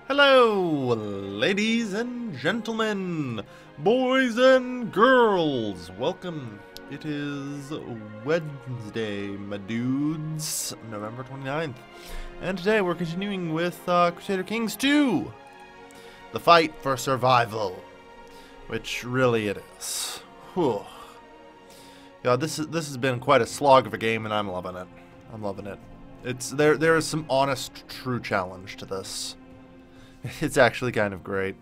Hello, ladies and gentlemen, boys and girls. Welcome. It is Wednesday, my dudes, November 29th. And today we're continuing with Crusader Kings 2. The fight for survival. Which really it is. Whew. Yeah, this has been quite a slog of a game, and I'm loving it. I'm loving it. There is some honest, true challenge to this. It's actually kind of great.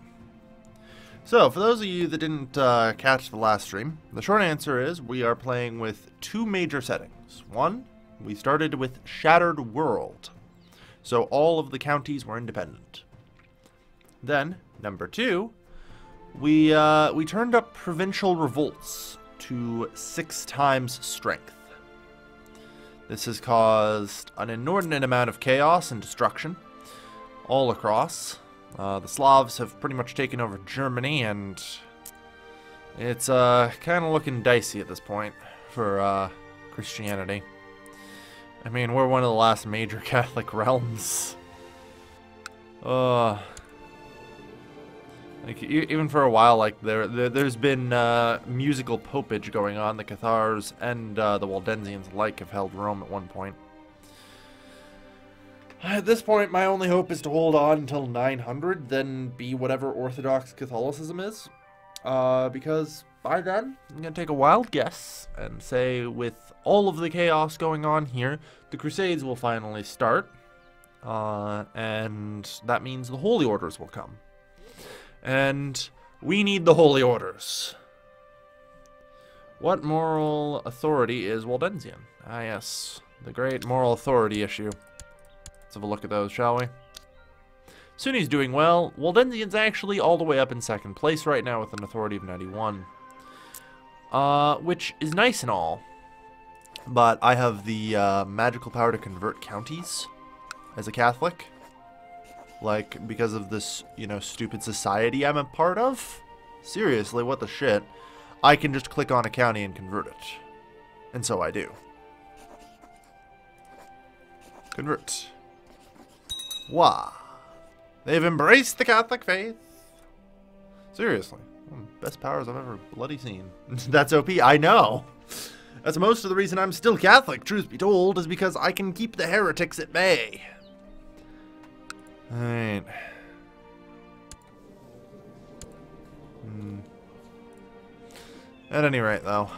So, for those of you that didn't catch the last stream, the short answer is we are playing with two major settings. One, we started with Shattered World, so all of the counties were independent. Then, number two, we turned up provincial revolts to 6 times strength. This has caused an inordinate amount of chaos and destruction all across. The Slavs have pretty much taken over Germany, and it's kind of looking dicey at this point for Christianity. I mean, we're one of the last major Catholic realms. Like, even for a while, like there's been musical popage going on. The Cathars and the Waldensians alike have held Rome at one point. At this point, my only hope is to hold on until 900, then be whatever Orthodox Catholicism is. Because by then, I'm going to take a wild guess and say with all of the chaos going on here, the Crusades will finally start. And that means the Holy Orders will come. And we need the Holy Orders. What moral authority is Waldensian? Ah, yes, the great moral authority issue. Let's have a look at those, shall we? Sunni's doing well. Waldensian's actually all the way up in 2nd place right now with an authority of 91. Which is nice and all. But I have the magical power to convert counties as a Catholic. Like, because of this, you know, stupid society I'm a part of? Seriously, what the shit? I can just click on a county and convert it. And so I do. Convert. Wah. They've embraced the Catholic faith. Seriously. Best powers I've ever bloody seen. That's OP, I know. That's most of the reason I'm still Catholic, truth be told, is because I can keep the heretics at bay. Alright. At any rate, though,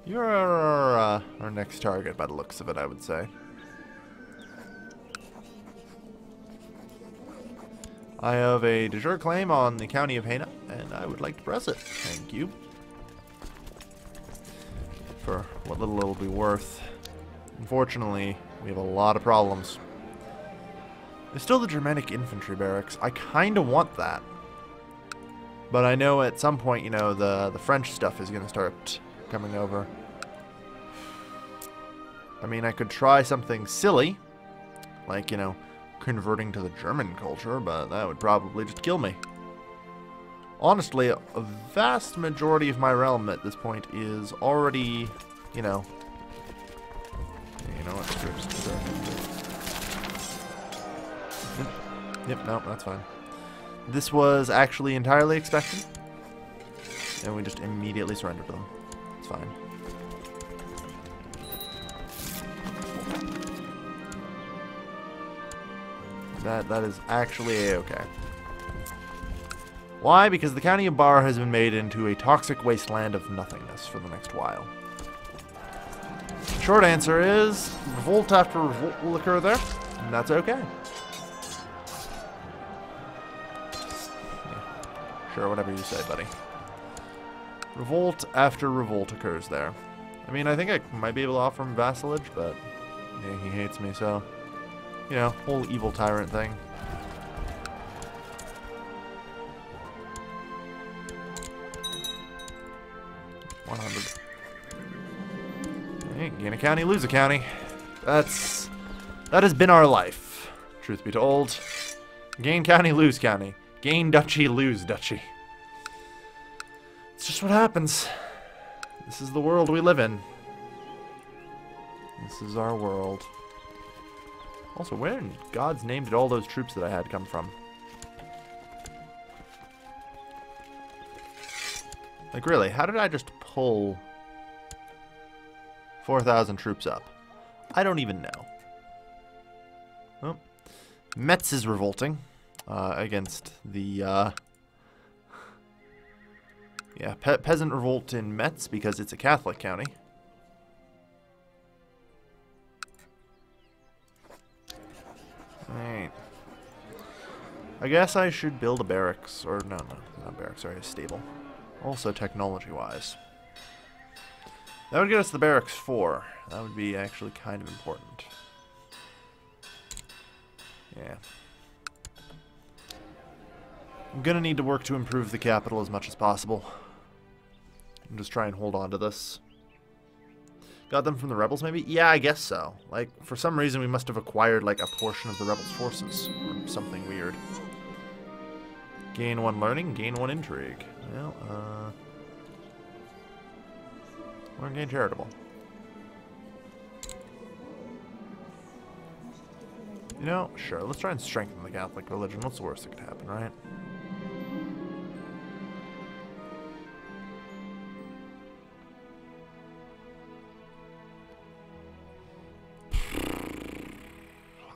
you're our next target by the looks of it, I would say. I have a de jure claim on the county of Haina, and I would like to press it. Thank you. For what little it'll be worth. Unfortunately, we have a lot of problems. There's still the Germanic infantry barracks. I kind of want that. But I know at some point, you know, the French stuff is going to start coming over. I mean, I could try something silly. Like, you know, converting to the German culture, but that would probably just kill me. Honestly, a vast majority of my realm at this point is already, you know... You know what? Yep, no, that's fine. This was actually entirely expected. And we just immediately surrendered to them. It's fine. That is actually a-okay. Why? Because the county of Bar has been made into a toxic wasteland of nothingness for the next while. Short answer is, revolt after revolt will occur there, and that's okay. Sure, whatever you say, buddy. Revolt after revolt occurs there. I mean, I think I might be able to offer him vassalage, but yeah, he hates me, so... You know, whole evil tyrant thing. $100. Hey, gain a county, lose a county. That has been our life, truth be told. Gain county, lose county. Gain duchy, lose duchy. It's just what happens. This is the world we live in. This is our world. Also, where in God's name did all those troops that I had come from? Like, really, how did I just pull 4,000 troops up? I don't even know. Well, Metz is revolting against the... yeah, peasant revolt in Metz because it's a Catholic county. Alright. I guess I should build a barracks, or no, not barracks, sorry, a stable. Also technology-wise. That would get us the barracks 4. That would be actually kind of important. Yeah. I'm gonna need to work to improve the capital as much as possible. And just try and hold on to this. Got them from the rebels, maybe? Yeah, I guess so. Like, for some reason we must have acquired, like, a portion of the rebels' forces. Or something weird. Gain 1 learning, gain 1 intrigue. Well, learn, gain charitable. You know, sure, let's try and strengthen the Catholic religion. What's the worst that could happen, right?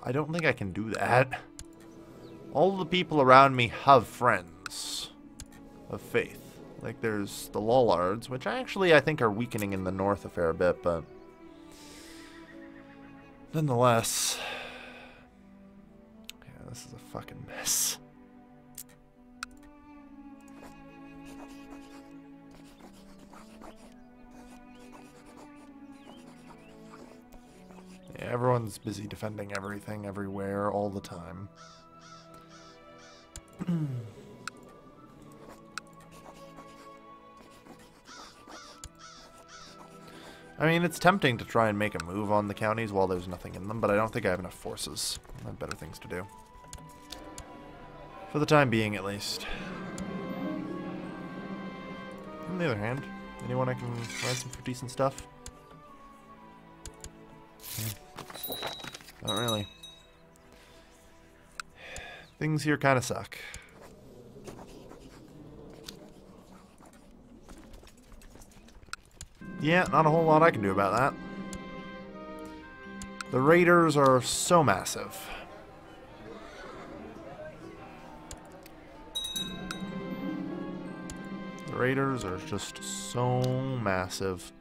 I don't think I can do that. All the people around me have friends of faith. Like, there's the Lollards, which I think are weakening in the north a fair bit, but... nonetheless... yeah, this is a fucking mess. Yeah, everyone's busy defending everything, everywhere, all the time. I mean, it's tempting to try and make a move on the counties while there's nothing in them, but I don't think I have enough forces. I have better things to do. For the time being, at least. On the other hand, anyone I can write some for decent stuff? Not really. Things here kind of suck. Yeah, not a whole lot I can do about that. The raiders are so massive. The raiders are just so massive.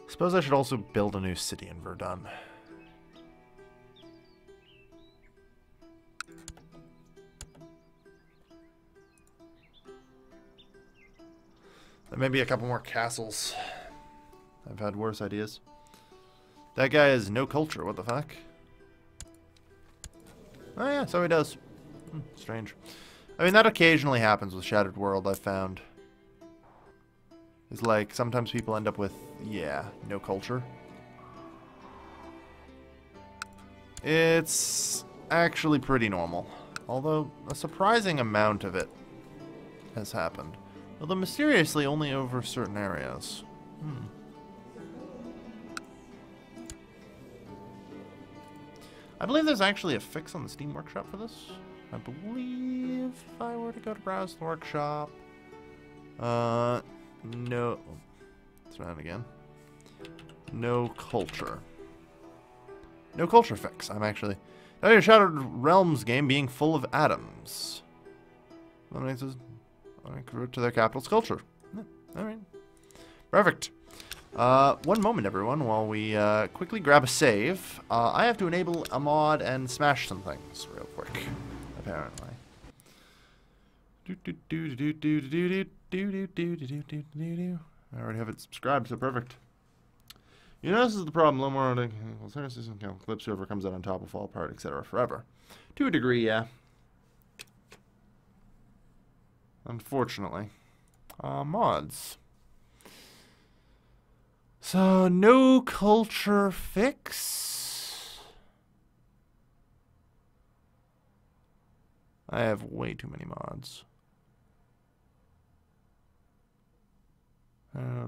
Suppose I should also build a new city in Verdun. And maybe a couple more castles. I've had worse ideas. That guy has no culture, what the fuck? Oh yeah, so he does. Strange. I mean, that occasionally happens with Shattered World, I've found. It's like, sometimes people end up with, yeah, no culture. It's actually pretty normal. Although, a surprising amount of it has happened. Although mysteriously only over certain areas. I believe there's actually a fix on the Steam Workshop for this. I believe if I were to go to browse the workshop. No. Let's run it again. No culture. No culture fix. I'm actually... now your Shattered Realms game being full of atoms. That makes us... convert to their capital's culture. Yeah, alright. Perfect. One moment, everyone, while we quickly grab a save. I have to enable a mod and smash some things real quick, apparently. I already have it subscribed, so perfect. You know, this is the problem. Low more clips, whoever comes out on top will fall apart, etc. forever. To a degree, yeah. Unfortunately. Mods. So, no culture fix. I have way too many mods.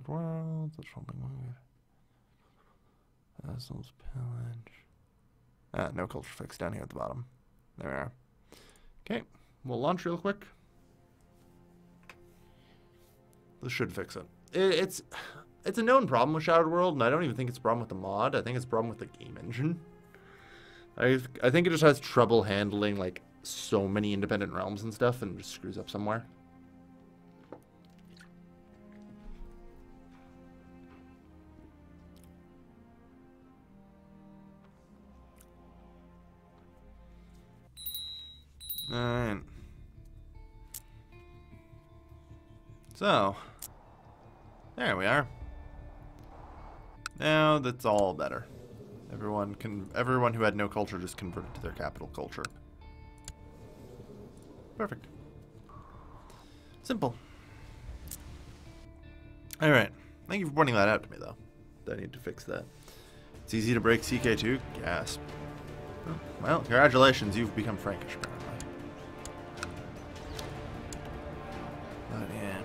World, that's something weird. Vessels pillage. No culture fix down here at the bottom. There we are. Okay, we'll launch real quick. This should fix it. It's a known problem with Shattered World, and I don't even think it's a problem with the mod. I think it's a problem with the game engine. I think it just has trouble handling, like, so many independent realms and stuff, and just screws up somewhere. Alright. So, there we are. Now that's all better. Everyone who had no culture just converted to their capital culture. Perfect. Simple. Alright. Thank you for pointing that out to me, though. I need to fix that. It's easy to break CK2? Gasp. Oh, well, congratulations, you've become Frankish, apparently. But, yeah.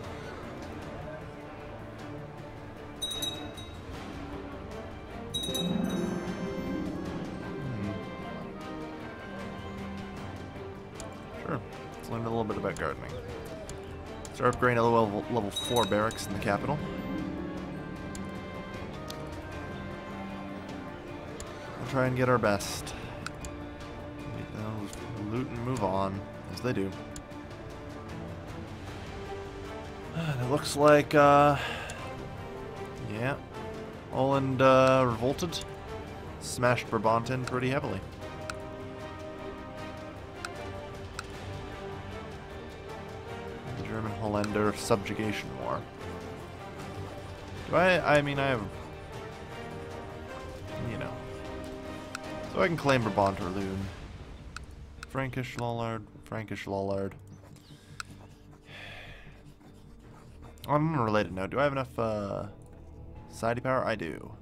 Sure. Let's learn a little bit about gardening. Start upgrading a level 4 barracks in the capital. We'll try and get our best. They'll loot and move on, as they do. And it looks like, yeah. Poland revolted. Smashed Brabanten pretty heavily. The German-Hollander subjugation war. I mean, I have... You know. So I can claim Brabant or Loon. Frankish Lollard. Frankish Lollard. On an unrelated note, do I have enough, society power? I do.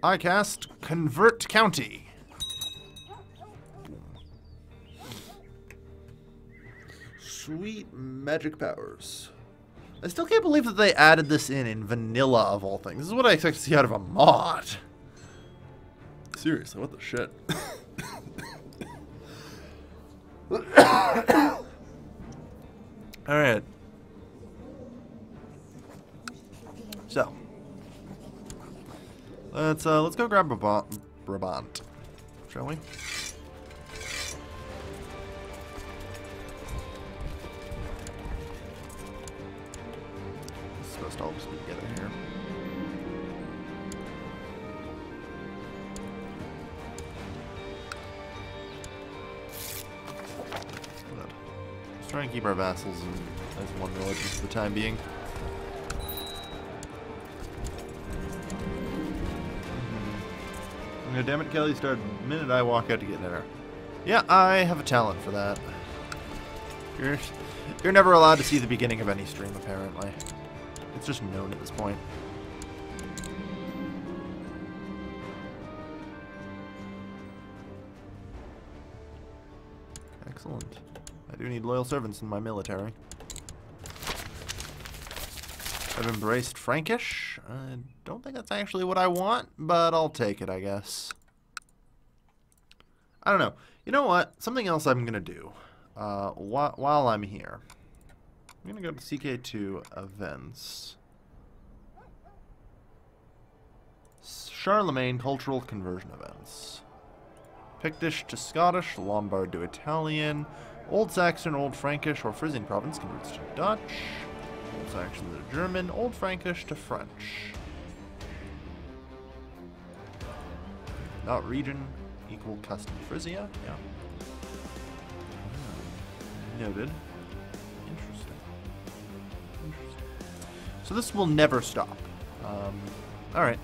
I cast Convert County. Sweet magic powers. I still can't believe that they added this in vanilla of all things. This is what I expect to see out of a mod. Seriously, what the shit? Alright. So. Let's go grab Brabant, shall we? It's supposed to all just be together here. Good. Let's try and keep our vassals as one religion for the time being. Damn it, Kelly, start the minute I walk out to get dinner. Yeah, I have a talent for that. You're never allowed to see the beginning of any stream, apparently. It's just known at this point. Excellent. I do need loyal servants in my military. I've embraced Frankish. I don't think that's actually what I want, but I'll take it, I guess. I don't know. You know what? Something else I'm going to do while I'm here. I'm going to go to CK2 events. Charlemagne cultural conversion events. Pictish to Scottish, Lombard to Italian, Old Saxon, Old Frankish, or Frisian province converts to Dutch. Old Saxon to German, Old Frankish to French. Not region, equal custom Frisia, yeah. Noted. Interesting. So this will never stop. Alright.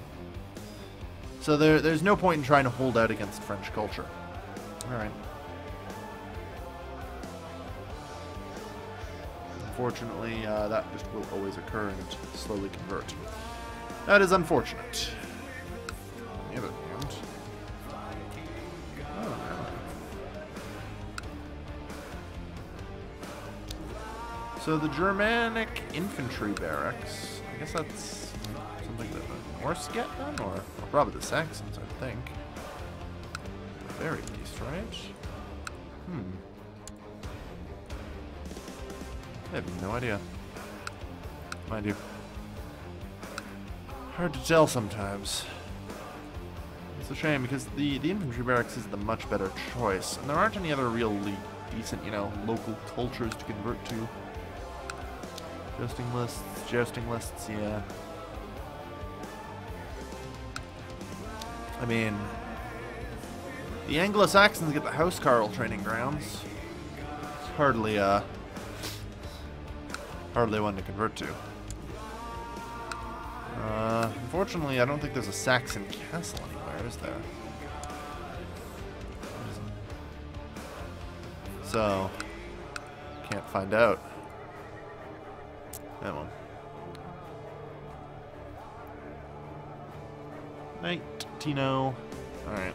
So there's no point in trying to hold out against French culture. Alright. Unfortunately, that just will always occur and slowly convert. That is unfortunate. On the other hand... Oh, so the Germanic infantry barracks, I guess that's something that Norse get then? Or probably the Saxons, I think. Very east, right? I have no idea. Mind you. Hard to tell sometimes. It's a shame because the infantry barracks is the much better choice, and there aren't any other really decent, you know, local cultures to convert to. Jousting lists, yeah. I mean, the Anglo-Saxons get the housecarl training grounds. It's hardly one to convert to. Unfortunately, I don't think there's a Saxon castle anywhere, is there? So, can't find out. That one. Night, Tino. Alright.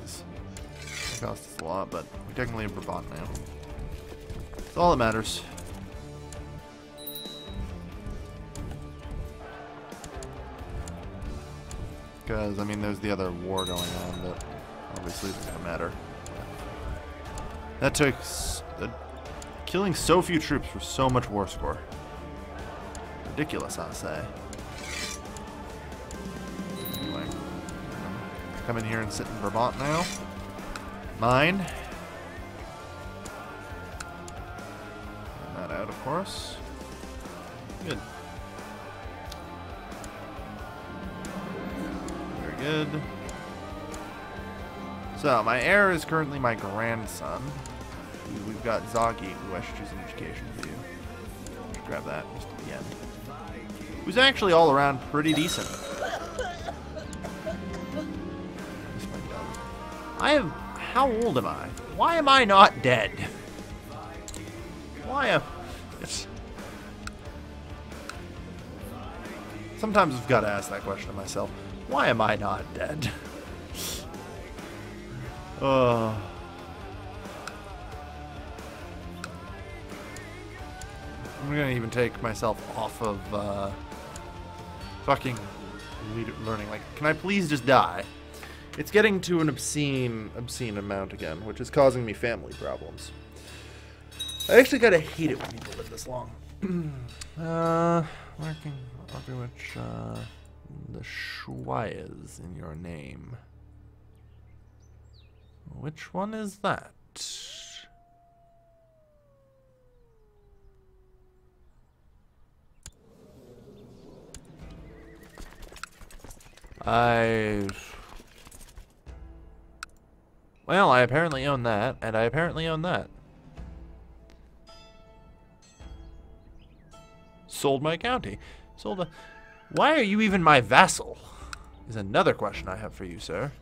Jeez. It costs us a lot, but we technically have Brabant now. That's all that matters. Because, I mean, there's the other war going on, but obviously it doesn't matter. That took... killing so few troops for so much war score. Ridiculous, I'll say. Anyway. Come in here and sit in Brabant now. Mine. Get that out, of course. Good. Good. So, my heir is currently my grandson. We've got Zagi, who I should choose an education for you. Should grab that just at the end. Who's actually all around pretty decent. How old am I? Why am I not dead? Sometimes I've got to ask that question to myself. Why am I not dead? I'm gonna even take myself off of fucking learning. Like, can I please just die? It's getting to an obscene amount again, which is causing me family problems. I actually gotta hate it when people live this long. Marking which the Schweiz in your name. Which one is that? Well, I apparently own that, and I apparently own that. Sold my county. Why are you even my vassal? Is another question I have for you, sir.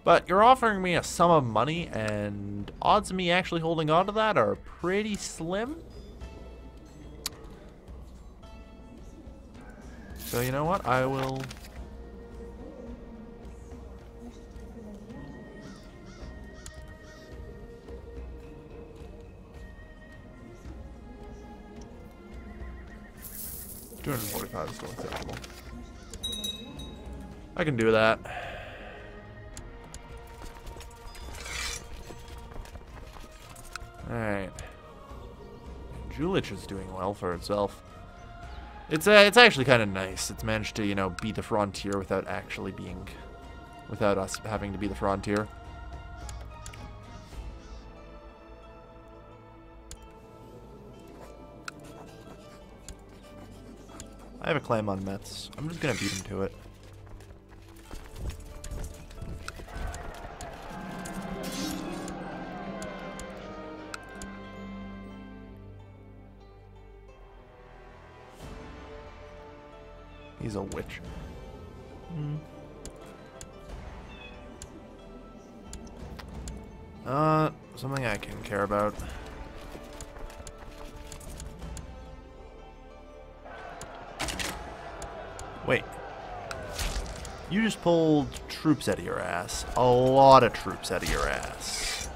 But you're offering me a sum of money, and odds of me actually holding on to that are pretty slim. So you know what? I will... $245 is still acceptable. I can do that. Alright. Julich is doing well for itself. It's actually kind of nice. It's managed to, you know, beat the frontier without actually being... without us having to be the frontier. I have a claim on Metz. I'm just gonna beat him to it. He's a witch. Something I can care about. Wait. You just pulled troops out of your ass. A lot of troops out of your ass.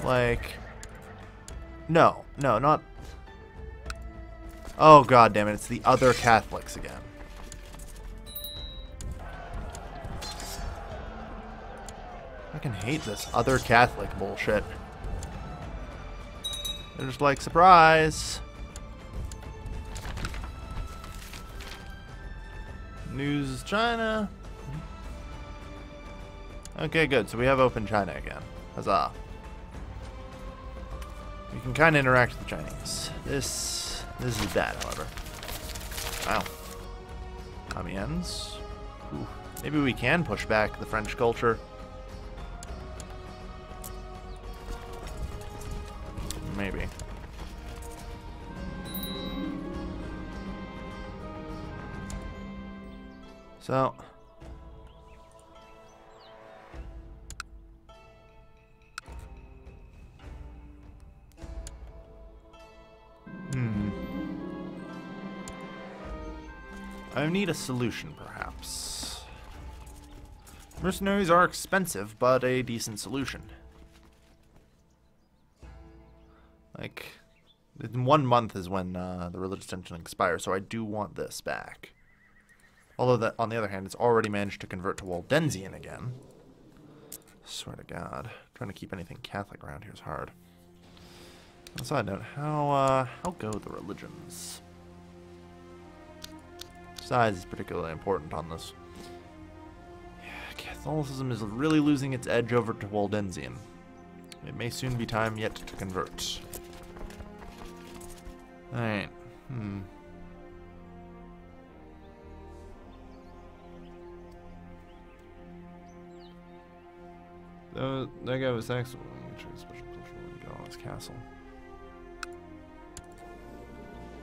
Like... No, not... Oh, god damn it, it's the other Catholics again. I fucking hate this other Catholic bullshit. They're just like, surprise! News China. Okay, good. So we have open China again. Huzzah. We can kind of interact with the Chinese. This is bad, however. Wow. Amiens. Ooh. Maybe we can push back the French culture. Maybe. So... I need a solution, perhaps. Mercenaries are expensive, but a decent solution. Like, in 1 month is when the religious tension expires, so I do want this back. Although, that, on the other hand, it's already managed to convert to Waldensian again. Swear to God. Trying to keep anything Catholic around here is hard. On a side note, how go the religions? Size is particularly important on this. Yeah, Catholicism is really losing its edge over to Waldensian. It may soon be time yet to convert. Alright. That guy was Saxon. Special cultural on his castle.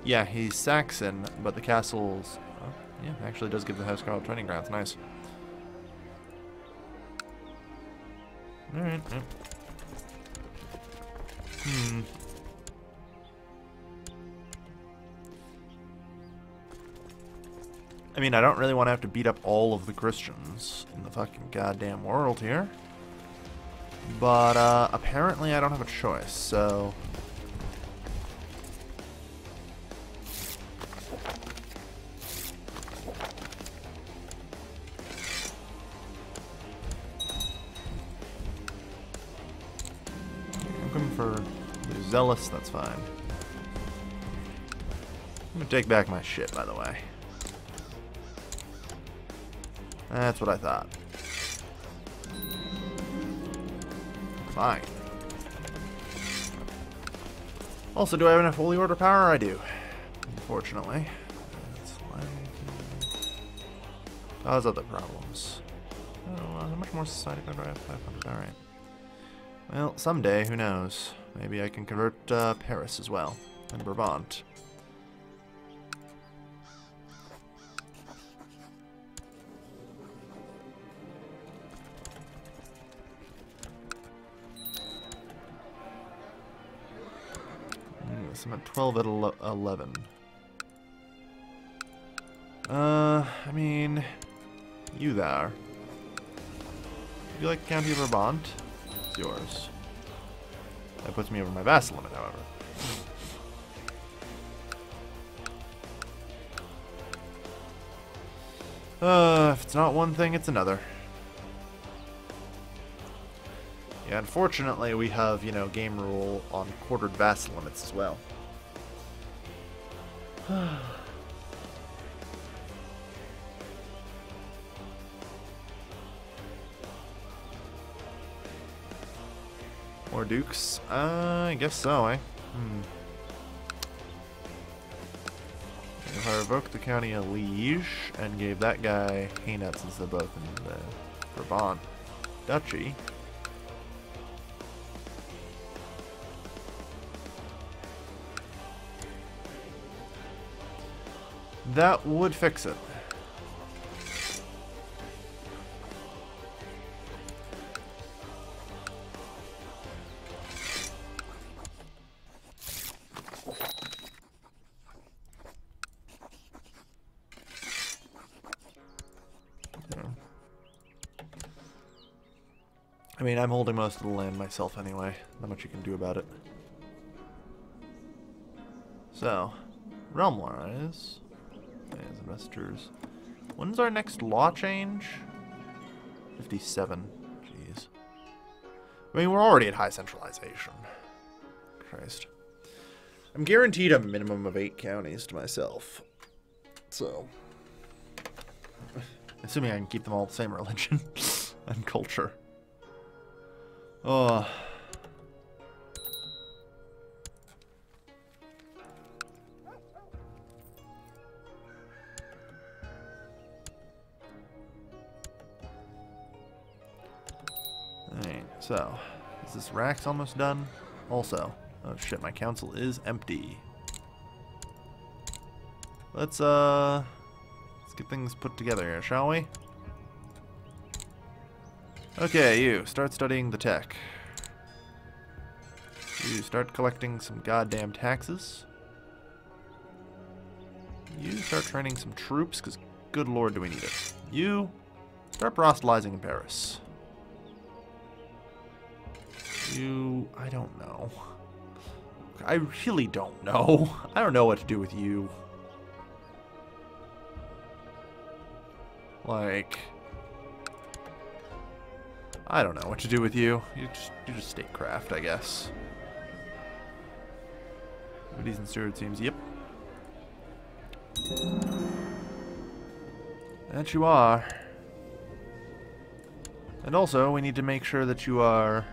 Yeah, he's Saxon, but the castle's... Oh, yeah, actually does give the House Carl training grounds. Nice. Alright. I mean, I don't really want to have to beat up all of the Christians in the fucking goddamn world here. But, apparently I don't have a choice, so... For zealous, that's fine. I'm gonna take back my shit, by the way. That's what I thought. Fine. Also, do I have enough Holy Order power? I do. Unfortunately. Cause other problems. Oh, how much more society do I have? 500. Alright. Well, someday, who knows? Maybe I can convert Paris as well, and Brabant. So I'm at 12 at 11. I mean, you there. Would you like County of Brabant? Yours. That puts me over my vassal limit, however. If it's not one thing, it's another. Yeah, unfortunately, we have, you know, game rule on quartered vassal limits as well. More dukes? I guess so, eh? If I revoked the county of Liege and gave that guy Hainaut since they're both in the Brabant Duchy. That would fix it. I mean, I'm holding most of the land myself anyway. Not much you can do about it. So, realm-wise, as investors, when's our next law change? 57. Jeez. I mean, we're already at high centralization. Christ. I'm guaranteed a minimum of 8 counties to myself. So, assuming I can keep them all the same religion and culture. Oh. Alright, so, is this rack's almost done? Also, oh shit, my council is empty. Let's get things put together here, shall we? Okay, you, start studying the tech. You start collecting some goddamn taxes. You start training some troops, because good lord do we need it. You start proselytizing in Paris. You, I don't know. I really don't know. I don't know what to do with you. Like, I don't know what to do with you. You just statecraft, I guess. Duties and steward seems, yep. That you are. And also, we need to make sure that you are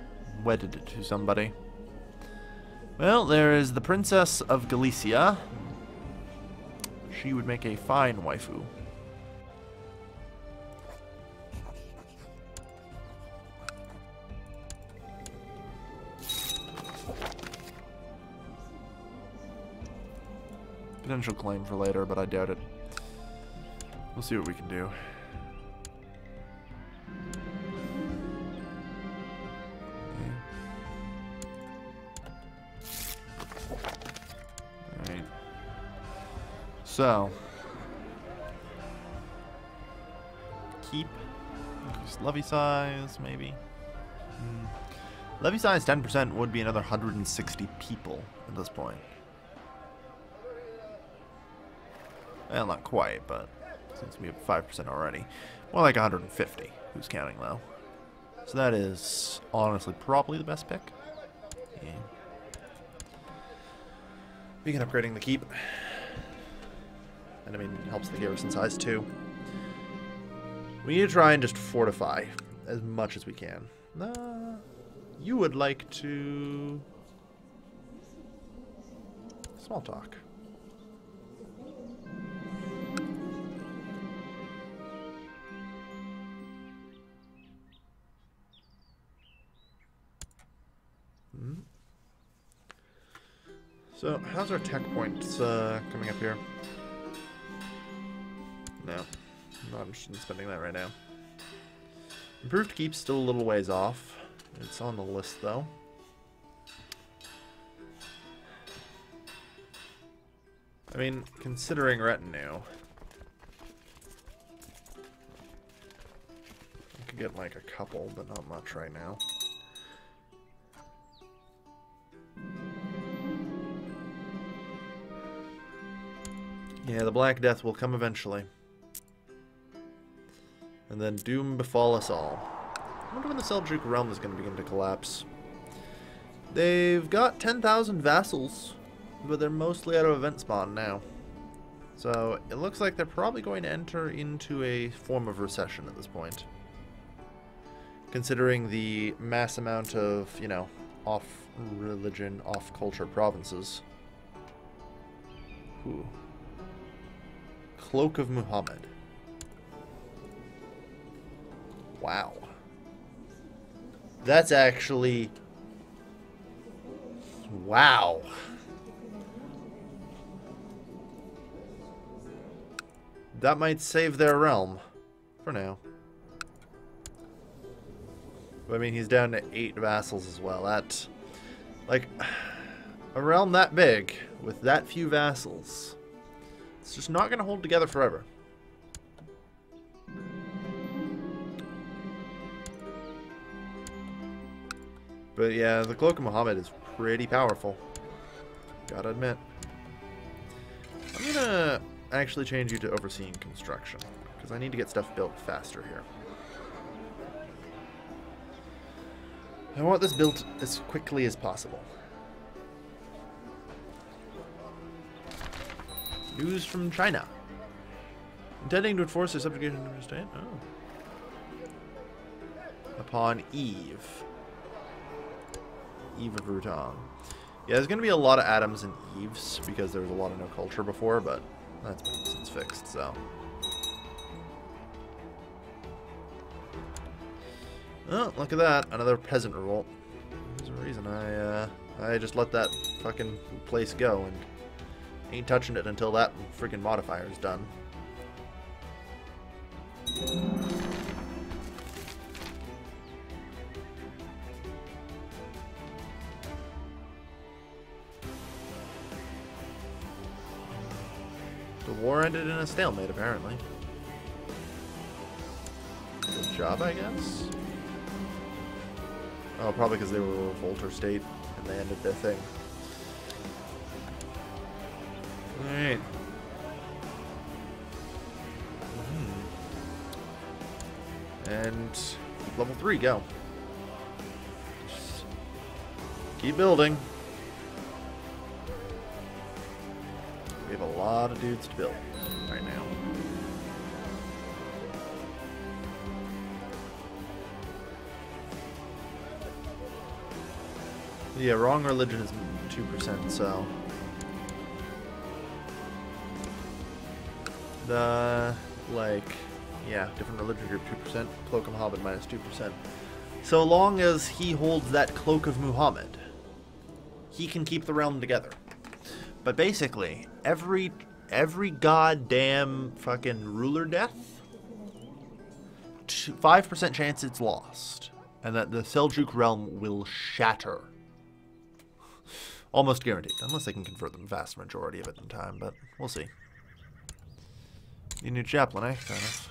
wedded to somebody. Well, there is the Princess of Galicia. She would make a fine waifu. Potential claim for later, but I doubt it. We'll see what we can do. Alright. So. Keep. Increase levy size, maybe. Levy size 10% would be another 160 people at this point. Well, not quite, but since we have 5% already. More like 150. Who's counting, though? So that is, honestly, probably the best pick. Yeah. Begin upgrading the keep. And, I mean, it helps the garrison size, too. We need to try and just fortify as much as we can. You would like to... Small talk. So, how's our tech points coming up here? No. I'm not interested in spending that right now. Improved keep's still a little ways off. It's on the list, though. I mean, considering retinue, I could get like a couple, but not much right now. Yeah, the Black Death will come eventually. And then doom befall us all. I wonder when the Seljuk realm is going to begin to collapse. They've got 10,000 vassals, but they're mostly out of event spawn now. So it looks like they're probably going to enter into a form of recession at this point. Considering the mass amount of, you know, off-religion, off-culture provinces. Ooh. Cloak of Muhammad. Wow. That's actually... Wow. That might save their realm. For now. But I mean, he's down to 8 vassals as well. That... Like... A realm that big, with that few vassals... It's just not going to hold together forever. But yeah, the Cloak of Muhammad is pretty powerful. Gotta admit. I'm gonna actually change you to overseeing construction, because I need to get stuff built faster here. I want this built as quickly as possible. News from China. Intending to enforce their subjugation to the state? Oh. Upon Eve. Eve of Rutong. Yeah, there's going to be a lot of Adams and Eves because there was a lot of no culture before, but that's since fixed, so. Oh, look at that. Another peasant revolt. There's a reason I just let that fucking place go and ain't touching it until that freaking modifier is done. The war ended in a stalemate, apparently. Good job, I guess. Oh, probably because they were a revolter state and they ended their thing. Alright. And level 3, go. Just keep building. We have a lot of dudes to build right now. Yeah, wrong religion is 2%, so the yeah, different religion group 2%, Cloak of Muhammad minus 2%. So long as he holds that Cloak of Muhammad, he can keep the realm together. But basically, every goddamn fucking ruler death, 5% chance it's lost, and that the Seljuk realm will shatter. Almost guaranteed, unless they can convert the vast majority of it in time, but we'll see. You new chaplain, eh? Fair enough.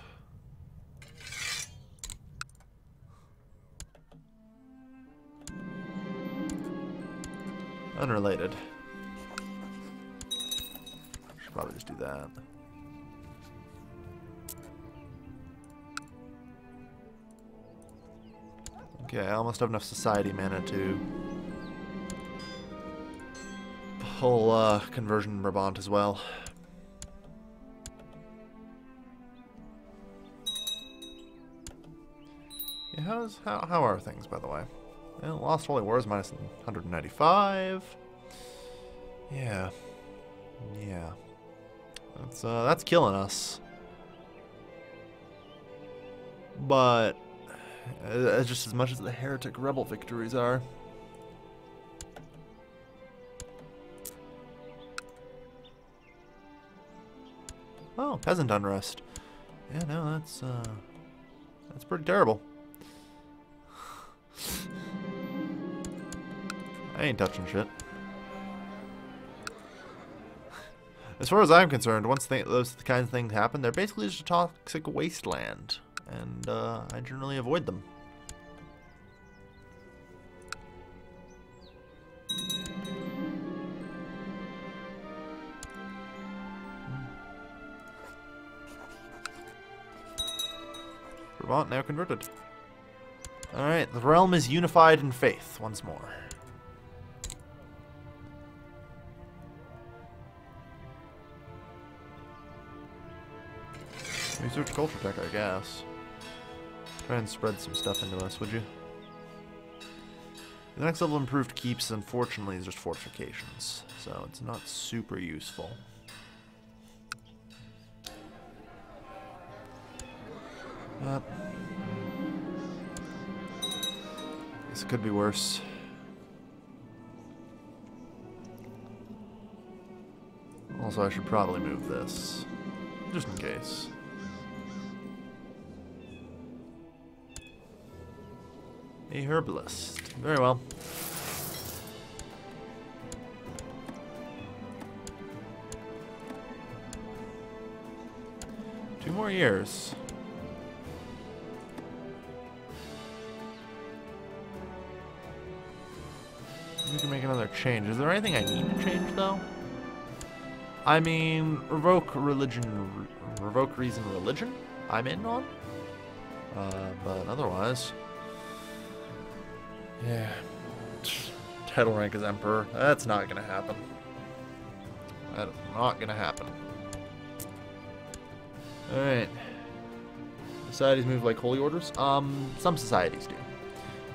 Unrelated. Should probably just do that. Okay, I almost have enough society mana to pull conversion in Brabant as well. Yeah, how are things, by the way? Well, Lost Holy Wars minus 195. Yeah. Yeah. That's killing us. But just as much as the heretic rebel victories are. Oh, peasant unrest. Yeah, no, that's pretty terrible. I ain't touching shit. As far as I'm concerned, once those kinds of things happen, they're basically just a toxic wasteland, and I generally avoid them. Brabant now converted. Alright, the realm is unified in faith once more. Research culture tech, I guess. Try and spread some stuff into us, would you? The next level improved keeps, unfortunately, is just fortifications, so it's not super useful. This could be worse. Also, I should probably move this, just in case. A herbalist. Very well. Two more years. We can make another change. Is there anything I need to change, though? I mean, revoke religion, revoke reason religion, I'm in on. But otherwise, yeah. Title rank as Emperor, that's not gonna happen. That is not gonna happen. Alright. Societies move like holy orders? Some societies do.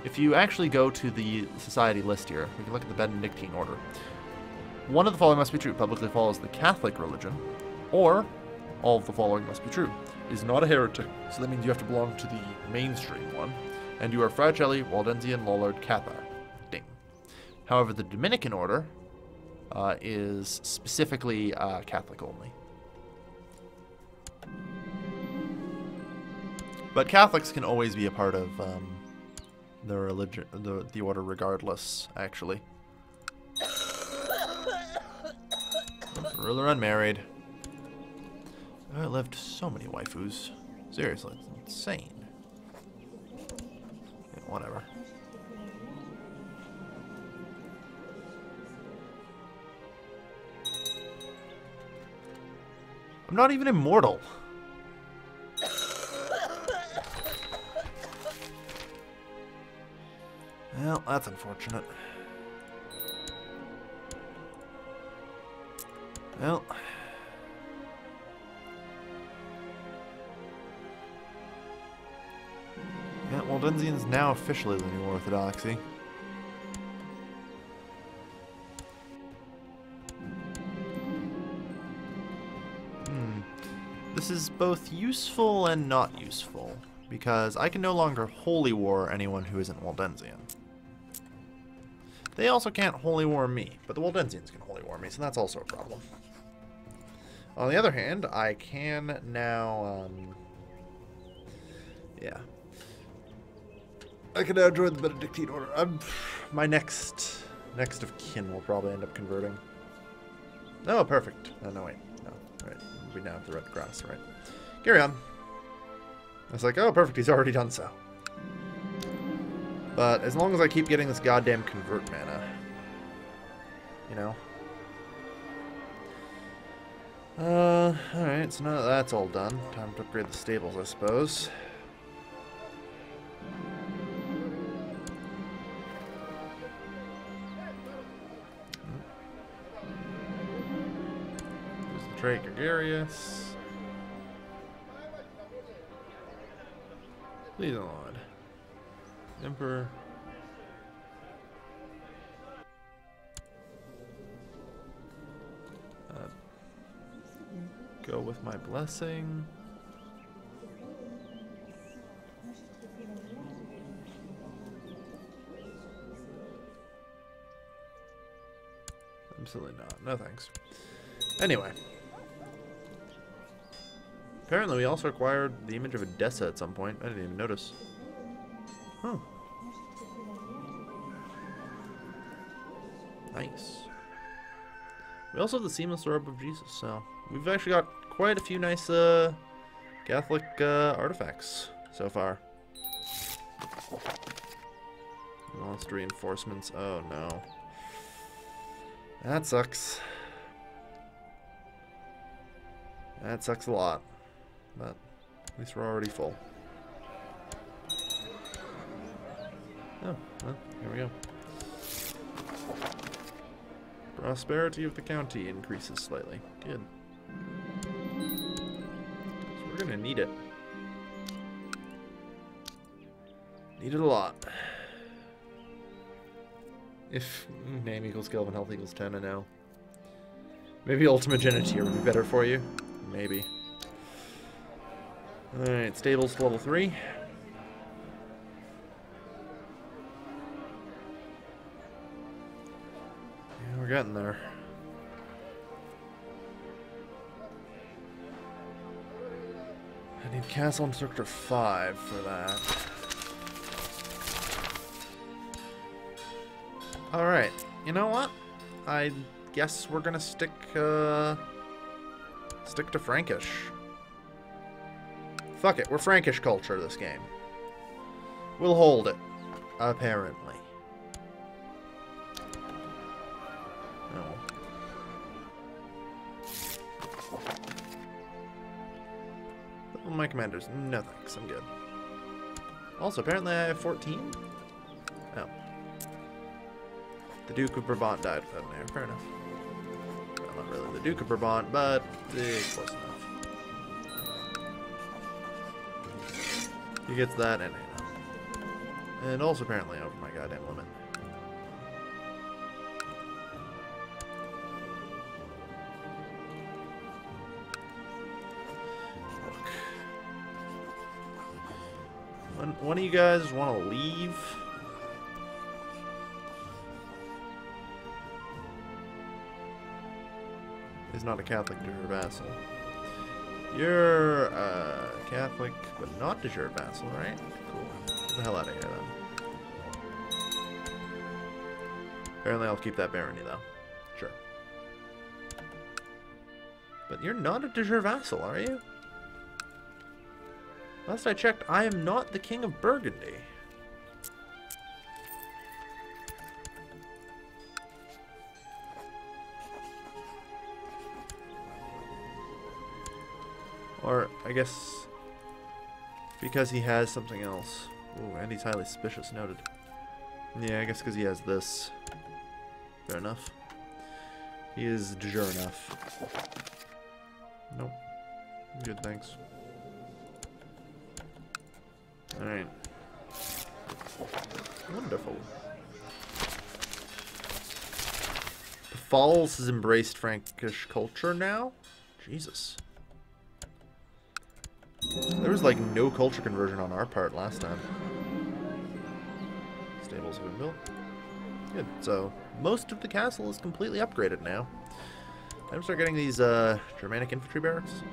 If you actually go to the society list here, we can look at the Benedictine order. One of the following must be true. Publicly follows the Catholic religion, or all of the following must be true. Is not a heretic, so that means you have to belong to the mainstream one, and you are Fragile, Waldensian, Lollard, Cathar. Ding. However, the Dominican order is specifically Catholic only. But Catholics can always be a part of the religion, the order, regardless. Actually, ruler unmarried. I lived so many waifus. Seriously, it's insane. Yeah, whatever. I'm not even immortal. Well, that's unfortunate. Well. Yeah, Waldensian's now officially the new orthodoxy. This is both useful and not useful, because I can no longer holy war anyone who isn't Waldensian. They also can't holy war me, but the Waldensians can holy war me, so that's also a problem. On the other hand, I can now, yeah. I can now join the Benedictine order. My next of kin will probably end up converting. Oh, perfect. Oh, no, wait. No, right. We now have the Red Cross, right? Carry on. I was like, oh, perfect. He's already done so. But as long as I keep getting this goddamn convert mana, you know. Alright, so now that that's all done, time to upgrade the stables, I suppose. There's the trait Gregarious. Please, Lord. Emperor. Go with my blessing. Absolutely not. No thanks. Anyway. Apparently we also acquired the image of Edessa at some point. I didn't even notice. Huh. Nice. We also have the Seamless Orb of Jesus, so we've actually got quite a few nice Catholic artifacts so far. Lost reinforcements. Oh no. That sucks. That sucks a lot. But at least we're already full. Oh, well, here we go. Prosperity of the county increases slightly. Good. So we're gonna need it. Need it a lot. If name equals skill and health equals 10, I know. Maybe Ultimate Genitier would be better for you. Maybe. Alright, stables to level 3. We're getting there. I need Castle Instructor 5 for that. Alright, you know what? I guess we're gonna stick to Frankish. Fuck it, we're Frankish culture this game. We'll hold it. Apparently. My commanders. No thanks, I'm good. Also, apparently I have 14? Oh. The Duke of Brabant died without an heir. Fair enough. Well, not really the Duke of Brabant, but close enough. He gets that and Ana. And also apparently over my goddamn limit. One of you guys want to leave? He's not a Catholic de jure vassal. You're Catholic, but not de jure vassal, right? Cool. Get the hell out of here, then. Apparently I'll keep that barony, though. Sure. But you're not a de jure vassal, are you? Last I checked, I am not the King of Burgundy. Or, I guess, because he has something else. Ooh, and he's highly suspicious, noted. Yeah, I guess because he has this. Fair enough. He is de jure enough. Nope. Good, thanks. Alright. Wonderful. The Falls has embraced Frankish culture now? Jesus. There was like no culture conversion on our part last time. Stables have been built. Good. So, most of the castle is completely upgraded now. Time to start getting these Germanic infantry barracks.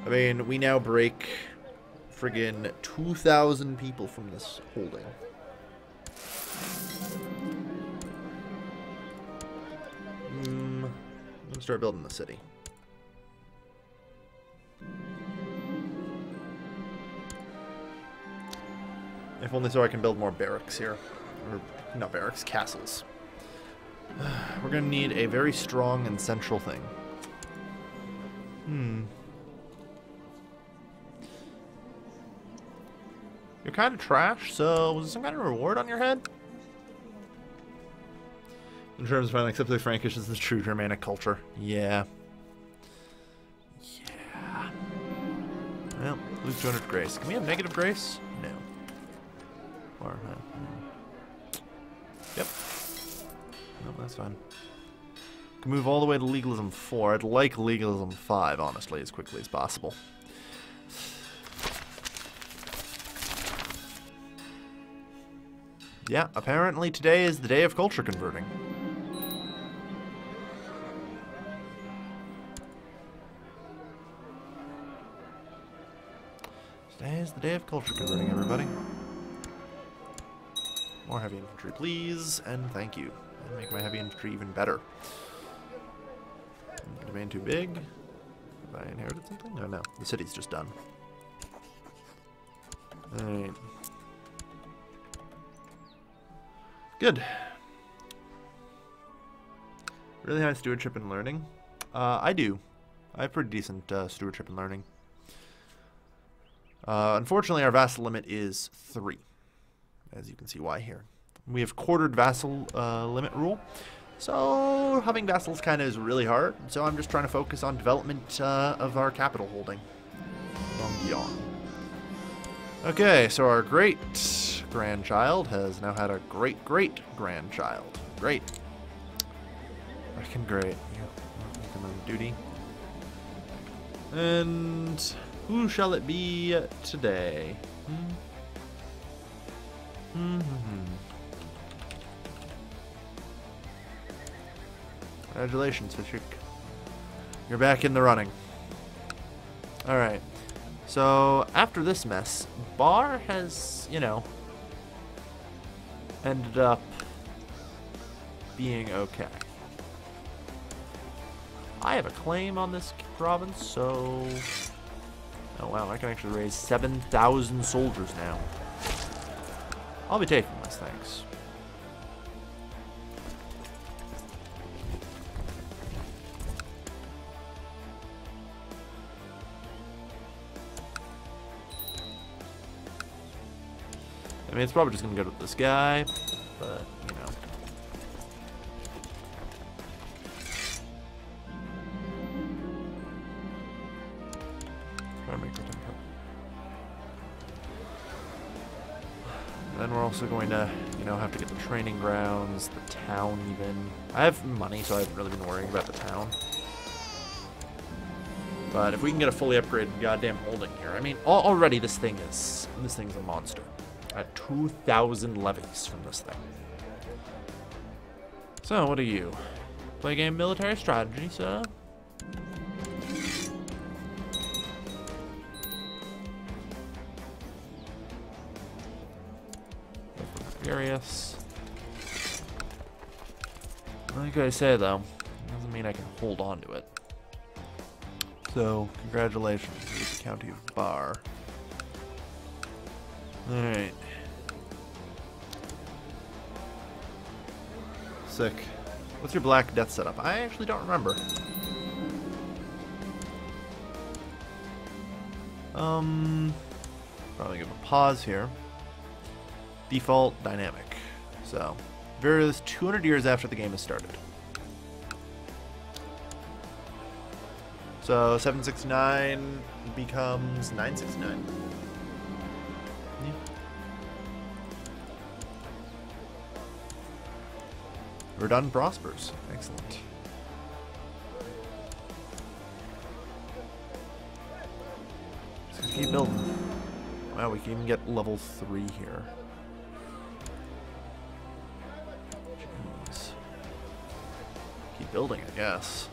I mean, we now break friggin' 2,000 people from this holding. I'm gonna start building the city. If only so I can build more barracks here. Or, not barracks, castles. We're gonna need a very strong and central thing. You're kind of trash, so was there some kind of reward on your head? In terms of finding acceptably Frankish is the true Germanic culture. Yeah. Yeah. Well, lose 200 grace. Can we have negative grace? No. Or, yep. No, that's fine. Can move all the way to legalism 4. I'd like legalism 5, honestly, as quickly as possible. Yeah, apparently today is the day of culture converting. Today is the day of culture converting, everybody. More heavy infantry, please, and thank you. And make my heavy infantry even better. Domain too big. Have I inherited something? Oh no, the city's just done. Alright. Good. Really high stewardship and learning? I do. I have pretty decent stewardship and learning. Unfortunately, our vassal limit is 3. As you can see why here. We have quartered vassal limit rule. So having vassals kind of is really hard. So I'm just trying to focus on development of our capital holding. Okay, so our great-grandchild has now had a great-great-grandchild. Great. Freaking great. Yeah. On duty. And who shall it be today? Congratulations, Fishik. You're back in the running. Alright. So, after this mess, Bar has, you know, ended up being okay. I have a claim on this province, so... Oh wow, I can actually raise 7,000 soldiers now. I'll be taking this, thanks. I mean, it's probably just gonna go to this guy, but, you know. Try to make the tempo. Then we're also going to, you know, have to get the training grounds, the town even. I have money, so I haven't really been worrying about the town. But if we can get a fully upgraded goddamn holding here, I mean, already this thing's a monster. At 2,000 levies from this thing. So, what are you? Play game military strategy, sir? Furious. Like I say, though, doesn't mean I can hold on to it. So, congratulations to the County of Bar. Alright. Sick. What's your Black Death setup? I actually don't remember. Probably give a pause here. Default dynamic. So, various 200 years after the game has started. So 769 becomes 969. Yeah. Verdun prospers. Excellent. Just gonna keep building. Wow, we can even get level 3 here. Jeez. Keep building, I guess.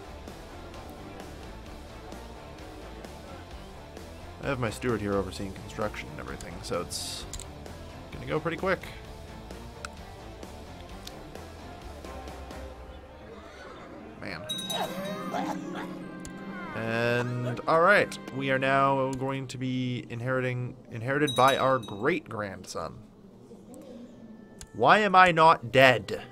I have my steward here overseeing construction and everything, so it's gonna go pretty quick. Man. And alright, we are now going to be inherited by our great-grandson. Why am I not dead?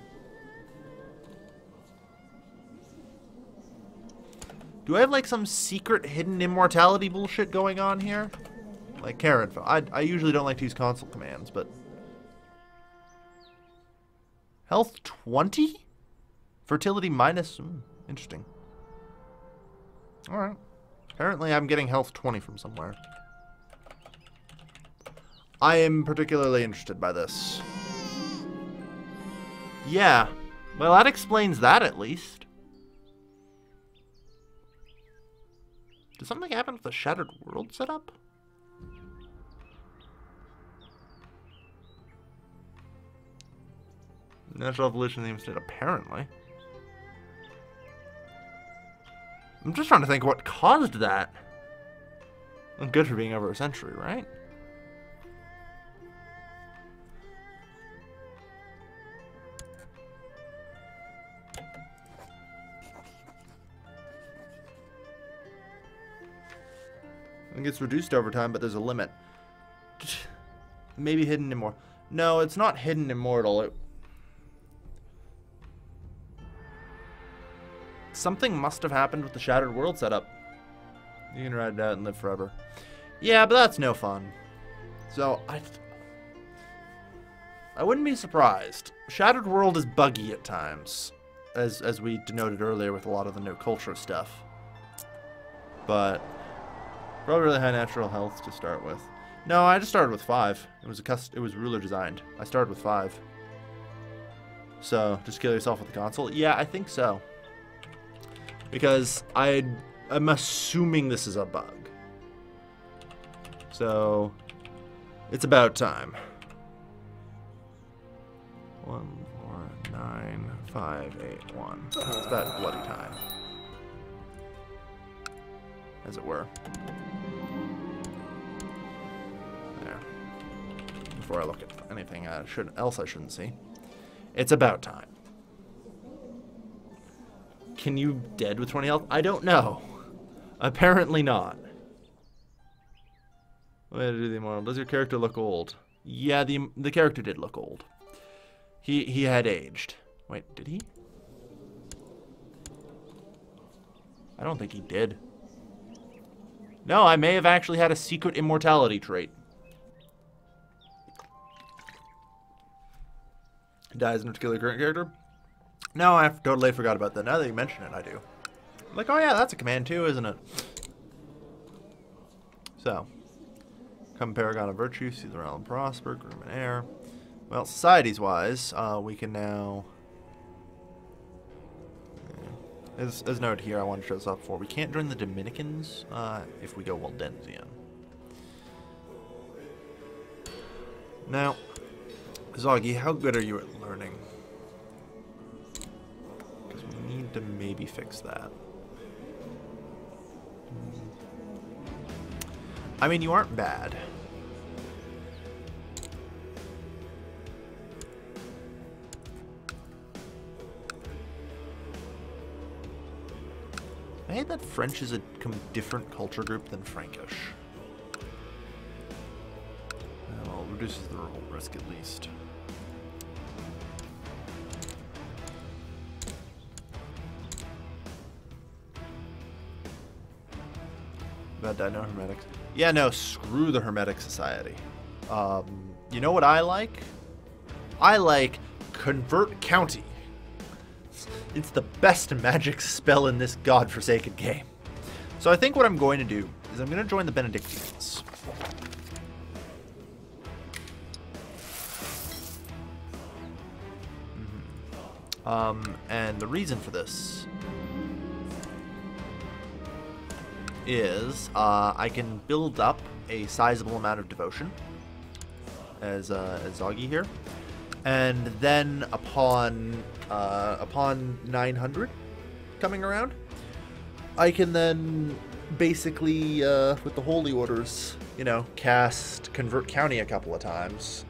Do I have, like, some secret hidden immortality bullshit going on here? Like, Karen, I usually don't like to use console commands, but... Health 20? Fertility minus... interesting. Alright. Apparently I'm getting health 20 from somewhere. I am particularly interested by this. Yeah. Well, that explains that, at least. Did something happen with the Shattered World setup? Natural evolution seems to, apparently. I'm just trying to think what caused that. Well, good for being over a century, right? It gets reduced over time, but there's a limit. Maybe hidden immortal. No, it's not hidden immortal. Something must have happened with the Shattered World setup. You can ride it out and live forever. Yeah, but that's no fun. So, I wouldn't be surprised. Shattered World is buggy at times, as we denoted earlier with a lot of the no culture stuff. But... probably really high natural health to start with. No, I just started with 5. It was ruler designed. I started with 5. So, just kill yourself with the console? Yeah, I think so. Because I'm assuming this is a bug. So, it's about time. 1, 4, 9, 5, 8, 1. It's about bloody time. As it were. There. Before I look at anything else I shouldn't see. It's about time. Can you dead with 20 health? I don't know. Apparently not. Way to do the immortal. Does your character look old? Yeah, the character did look old. He had aged. Wait, did he? I don't think he did. No, I may have actually had a secret immortality trait. dies in a particular current character. No, I totally forgot about that. Now that you mention it, I do. I'm like, oh yeah, that's a command too, isn't it? So, come Paragon of Virtue, see the realm prosper, groom and heir. Well, societies-wise, we can now... As noted here, I want to show this off before. We can't join the Dominicans if we go Waldensian. Now, Zoggy, how good are you at learning? Because we need to maybe fix that. I mean, you aren't bad. I hate that French is a different culture group than Frankish. Well, it reduces the revolt risk at least. Bad die, no Hermetics. Yeah, no, screw the Hermetic Society. You know what I like? I like Convert County. It's the best magic spell in this godforsaken game. So I think what I'm going to do is I'm going to join the Benedictines. And the reason for this is I can build up a sizable amount of devotion as Zoggy here. And then upon 900 coming around, I can then basically, with the Holy Orders, you know, cast Convert County a couple of times,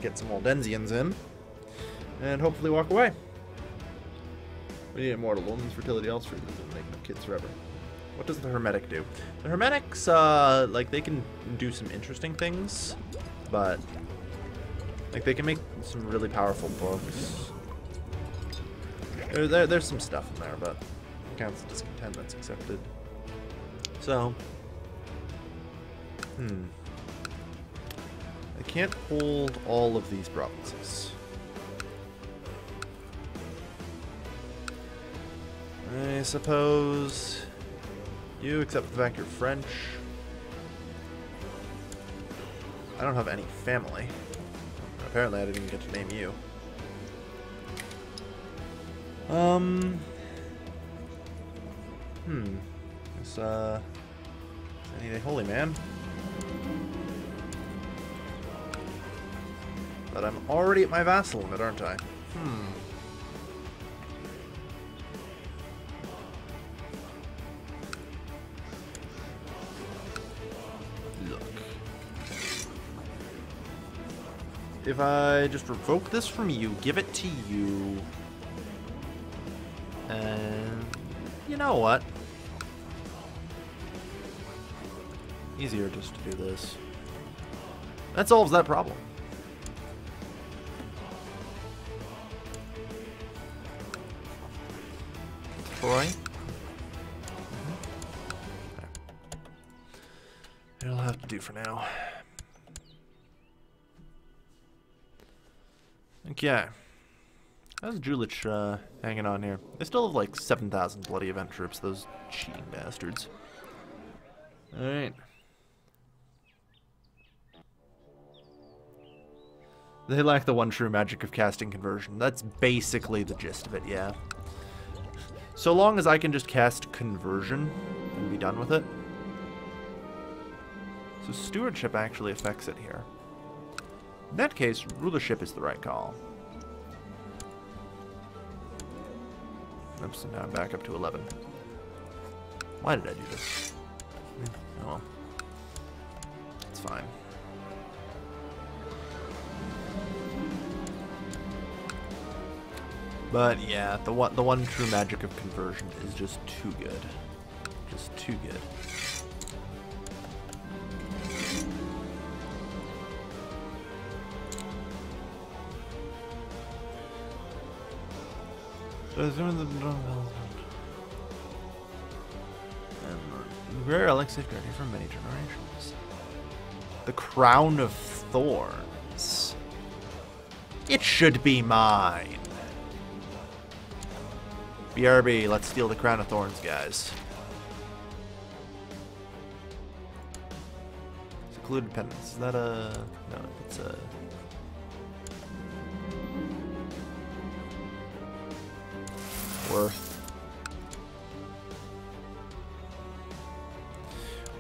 get some Waldensians in, and hopefully walk away. We need Immortal Woman's Fertility Elstree doesn't make no kids forever. What does the Hermetic do? The Hermetics, like, they can do some interesting things, but... like, they can make some really powerful books. There's some stuff in there, but counts as discontent, that's accepted. So, I can't hold all of these provinces. I suppose you accept the fact you're French. I don't have any family. Apparently I didn't even get to name you. It's, I need a holy man. But I'm already at my vassal limit, aren't I? If I just revoke this from you, give it to you, and you know what? Easier just to do this. That solves that problem. Troy? Okay. It'll have to do for now. Okay. How's Julich hanging on here? They still have like 7,000 bloody event troops, those cheating bastards. Alright. They lack the one true magic of casting conversion. That's basically the gist of it, yeah. So long as I can just cast conversion and be done with it. So stewardship actually affects it here. In that case, rulership is the right call. Oops, and now I'm back up to 11. Why did I do this? Oh well. It's fine. But yeah, the one true magic of conversion is just too good. Just too good. Rare relic safeguarding for many generations. The Crown of Thorns. It should be mine. BRB, let's steal the Crown of Thorns, guys. Secluded Penance. Is that a... No, it's a... Worth.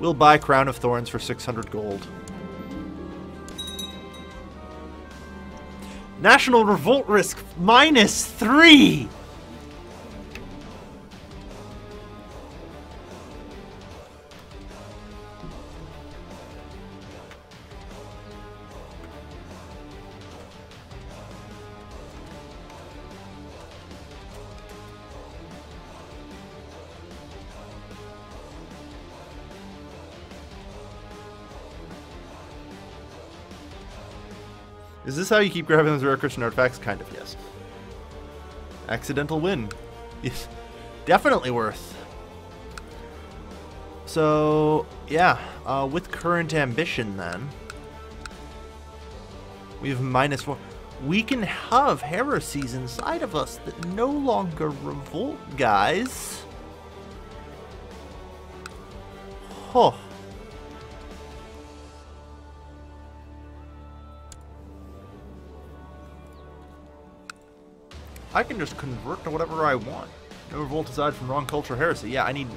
We'll buy Crown of Thorns for 600 gold. National Revolt risk -3! Is this how you keep grabbing those rare Christian artifacts? Kind of, yes. Accidental win. Yes. Definitely worth. So, yeah. With current ambition, then. We have -4. We can have heresies inside of us that no longer revolt, guys. Huh. I can just convert to whatever I want. No revolt aside from wrong culture heresy. Yeah, I need,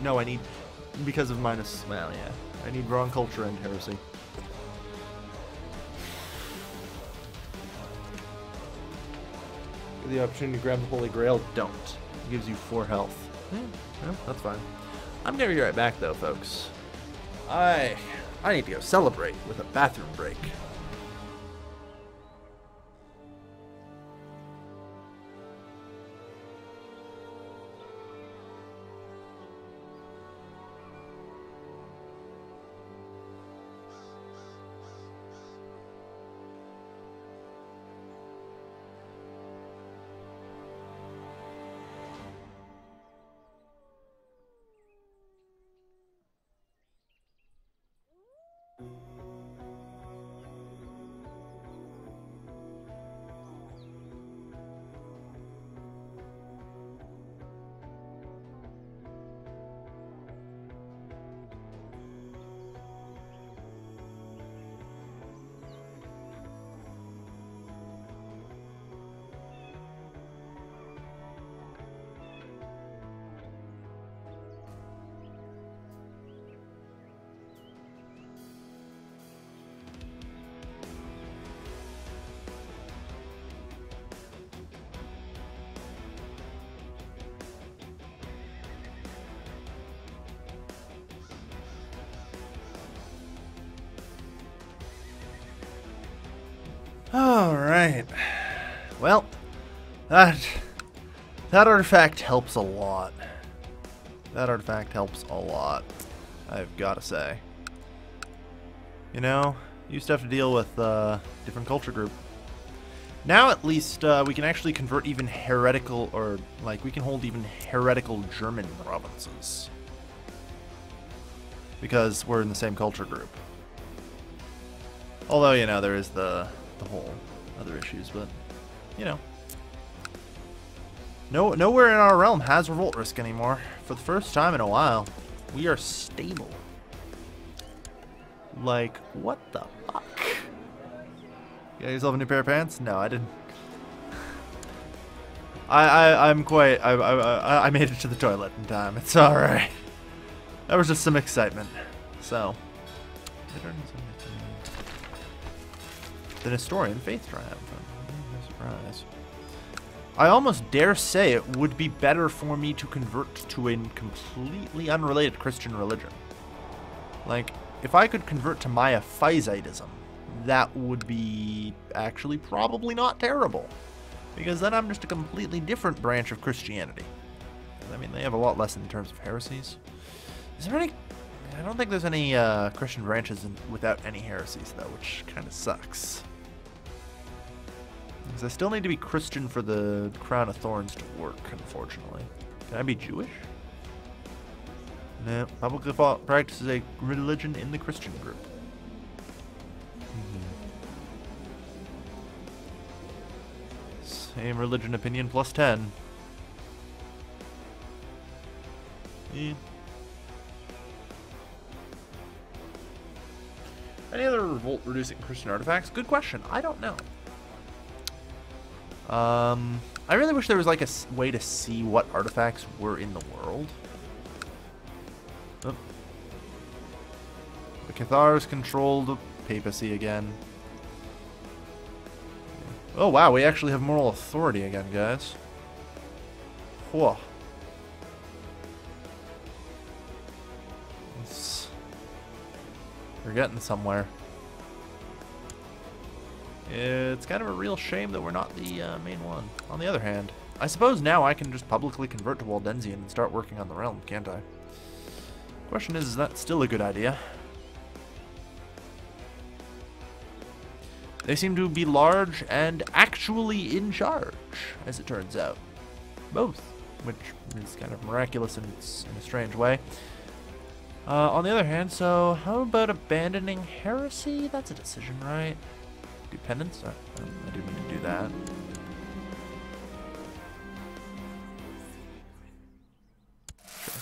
because of minus, well, yeah. I need wrong culture and heresy. The opportunity to grab the Holy Grail, don't. It gives you 4 health. Well, that's fine. I'm gonna be right back though, folks. I need to go celebrate with a bathroom break. Alright. Well, that artifact helps a lot. That artifact helps a lot, I've got to say. You know, used to have to deal with different culture group. Now at least we can actually convert even heretical, or like we can hold even heretical German provinces. Because we're in the same culture group. Although, you know, there is the whole other issues, but, you know. Nowhere in our realm has revolt risk anymore. For the first time in a while, we are stable. Like, what the fuck? You got yourself a new pair of pants? No, I didn't. I made it to the toilet in time. It's alright. That was just some excitement. So. The Nestorian Faith Triumph. Surprise. I almost dare say it would be better for me to convert to a completely unrelated Christian religion. Like, if I could convert to Miaphysitism, that would be actually probably not terrible. Because then I'm just a completely different branch of Christianity. I mean, they have a lot less in terms of heresies. Is there any... I don't think there's any Christian branches without any heresies, though, which kind of sucks. Because I still need to be Christian for the Crown of Thorns to work, unfortunately. Can I be Jewish? No. Publicly practices a religion in the Christian group. Same religion opinion plus 10. Yeah. Any other revolt-reducing Christian artifacts? Good question. I don't know. I really wish there was like a way to see what artifacts were in the world. Oh. The Cathars control the papacy again. Oh wow, we actually have moral authority again, guys. Whoa. We're getting somewhere. It's kind of a real shame that we're not the main one. On the other hand, I suppose now I can just publicly convert to Waldensian and start working on the realm, can't I? Question is that still a good idea? They seem to be large and actually in charge, as it turns out. Both, which is kind of miraculous in a strange way. On the other hand, so how about abandoning heresy? That's a decision, right? Do penance? I do need to do that. Sure.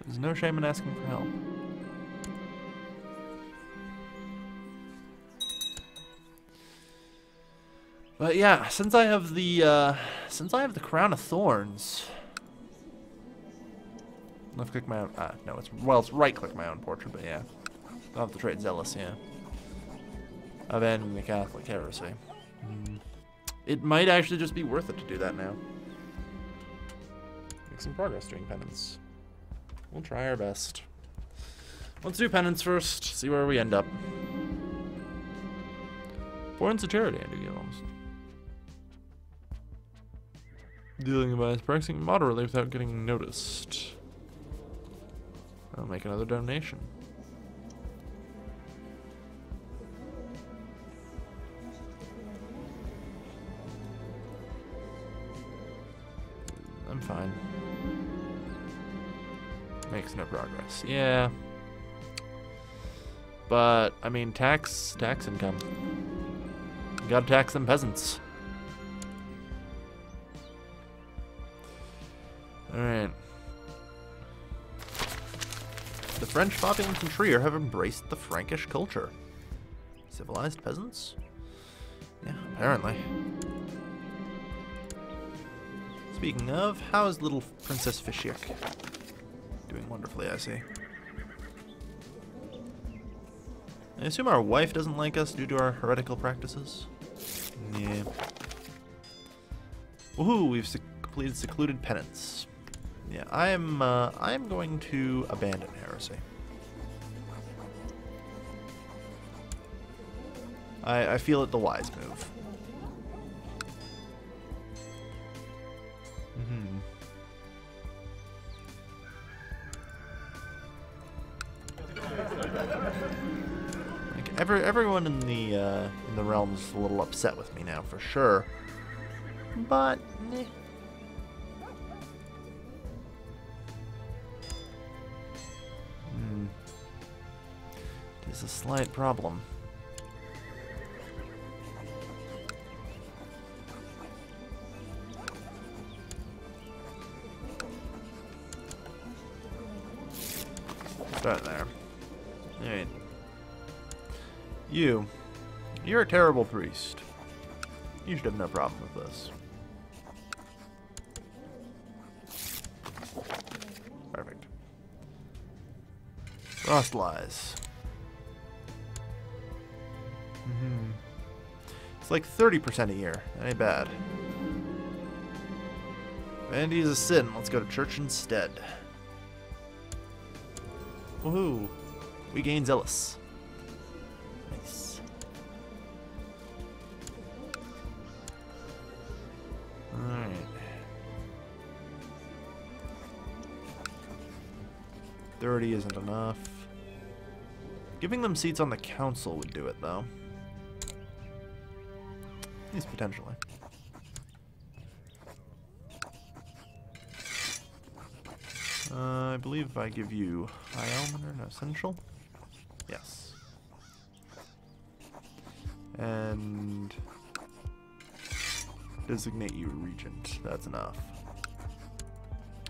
There's no shame in asking for help. But yeah, since I have the Crown of Thorns, left click my own. No, it's right click my own portrait, but yeah, I'll have to trade Zealous. Yeah, abandoning the Catholic heresy. It might actually just be worth it to do that now. Make some progress doing penance. We'll try our best. Let's do penance first. See where we end up. Foreign security, I do get almost. Dealing by pricing moderately without getting noticed. I'll make another donation. I'm fine. Makes no progress. Yeah. But, I mean, tax income. You gotta tax them peasants. Alright. The French populace in Trier have embraced the Frankish culture. Civilized peasants? Yeah, apparently. Speaking of, how is little Princess Fischik? Doing wonderfully, I see. I assume our wife doesn't like us due to our heretical practices? Yeah. Woohoo, we've completed secluded penance. Yeah, I am going to abandon heresy. I feel it the wise move. Like everyone in the realm is a little upset with me now, for sure. But eh. It's a slight problem. Start there. Alright. You're a terrible priest. You should have no problem with this. Perfect. Frost lies. It's like 30% a year. That ain't bad. Vanity is a sin. Let's go to church instead. Woohoo! We gain Zealous. Nice. Alright. $30 isn't enough. Giving them seats on the council would do it, though. At least potentially. I believe I give you High Almoner and Essential. Yes. And designate you Regent. That's enough.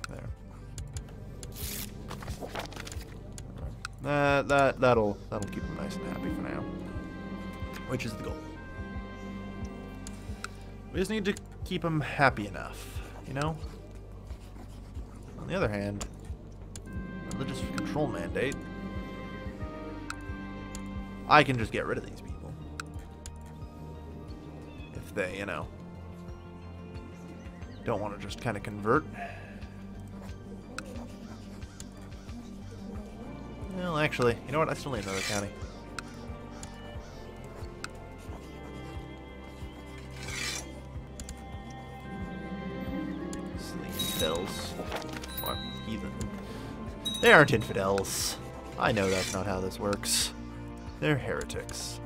There. That'll keep him nice and happy for now. Which is the goal. We just need to keep him happy enough, you know? On the other hand, religious control mandate. I can just get rid of these people. If they, you know, don't want to just kind of convert. Well, actually, you know what? I still need another county. Infidels. Or heathen. They aren't infidels. I know that's not how this works. They're heretics.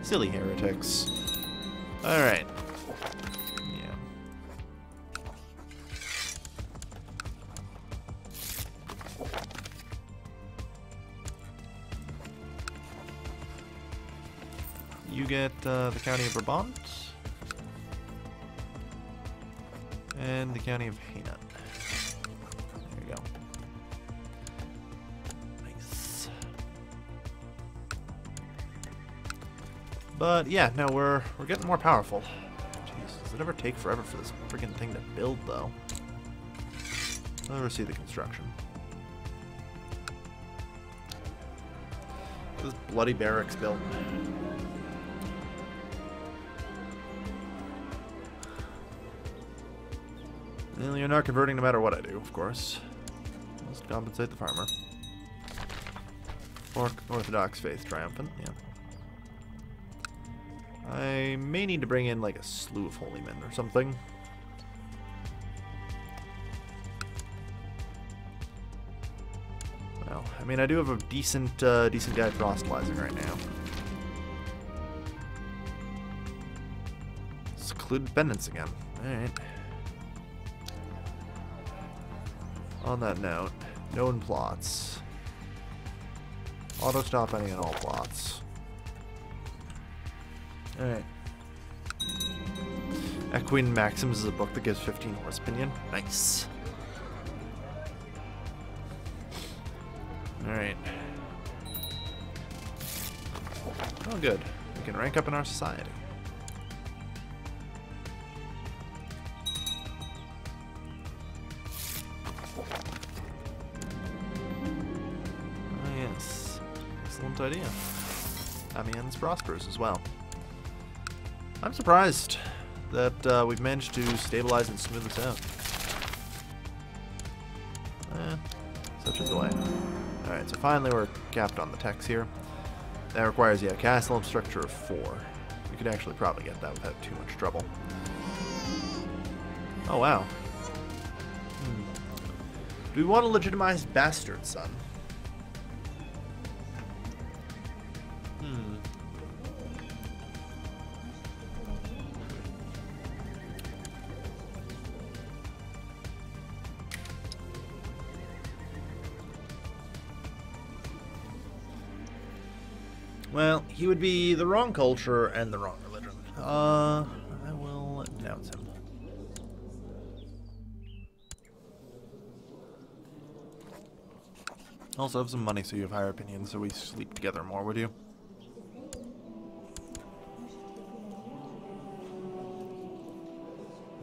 Silly heretics. Alright. Yeah. You get the county of Brabant. And the county of Hainan. There you go. Nice. But yeah, no, we're getting more powerful. Jeez, does it ever take forever for this freaking thing to build, though? I'll never see the construction. This bloody barracks built. Well, you're not converting no matter what I do, of course. Must compensate the farmer. Orthodox faith triumphant, yeah. I may need to bring in like a slew of holy men or something. Well, I mean, I do have a decent guy proselytizing right now. Secluded penance again. Alright. On that note, known plots. Auto stop any and all plots. Alright. Equine Maxims is a book that gives 15 horse opinion. Nice. Alright. Oh, good. We can rank up in our society. Oh, yes. Excellent idea. Amiens prospers as well. I'm surprised that we've managed to stabilize and smooth this out. Such is the way. Alright, so finally we're capped on the techs here. That requires, yeah, castle and structure of 4. We could actually probably get that without too much trouble. Oh, wow. Do we want a legitimized bastard son? Well, he would be the wrong culture and the wrong religion. I will denounce him. Also have some money so you have higher opinions so we sleep together more, would you?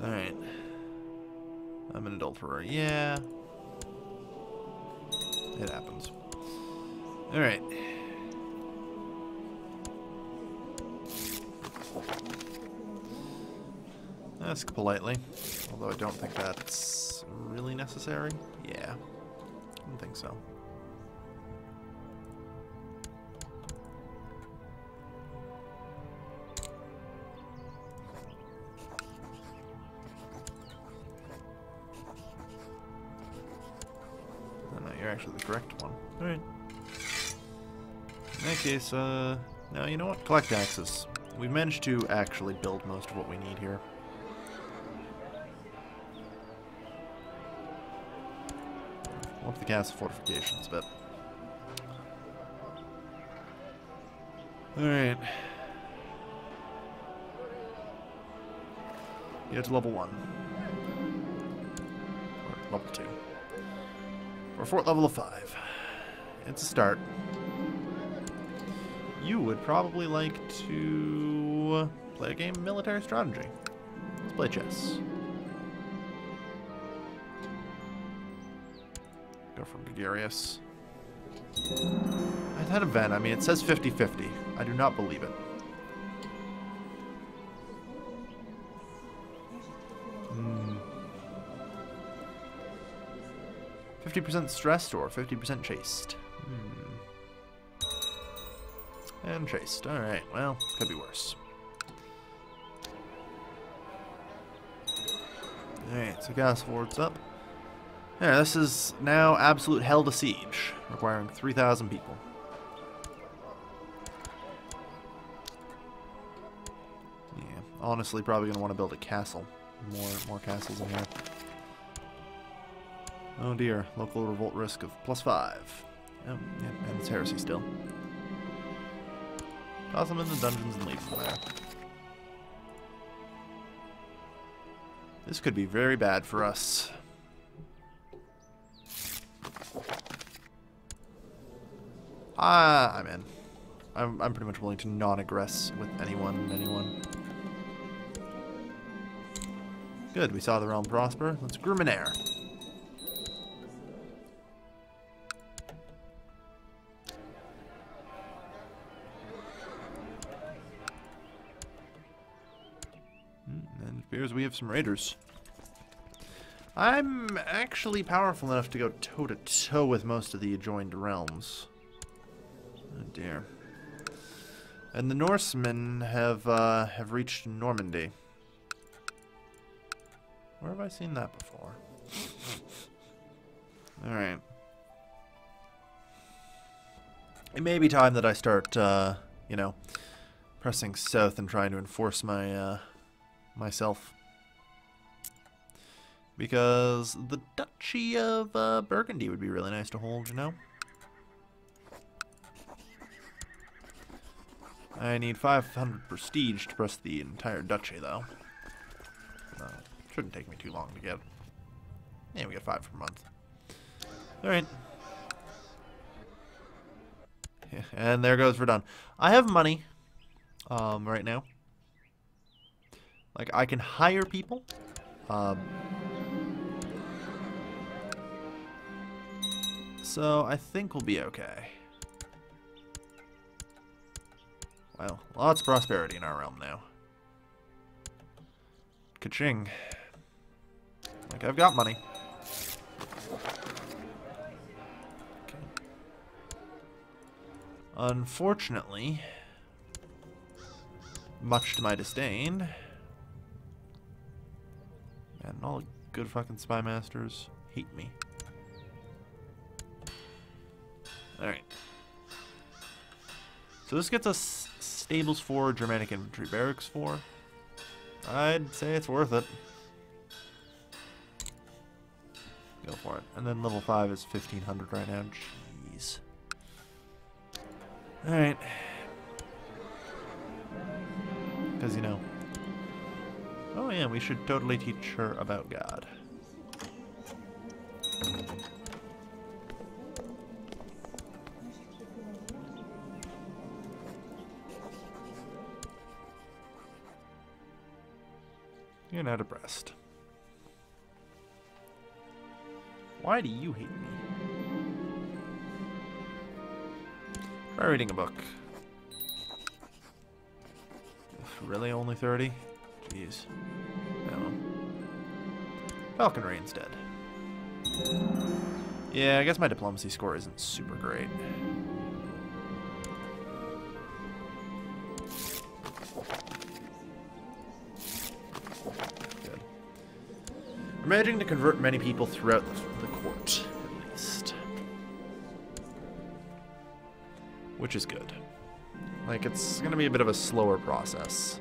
Alright. I'm an adulterer. Yeah. It happens. Alright. Ask politely, although I don't think that's really necessary. Yeah, I don't think so. Oh, no, you're actually the correct one. Alright. In that case, now you know what? Collect taxes. We've managed to actually build most of what we need here. Up the castle fortifications a bit. Alright. Get to level 1. Or level 2. Or fort level of 5. It's a start. You would probably like to play a game of military strategy. Let's play chess. Go for gregarious. I'd had a event. I mean, it says 50-50. I do not believe it. 50% stressed or 50% chased? And chased. Alright, well, could be worse. Alright, so gas forwards up. Yeah, this is now absolute hell to siege, requiring 3,000 people. Yeah, honestly, probably going to want to build a castle. More castles in here. Oh dear, local revolt risk of +5. Oh, yeah, and it's heresy still. Toss them in the dungeons and leave them there. This could be very bad for us. I'm in. I'm pretty much willing to non-aggress with anyone. Good, we saw the realm prosper. Let's groom an heir. And it appears we have some raiders. I'm actually powerful enough to go toe-to-toe with most of the adjoined realms. Oh dear. And the Norsemen have reached Normandy. Where have I seen that before? Alright. It may be time that I start, you know, pressing south and trying to enforce my, myself. Because the Duchy of Burgundy would be really nice to hold, you know? I need 500 prestige to press the entire duchy, though. Shouldn't take me too long to get. Yeah, we get 5 per month. Alright. Yeah, and there goes Verdun. I have money right now. Like, I can hire people. So, I think we'll be okay. Well, lots of prosperity in our realm now. Ka-ching. Like, I've got money. Okay. Unfortunately, much to my disdain, and all the good fucking spy masters hate me. Alright. So this gets us stables 4, Germanic infantry barracks 4. I'd say it's worth it. Go for it. And then level 5 is 1,500 right now. Jeez. Alright. Because, you know. Oh yeah, we should totally teach her about God. You're not depressed. Why do you hate me? Try reading a book. Really only 30? Jeez. No. Falconry instead. Yeah, I guess my diplomacy score isn't super great. Good. We're managing to convert many people throughout the court, at least. Which is good. Like, it's going to be a bit of a slower process.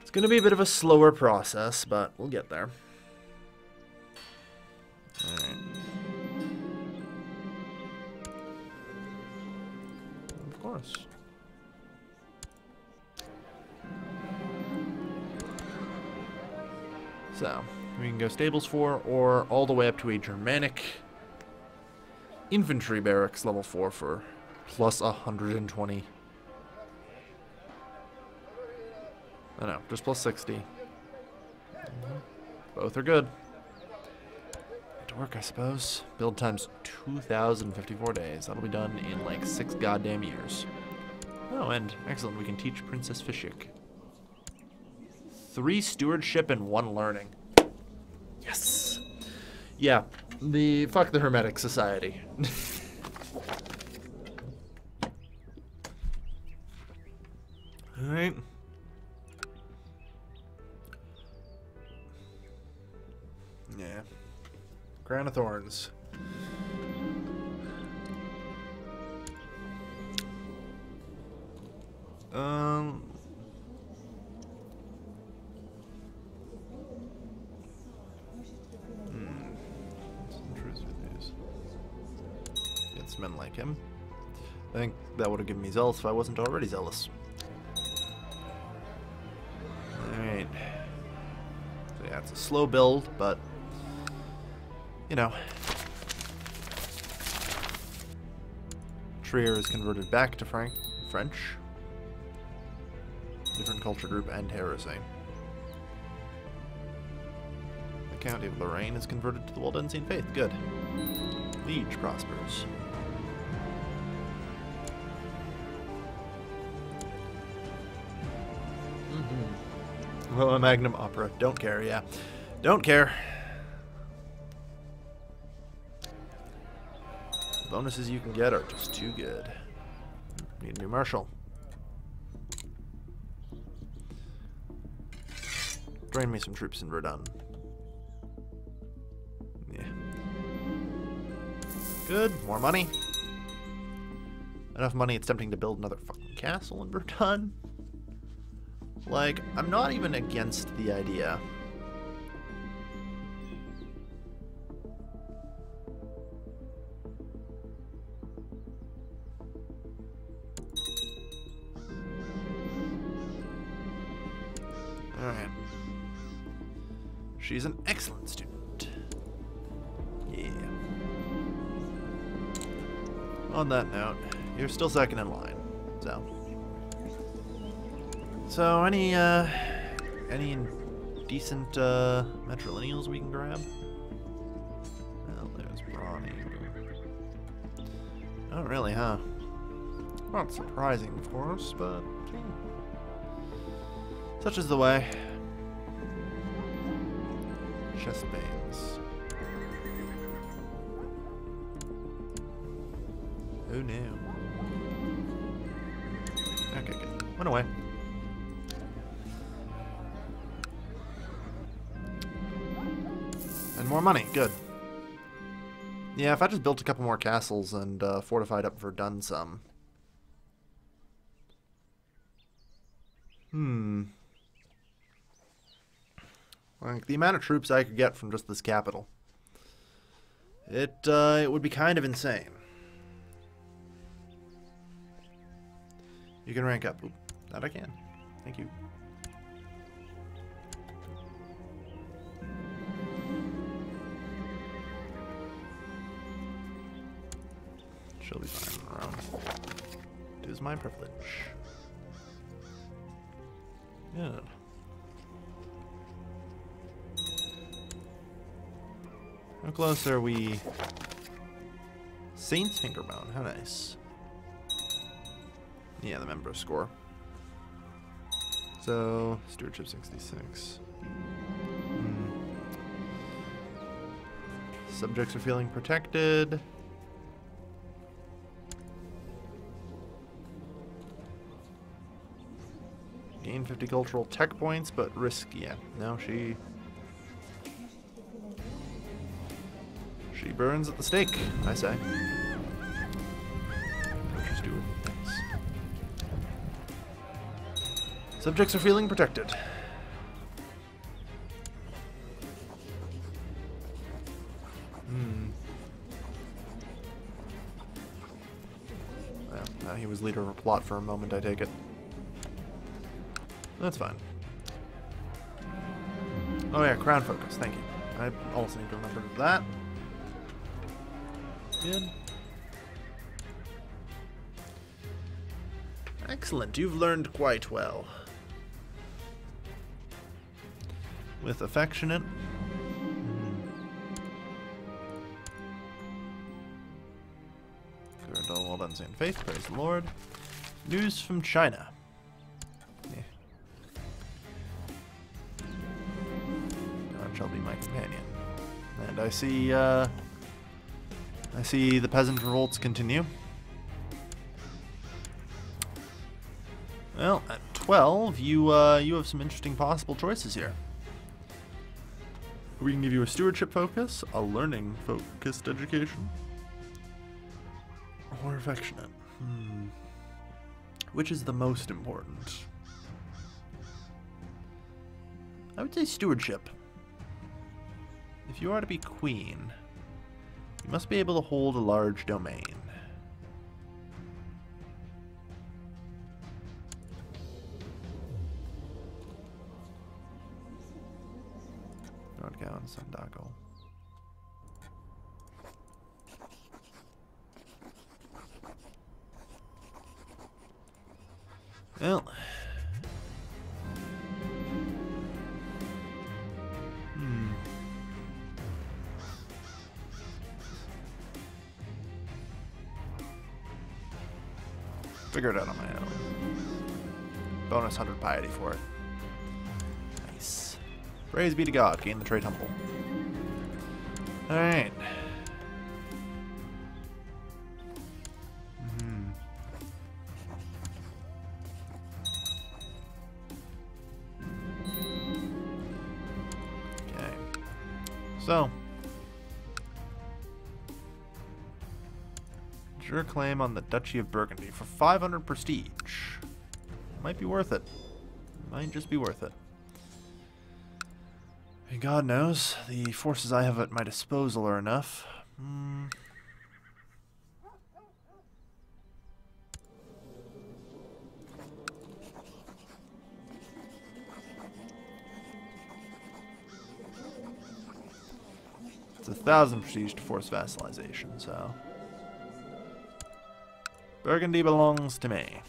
It's going to be a bit of a slower process, but we'll get there. course. So, we can go stables 4 or all the way up to a Germanic infantry barracks level 4 for plus 120. I know, just plus 60. Both are good. Get to work, I suppose. Build time's 2,054 days. That'll be done in like 6 goddamn years. Oh, and excellent, we can teach Princess Fishik. 3 stewardship and 1 learning. Yes! Yeah, fuck the Hermetic Society. Alright. Yeah. Crown of Thorns. Against men like him. I think that would have given me zealous if I wasn't already zealous. Alright. So yeah, it's a slow build, but you know. Trier is converted back to French. Different culture group and heresy. The County of Lorraine is converted to the Waldensian faith. Good. Liege prospers. Well, a Magnum Opera. Don't care, yeah. Don't care. The bonuses you can get are just too good. Need a new marshal. Drain me some troops in Verdun. Yeah. Good. More money. Enough money, it's tempting to build another fucking castle in Verdun. Like, I'm not even against the idea. Alright. She's an excellent student. Yeah. On that note, you're still second in line, so... So, any decent matrilineals we can grab? Well, there's Brawny. Not really, huh? Not surprising, of course, but such is the way. Chest bangs. Oh no. Okay, good. Went away. And more money, good. Yeah, if I just built a couple more castles and fortified up Verdun some. Like, the amount of troops I could get from just this capital. It would be kind of insane. You can rank up. Oop, that I can. Thank you. She'll be fine around. It is my privilege. Good. How close are we? Saint's Fingerbone, how nice. Yeah, the member score. So, stewardship 66. Subjects are feeling protected. Gain 50 cultural tech points, but risk, yeah. No, she burns at the stake, I say. She's doing things. Subjects are feeling protected. Well, he was as leader of a plot for a moment, I take it. That's fine. Oh yeah, crown focus, thank you. I also need to remember that. Good. Excellent, you've learned quite well. With affectionate. Good, all well done, Saint Faith, praise the Lord. News from China. Yeah. God shall be my companion. And I see the peasant revolts continue. Well, at 12, you have some interesting possible choices here. We can give you a stewardship focus, a learning focused education, or affectionate. Which is the most important? I would say stewardship. If you are to be queen, you must be able to hold a large domain. Nordgau and Sandago. Well. Figure it out on my own. Bonus 100 piety for it. Nice. Praise be to God. Gain the trade humble. Alright. Okay. So. Your claim on the Duchy of Burgundy for 500 prestige. Might be worth it. Might just be worth it. And God knows, the forces I have at my disposal are enough. It's 1,000 prestige to force vassalization, so... Burgundy belongs to me.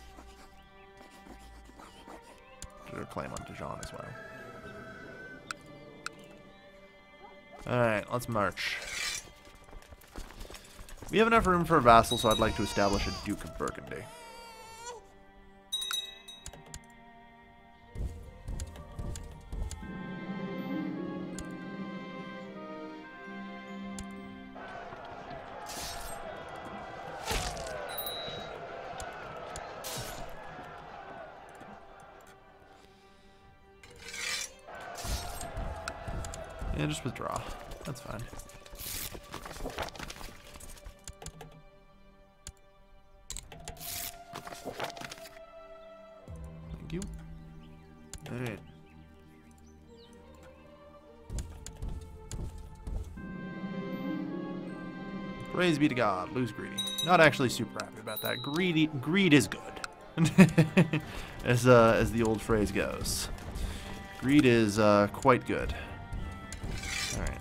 Should have claim on Dijon as well. Alright, let's march. We have enough room for a vassal, so I'd like to establish a Duke of Burgundy. Yeah, just withdraw. That's fine. Thank you. Alright. Praise be to God. Lose greedy. Not actually super happy about that. Greed is good. as the old phrase goes. Greed is quite good. Alright.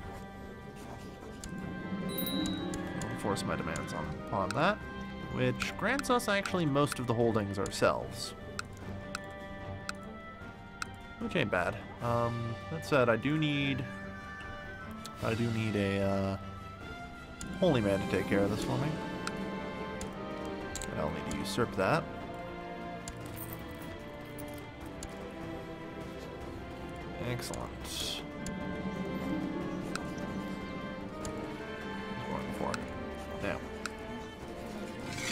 I'll enforce my demands upon that, which grants us actually most of the holdings ourselves. Which ain't bad. That said, I do need a holy man to take care of this for me. And I'll need to usurp that. Excellent. Now,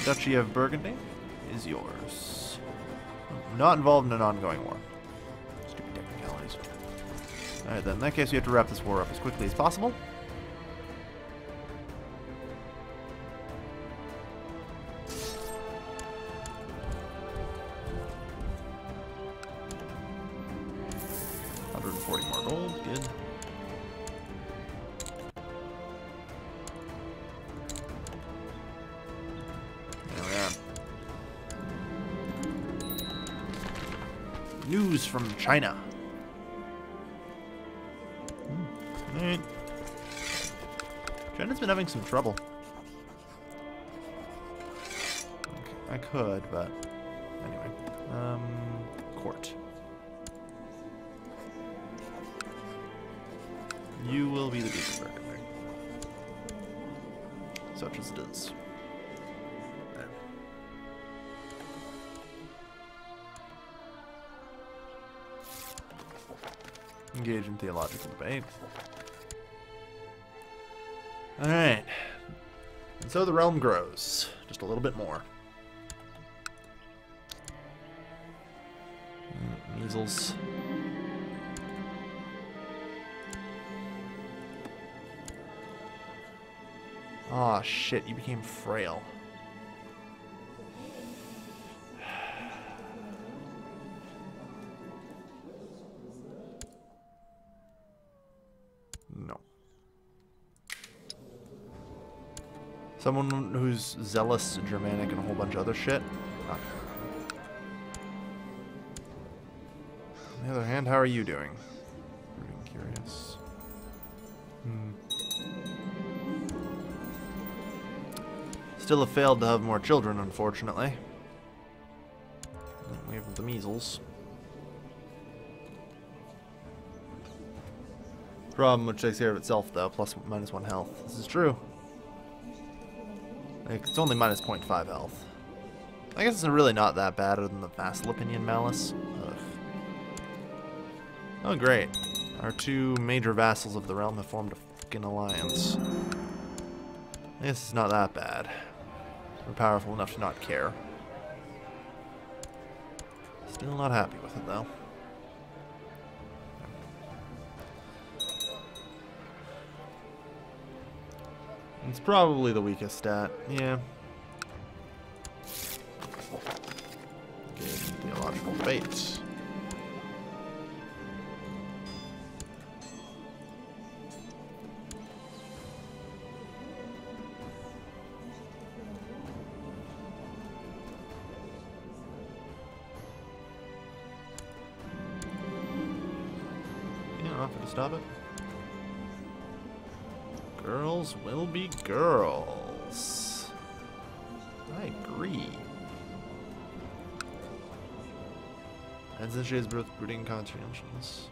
Duchy of Burgundy is yours. Not involved in an ongoing war. Stupid technicalities. Alright then, in that case we have to wrap this war up as quickly as possible. $140 more gold, good. There we are. News from China. Alright. China's been having some trouble. I could, but anyway. Court. You will be the Duke of Burgundy. Such as it is. There. Engage in theological debate. Alright. And so the realm grows. Just a little bit more. Measles. Aw, shit, you became frail. No. Someone who's zealous, Germanic, and a whole bunch of other shit? Not her. On the other hand, how are you doing? I'm curious. Still have failed to have more children, unfortunately. We have the measles. Problem which takes care of itself, though, plus -1 health. This is true. Like, it's only -0.5 health. I guess it's really not that bad other than the vassal opinion malice. Ugh. Oh, great. Our two major vassals of the realm have formed a fucking alliance. I guess it's not that bad. We're powerful enough to not care. Still not happy with it, though. It's probably the weakest stat. Yeah. Okay, theological debate. To stop it. Girls will be girls. I agree. And since she has both brooding conscientious.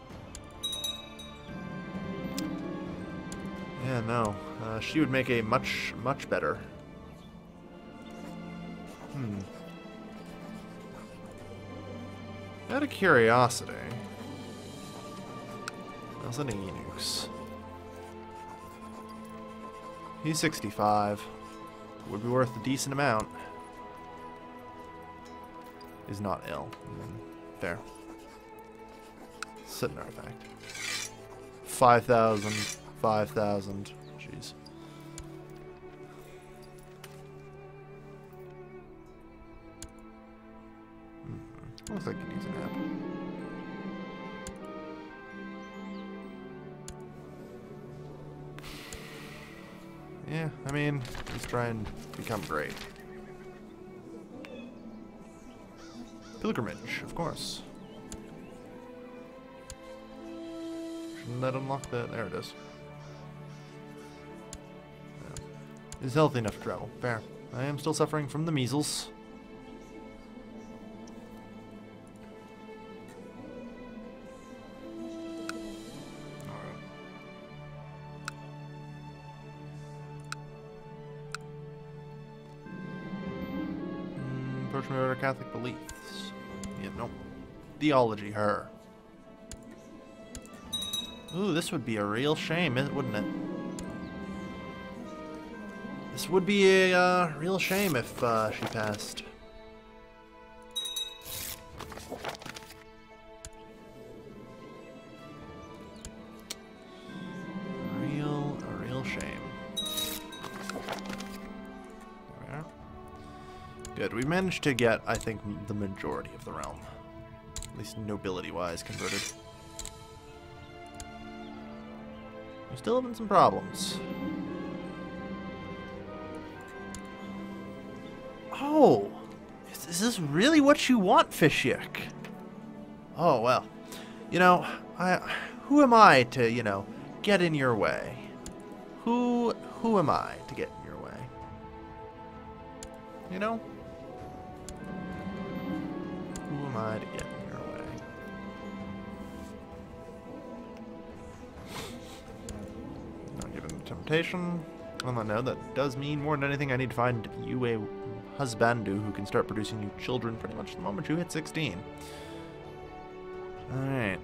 Yeah, no. She would make a much better. Out of curiosity. How's an Enux? He's 65. Would be worth a decent amount. Is not ill. Fair. Sit an artifact. 5,000. 5,000. Jeez. Looks like he needs a nap. Yeah, I mean, let's try and become great. Pilgrimage, of course. Shouldn't that unlock that? There it is. Yeah. Is healthy enough to travel. Fair. I am still suffering from the measles. Approach me with our Catholic beliefs. Yeah, no. Theology, her. Ooh, this would be a real shame, wouldn't it? This would be a real shame if she passed. A real shame. There we are. Good. We managed to get, I think, the majority of the realm. At least nobility-wise converted. We're still having some problems. Oh! Is this really what you want, Fishyik? Oh, well. You know, who am I to, you know, get in your way? Who am I to get in your way? You know? Who am I to get in your way? Not given the temptation. On that note, that does mean more than anything I need to find you a husbandu who can start producing you children pretty much the moment you hit 16. Alright.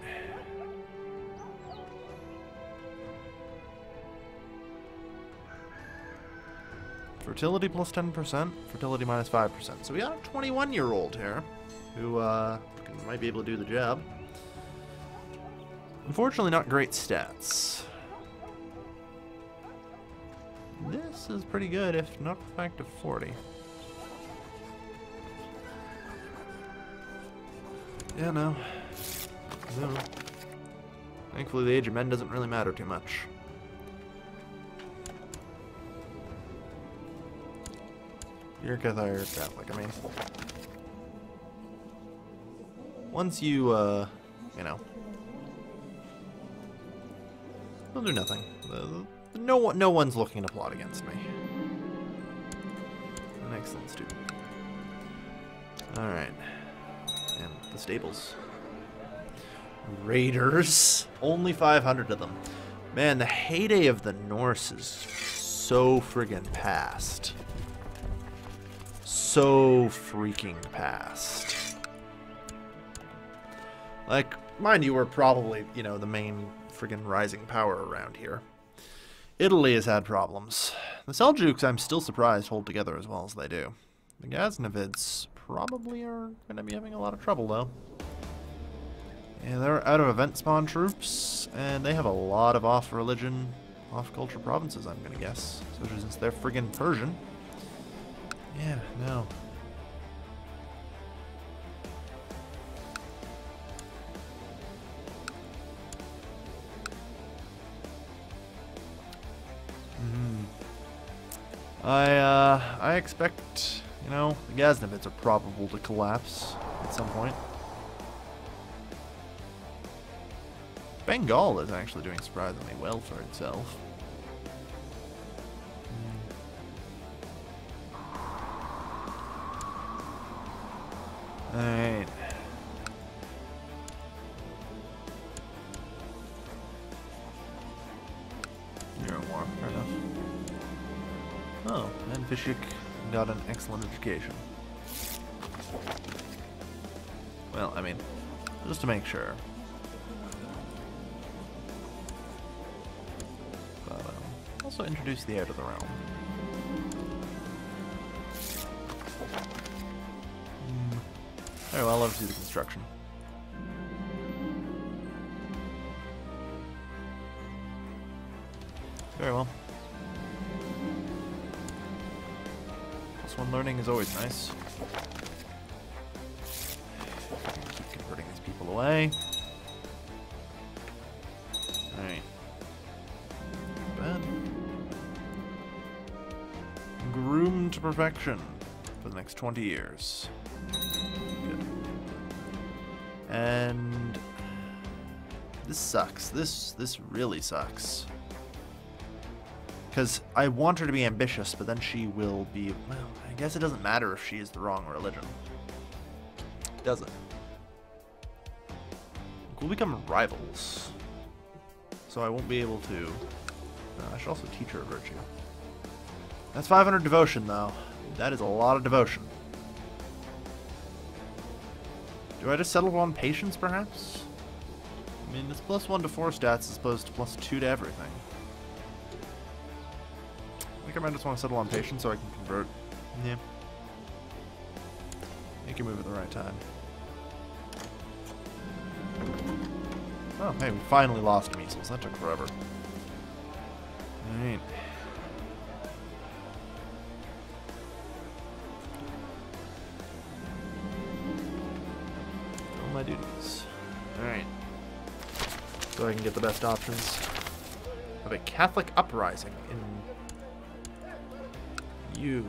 Fertility plus 10%, fertility minus 5%. So we got a 21-year-old here who might be able to do the job. Unfortunately, not great stats. This is pretty good, if not the fact of 40. Yeah, no. No. Thankfully, the age of men doesn't really matter too much. You're Catholic, I mean. Once you, you know. They'll do nothing. No one's looking to plot against me. An excellent student. Alright. And the stables. Raiders. Only 500 of them. Man, the heyday of the Norse is so friggin' past. So freaking past. Like, mind you, we're probably, you know, the main friggin' rising power around here. Italy has had problems. The Seljuks, I'm still surprised, hold together as well as they do. The Ghaznavids probably are going to be having a lot of trouble, though. Yeah, they're out of event spawn troops, and they have a lot of off-religion, off-culture provinces, I'm going to guess. Especially since they're friggin' Persian. Yeah, no. I expect, you know, the Ghaznavids are probable to collapse at some point. Bengal is actually doing surprisingly well for itself. Alright. You're in war, fair enough. Oh, and Fishik got an excellent education. Well, I mean, just to make sure. But, also introduce the heir to the realm. Very well, oversee the construction. Very well. +1 learning is always nice. Keep converting these people away. Alright. Bad. Groomed to perfection for the next 20 years. Good. And this sucks. This really sucks. Because I want her to be ambitious, but then she will be... Well, I guess it doesn't matter if she is the wrong religion. Does it? We'll become rivals. So I won't be able to... I should also teach her a virtue. That's 500 devotion, though. That is a lot of devotion. Do I just settle on patience, perhaps? I mean, it's +1 to 4 stats as opposed to +2 to everything. I think I might just want to settle on patience so I can convert. Yeah. Make a move at the right time. Oh, hey, we finally lost measles. That took forever. Alright. All my duties. Alright. So I can get the best options of a Catholic uprising in... You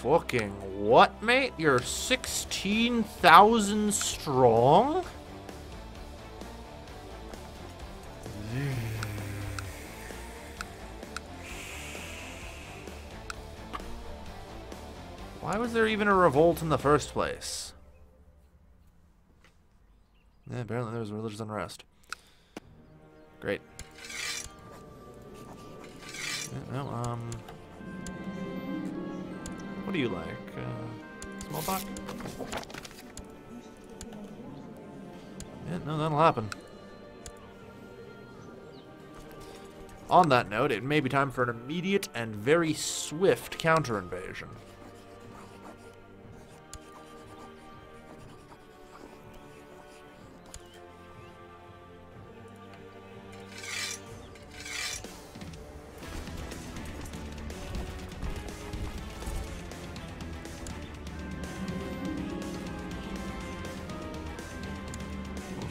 fucking what, mate? You're 16,000 strong? Why was there even a revolt in the first place? Yeah, apparently there was religious unrest. Great. Yeah, no, what do you like? Small talk? Yeah, no, that'll happen. On that note, it may be time for an immediate and very swift counter-invasion.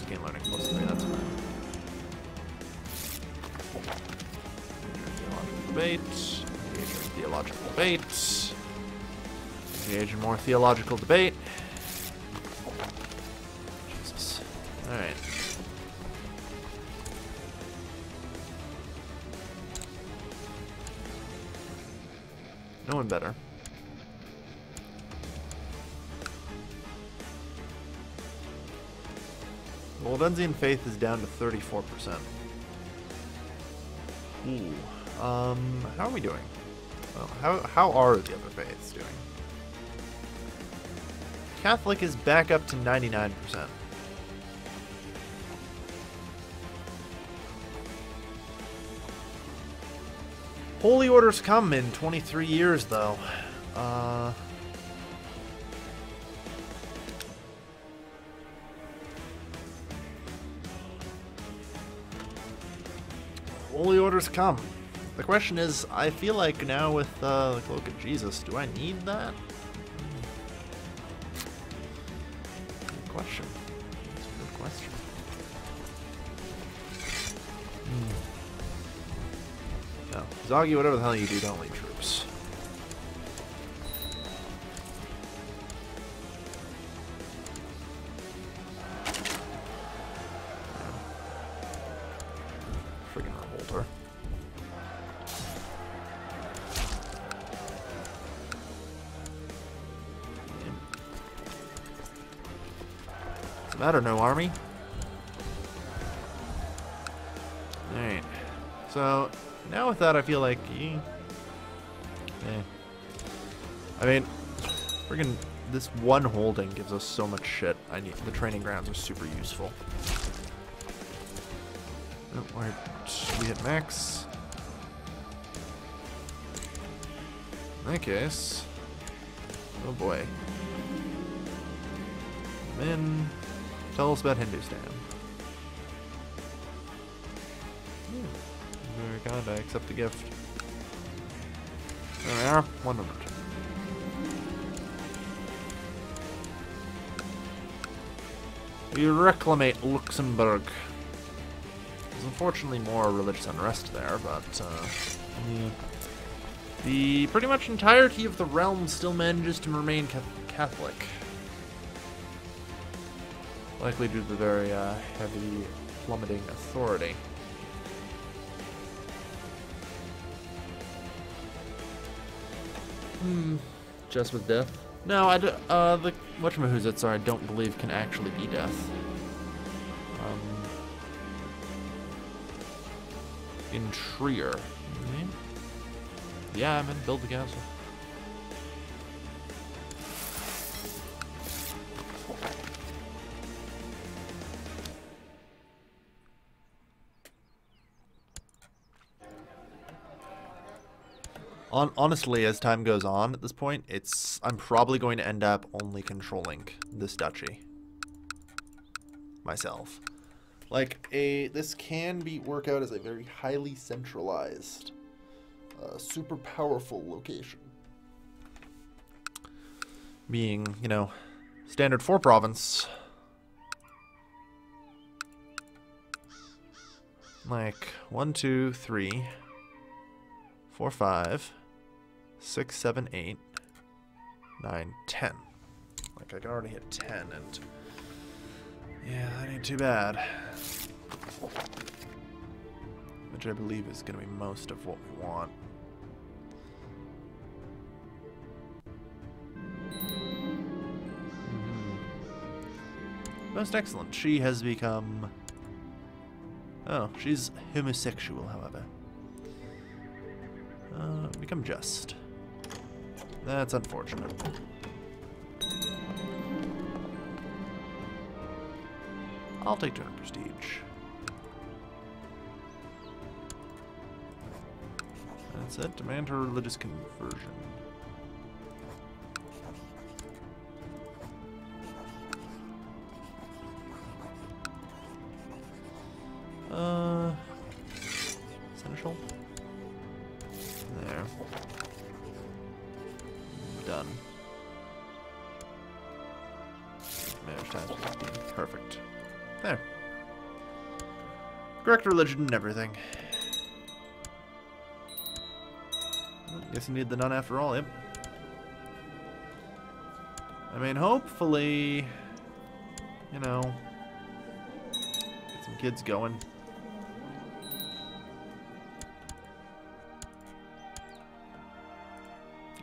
Gain learning plus 3, that's fine. Theological debate. Engage in more theological debate. Jesus. Alright. No one better. Waldensian faith is down to 34%. Ooh. How are we doing? Well, how are the other faiths doing? Catholic is back up to 99%. Holy Orders come in 23 years, though. Holy Orders come. The question is, I feel like now with the Cloak of Jesus, do I need that? Good question. That's a good question. No. Zoggy, whatever the hell you do, don't lead troops. Friggin' revolter. What's the matter, no army? Alright. So, now with that, I feel like... I mean, friggin' this one holding gives us so much shit. The training grounds are super useful. Oh, where we hit max. In that case... Oh boy. Then, tell us about Hindustan. Very kind, I accept the gift. There we are, 100. We reclamate Luxembourg. There's unfortunately more religious unrest there, but the pretty much entirety of the realm still manages to remain Catholic. Likely due to the very heavy plummeting authority. Just with death? No, I do, the whatchamahoots I don't believe can actually be death. In Trier. Yeah, I'm in build the castle. Honestly, as time goes on at this point, I'm probably going to end up only controlling this duchy myself. Like, this can work out as a very highly centralized, super powerful location. Being, you know, standard 4 province. Like, 1, 2, 3, 4, 5, 6, 7, 8, 9, 10. Like, I can already hit 10, and... yeah, that ain't too bad. which I believe is going to be most of what we want. Most excellent. She has become... Oh, she's homosexual, however. Become just. That's unfortunate. I'll take 200 prestige. That's it. Demand her religious conversion. Seneschal? There. Done. Marriage times 15. Perfect. There. Correct religion and everything. Guess you need the nun after all, yep. I mean, hopefully, you know, get some kids going.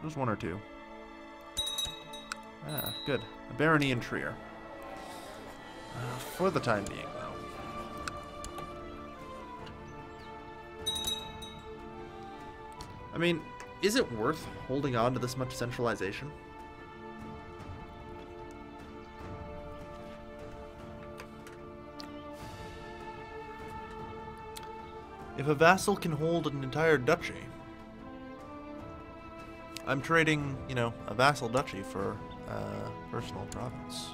Just one or two. Ah, good. A barony in Trier. For the time being, though. I mean, is it worth holding on to this much centralization? If a vassal can hold an entire duchy, I'm trading, you know, a vassal duchy for personal province.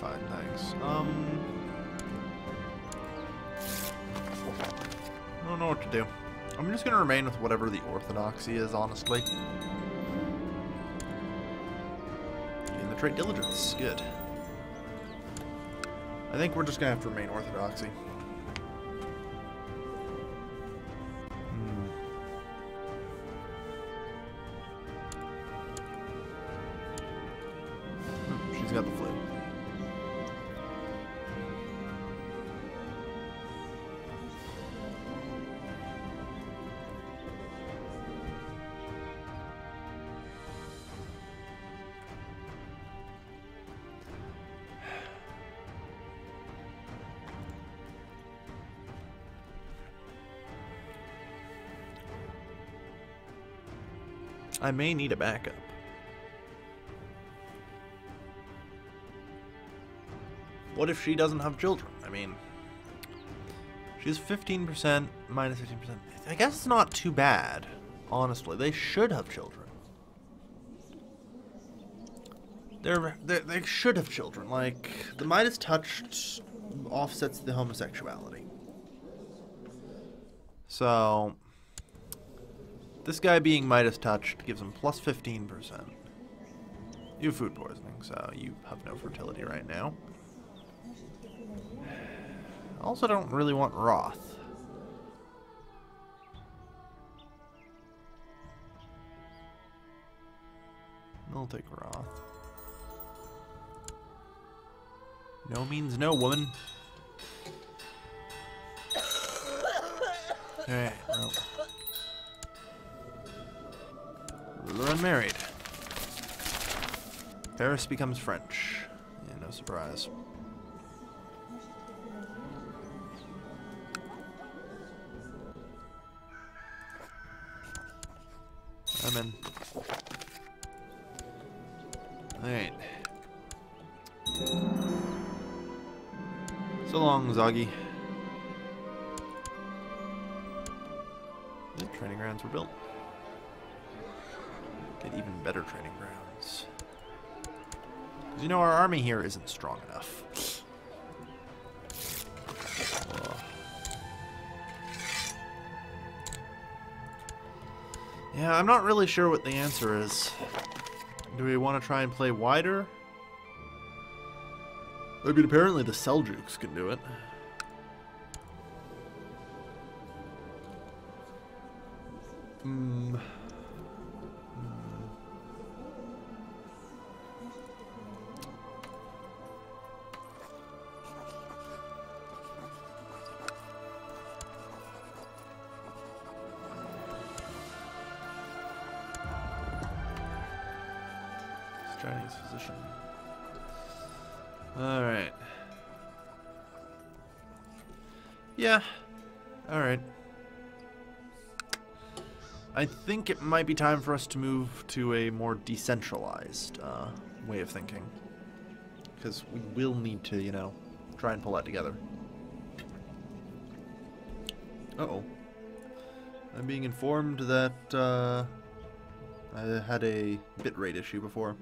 Fine, thanks. I don't know what to do. I'm just gonna remain with whatever the orthodoxy is, honestly. In the trait diligence, good. I think we're just gonna have to remain orthodoxy. She's got the flu. I may need a backup. What if she doesn't have children? I mean, she's 15%, minus 15%. I guess it's not too bad, honestly. They should have children. They should have children. Like, the Midas touched offsets the homosexuality. So... this guy being Midas touched gives him plus 15%. You have food poisoning, so you have no fertility right now. I also don't really want Roth. I'll take Roth. No means no, woman. Alright, well. Ruler unmarried. Paris becomes French. Yeah, no surprise. I'm in. Alright. So long, Zoggy. The training grounds were built. Get even better training grounds. Because, you know, our army here isn't strong enough. Yeah, I'm not really sure what the answer is. Do we want to try and play wider? I mean, apparently the Seljuks can do it. Chinese physician. Alright. Yeah. Alright. I think it might be time for us to move to a more decentralized way of thinking. Because we will need to, you know, try and pull that together. Uh-oh. I'm being informed that I had a bitrate issue before.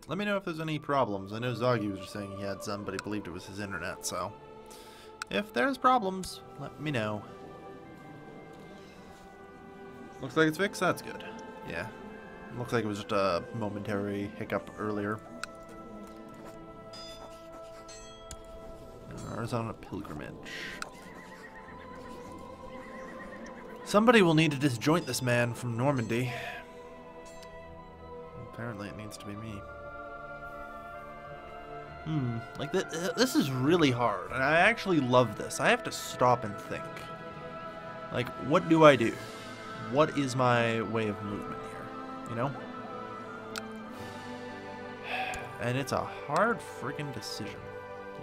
Let me know if there's any problems. I know Zoggy was just saying he had some, but he believed it was his internet, so... if there's problems, let me know. Looks like it's fixed, that's good. Yeah. Looks like it was just a momentary hiccup earlier. Ours on a pilgrimage. Somebody will need to disjoint this man from Normandy. Apparently it needs to be me. Like, this is really hard, and I actually love this. I have to stop and think. Like, what do I do? What is my way of movement here? You know? And it's a hard friggin' decision.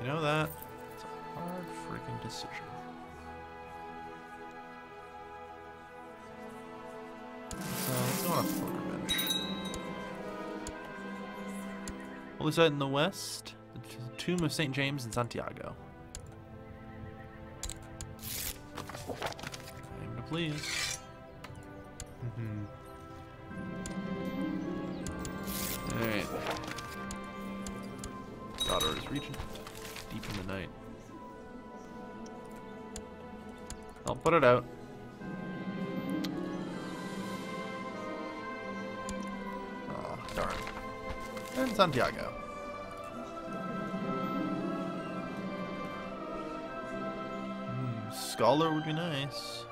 You know that? It's a hard friggin' decision. So, let's go on a pilgrimage. Holy site in the west? The tomb of St. James in Santiago. Aim to please. Alright. Daughter is reaching deep in the night. I'll put it out. Oh, darn. And Santiago. Scholar would be nice.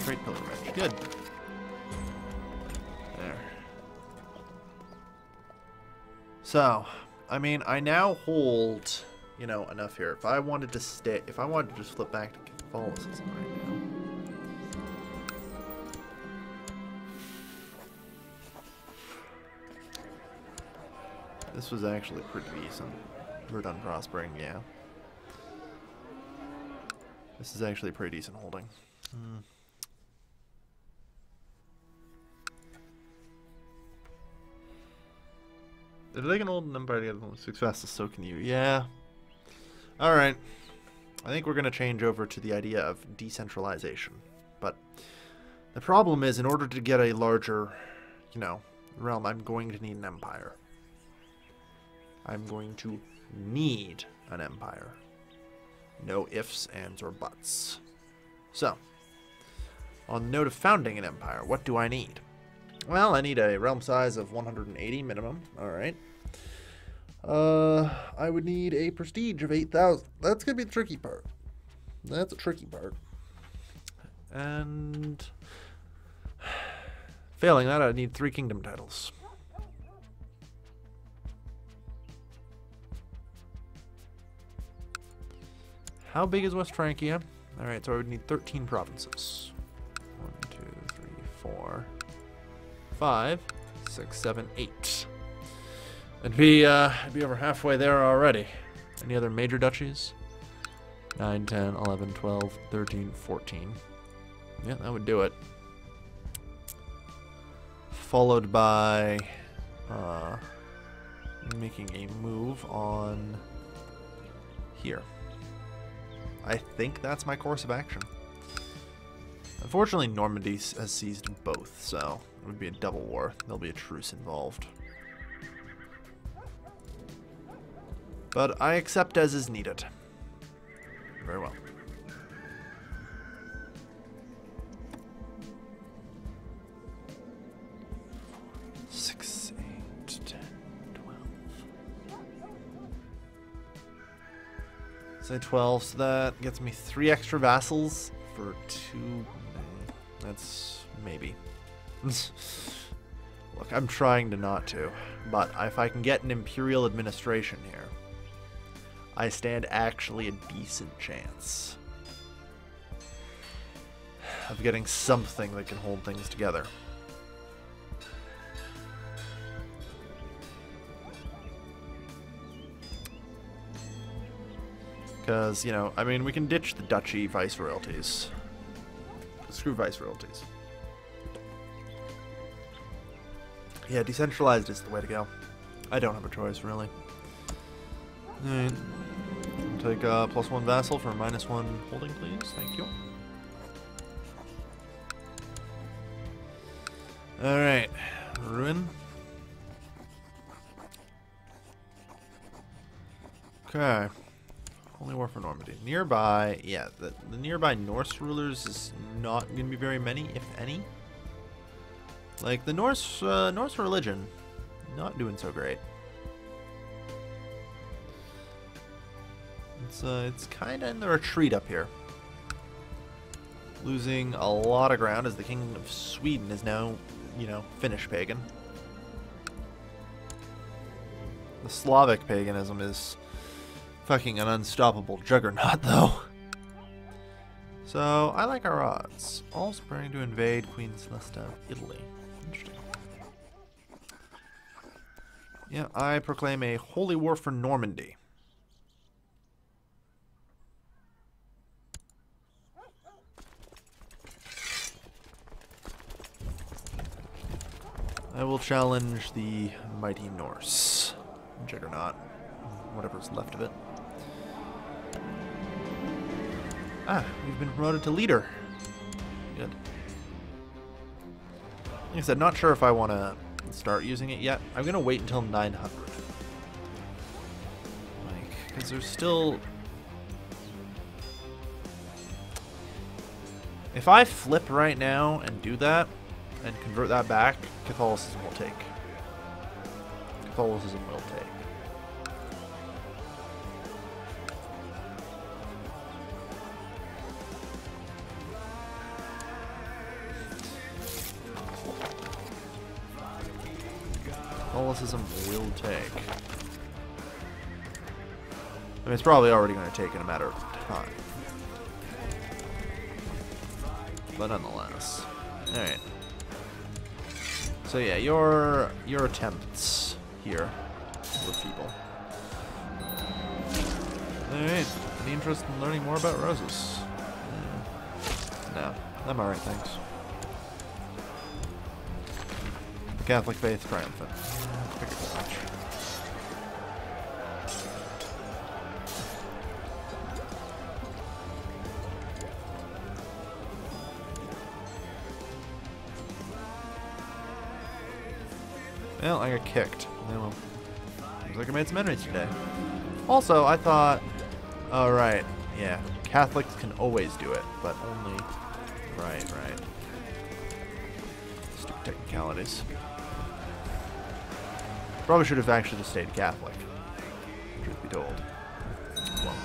Great pilgrimage. Good. There. So, I mean, I now hold, you know, enough here. If I wanted to stay, if I wanted to just flip back to Catholicism right now. This was actually pretty decent. We're done prospering, yeah. This is actually a pretty decent holding. If they can hold an empire together with success, so can you. Yeah. Alright. I think we're going to change over to the idea of decentralization. But the problem is, in order to get a larger, you know, realm, I'm going to need an empire. I'm going to need an empire. No ifs, ands, or buts. So, on the note of founding an empire, what do I need? Well, I need a realm size of 180 minimum. Alright. I would need a prestige of 8,000. That's going to be the tricky part. That's a tricky part. And failing that, I'd need 3 kingdom titles. How big is West Francia? Alright, so I would need 13 provinces. 1, 2, 3, 4, 5, 6, 7, 8. I'd be over halfway there already. Any other major duchies? 9, 10, 11, 12, 13, 14. Yeah, that would do it. Followed by making a move on here. I think that's my course of action. Unfortunately, Normandy has seized both, so it would be a double war. There'll be a truce involved. But I accept as is needed. Very well. Six, 8, 10, 12. Say 12, so that gets me 3 extra vassals for 2. That's maybe. Look, I'm trying to not to, but if I can get an imperial administration here, I stand actually a decent chance of getting something that can hold things together. Because, you know, I mean, we can ditch the duchy viceroyalties. Screw viceroyalties. Yeah, decentralized is the way to go. I don't have a choice, really. Alright. Take +1 vassal for -1 holding, please. Thank you. Alright. Ruin. Okay. Holy War for Normandy. Nearby, yeah, the nearby Norse rulers is not going to be very many, if any. Like, the Norse religion, not doing so great. It's kind of in the retreat up here. Losing a lot of ground as the King of Sweden is now, you know, Finnish pagan. The Slavic paganism is fucking an unstoppable juggernaut, though. So, I like our odds. Also preparing to invade Queen Celesta of Italy. Interesting. Yeah, I proclaim a holy war for Normandy. I will challenge the mighty Norse juggernaut, whatever's left of it. Ah, we've been promoted to leader. Good. Like I said, not sure if I want to start using it yet. I'm going to wait until 900. Like, because there's still... If I flip right now and do that, and convert that back, Catholicism will take. Catholicism will take. Catholicism will take. I mean, it's probably already going to take in a matter of time. But nonetheless. Alright. So yeah, your attempts here were feeble. Alright. Any interest in learning more about roses? No. I'm alright, thanks. Catholic faith triumphant. Figured as much. Well, I got kicked. Oh, well. Looks like I made some enemies today. Also, I thought... Oh, right. Yeah. Catholics can always do it, but only... Right. Stupid technicalities. Probably should have actually just stayed Catholic. Truth be told. Well.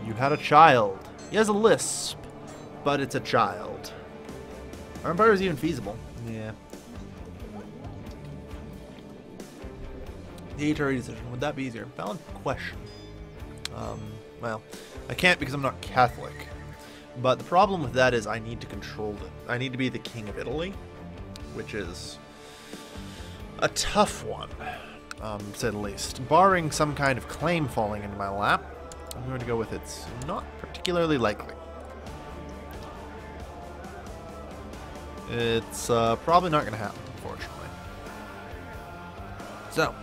You had a child. He has a lisp, but it's a child. Our empire is even feasible. Yeah. The HRE decision, would that be easier? Valid question. Well, I can't because I'm not Catholic. But the problem with that is I need to control it. I need to be the King of Italy, which is a tough one, to say the least. Barring some kind of claim falling into my lap, I'm going to go with it's not particularly likely. It's probably not going to happen, unfortunately. So.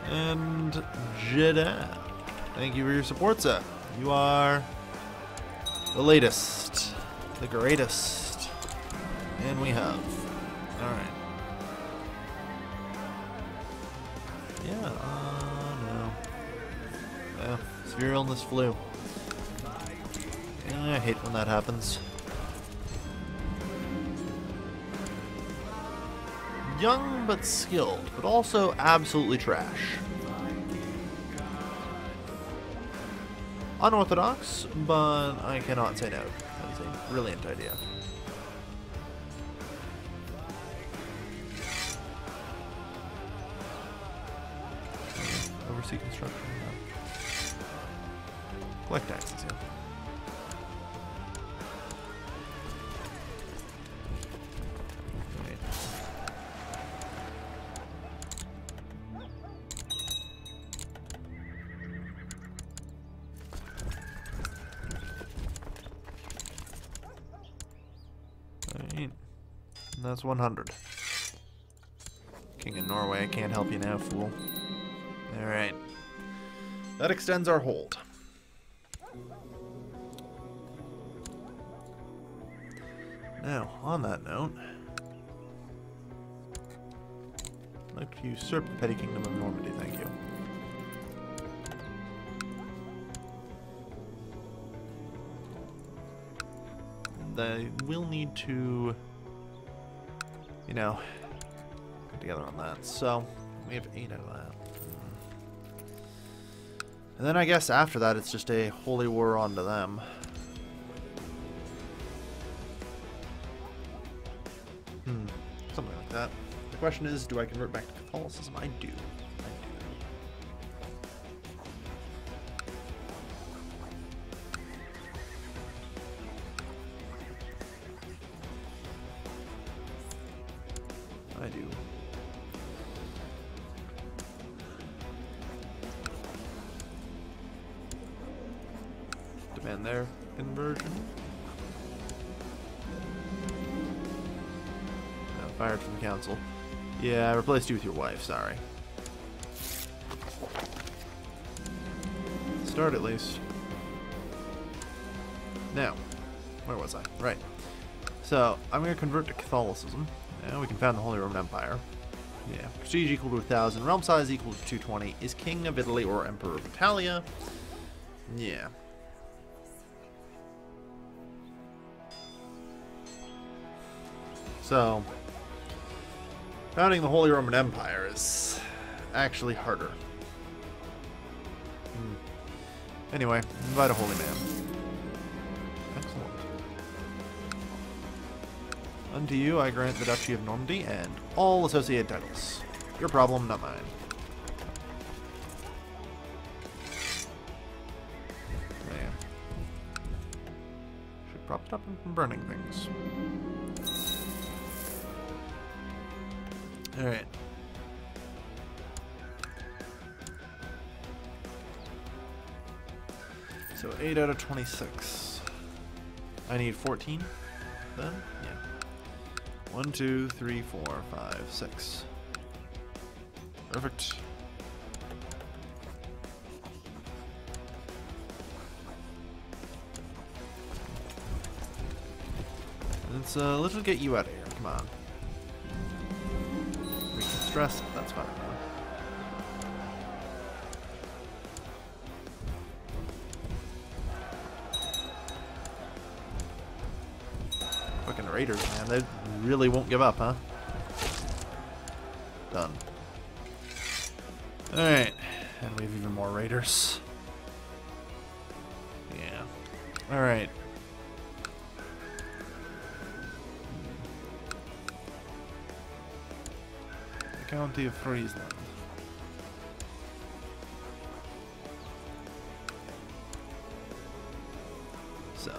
And Jeddah. Thank you for your support, sir. You are the latest, the greatest. And we have. Alright. Yeah, no. Severe illness flu. Yeah, I hate when that happens. Young but skilled, but also absolutely trash. Unorthodox, but I cannot say no. That is a brilliant idea. Oversee construction. No. Collect taxes, yeah. Right. That's 100. King of Norway, I can't help you now, fool. Alright. That extends our hold. Now, on that note, I'd like to usurp the petty kingdom of Normandy, thank you. I will need to, you know, get together on that. So, we have 8 out of that. And then I guess after that, it's just a holy war onto them. Something like that. The question is, do I convert back to Catholicism? I do. I do. Demand their conversion. No, fired from the council. Yeah, I replaced you with your wife, sorry. Start at least. Now, where was I? Right. So, I'm going to convert to Catholicism. Now we can found the Holy Roman Empire. Yeah. Prestige equal to 1,000. Realm size equal to 220. Is King of Italy or Emperor of Italia. Yeah. So, founding the Holy Roman Empire is actually harder. Anyway, invite a holy man. Excellent. Unto you I grant the Duchy of Normandy and all associated titles. Your problem, not mine. Man. Should probably stop him from burning things. Alright. So 8 out of 26. I need 14 then? Yeah. 1, 2, 3, 4, 5, 6. Perfect. Let's just get you out of here. Come on. We can stress, but that's fine. Fucking raiders, man. They really won't give up, huh? Done. Alright. And we have even more raiders. Yeah. Alright. The County of Friesland. So.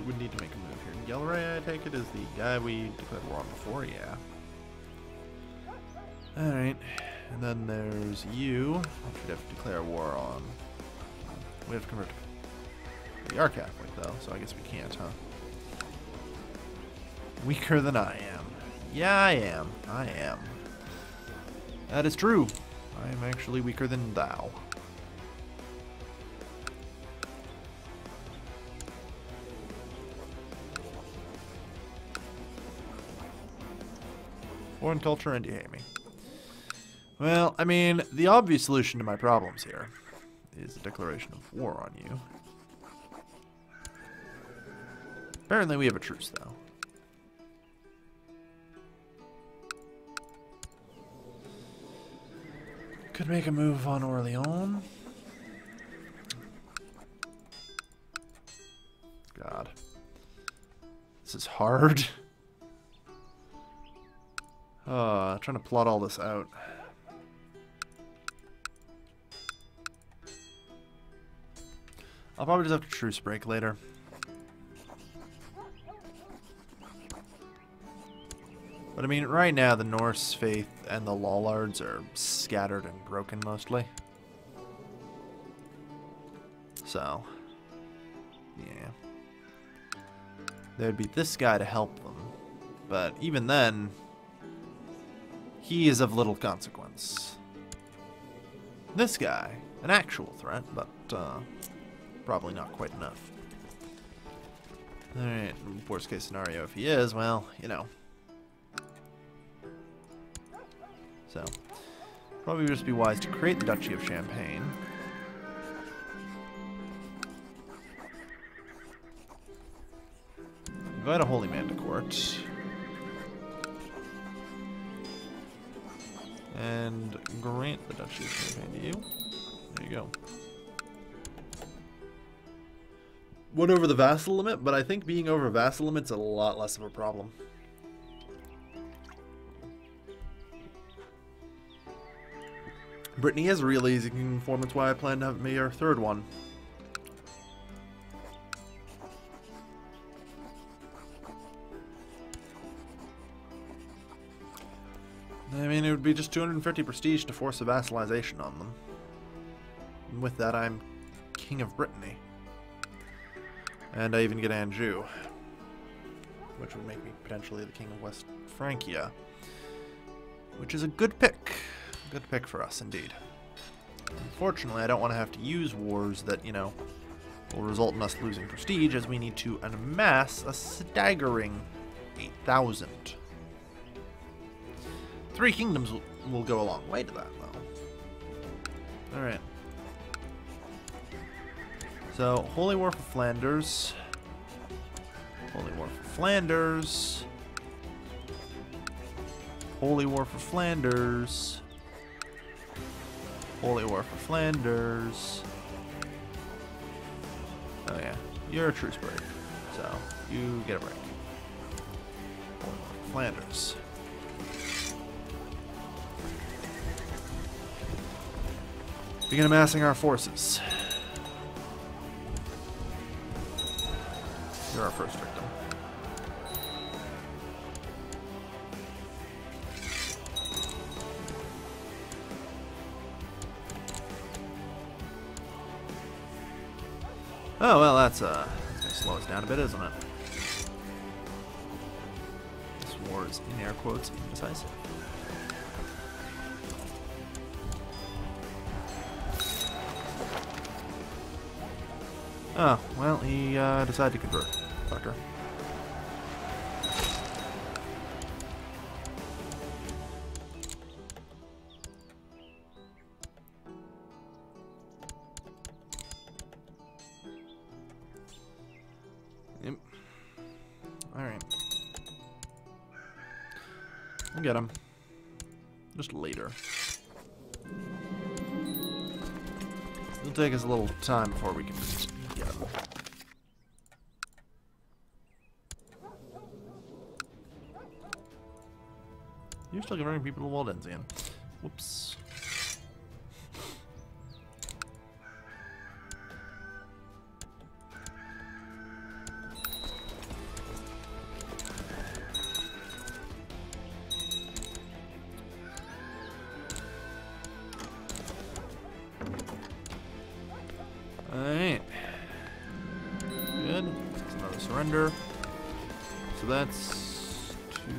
Would need to make a move here. Yelray, I take it, is the guy we declared war on before, yeah. Alright. And then there's you, which we'd have to declare war on. We have to convert to... We are Catholic, though, so I guess we can't, huh? Weaker than I am. Yeah, I am. I am. That is true. I am actually weaker than thou. Foreign culture and you hate me. Well, I mean, the obvious solution to my problems here is a declaration of war on you. Apparently we have a truce, though. Could make a move on Orleans. God. This is hard. Trying to plot all this out. I'll probably just have to truce break later. But I mean, right now the Norse faith and the Lollards are scattered and broken mostly. So, yeah. There'd be this guy to help them. But even then, he is of little consequence. This guy, an actual threat, but probably not quite enough. Alright, worst case scenario, if he is, well, you know. So, probably would just be wise to create the Duchy of Champagne. Invite a holy man to court. And grant the Duchy of Champagne to you. There you go. Went over the vassal limit, but I think being over vassal limit's a lot less of a problem. Brittany has a real easy kingdom form, that's why I plan to have me our third one. I mean, it would be just 250 prestige to force a vassalization on them. And with that, I'm King of Brittany. And I even get Anjou, which would make me potentially the King of West Francia, which is a good pick. Good pick for us, indeed. Unfortunately, I don't want to have to use wars that, you know, will result in us losing prestige, as we need to amass a staggering 8,000. 3 kingdoms will go a long way to that, though. Alright. So, Holy War for Flanders. Holy War for Flanders. Holy War for Flanders. Holy War for Flanders. Oh yeah, you're a truce break, so you get a break. Holy War for Flanders. Begin amassing our forces. You're our first victim. Oh, well, that's gonna slow us down a bit, isn't it? This war is, in air quotes, indecisive. Oh, well, he decided to convert. Fucker. Yep. Alright. We'll get him. Just later. It'll take us a little time before we can get him. You're still converting people to Waldensian. Whoops. Alright. Good. That's another surrender. So that's 2.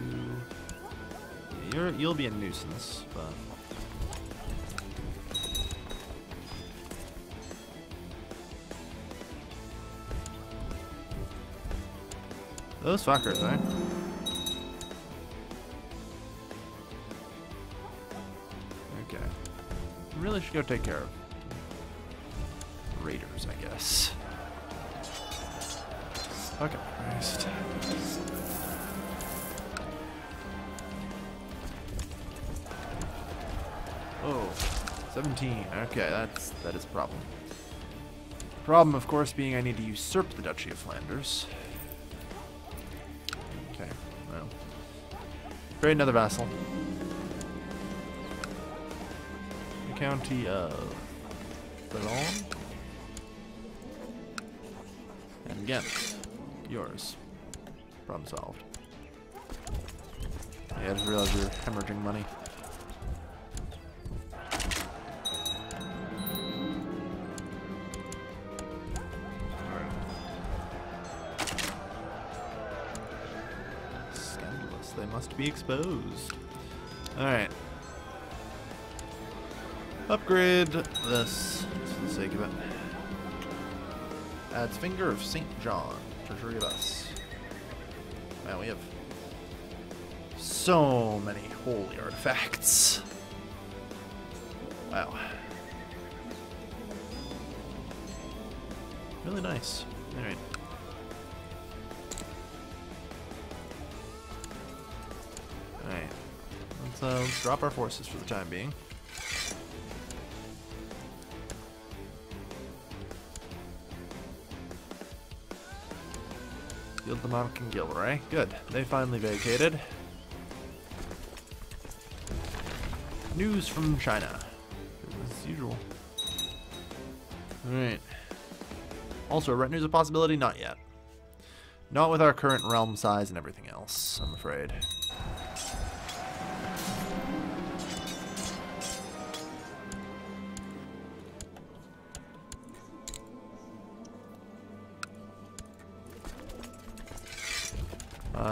You'll be a nuisance, but those fuckers, eh? really should go take care of raiders, I guess. Fucking Christ. Oh, 17. Okay, that is a problem. Problem, of course, being I need to usurp the Duchy of Flanders. Okay, well. Create another vassal. The county of Boulogne. And again, yours. Problem solved. Yeah, I just realized you're hemorrhaging money. Scandalous. They must be exposed. Alright. Upgrade this for the sake of it. Adds Finger of St. John. Treasury of us. Man, we have so many holy artifacts. Wow. Really nice. Alright. Alright. Let's drop our forces for the time being. Guild the Monk and Gilray. Good. They finally vacated. News from China. As usual. Alright. Also, retinue's a possibility? Not yet. Not with our current realm size and everything else, I'm afraid.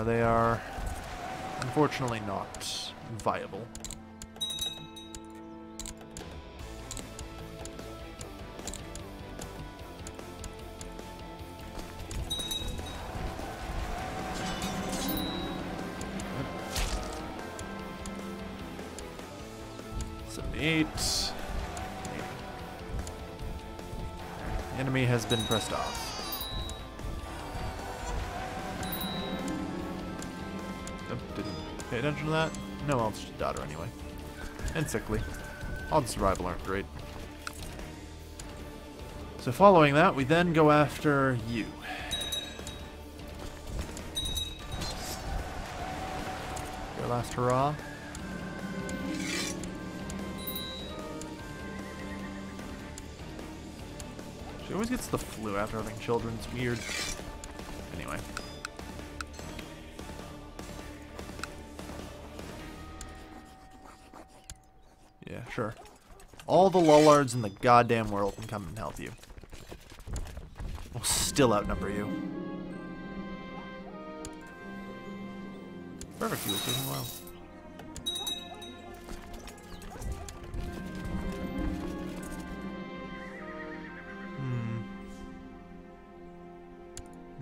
They are unfortunately not viable. The enemy has been pressed off. Didn't pay attention to that. No, I'll just daughter anyway. And sickly. Odds survival aren't great. So following that, we then go after you. Your last hurrah. She always gets the flu after having children. It's weird. Anyway. Yeah, sure. All the lollards in the goddamn world can come and help you. We'll still outnumber you. Perfect, you were taking a while.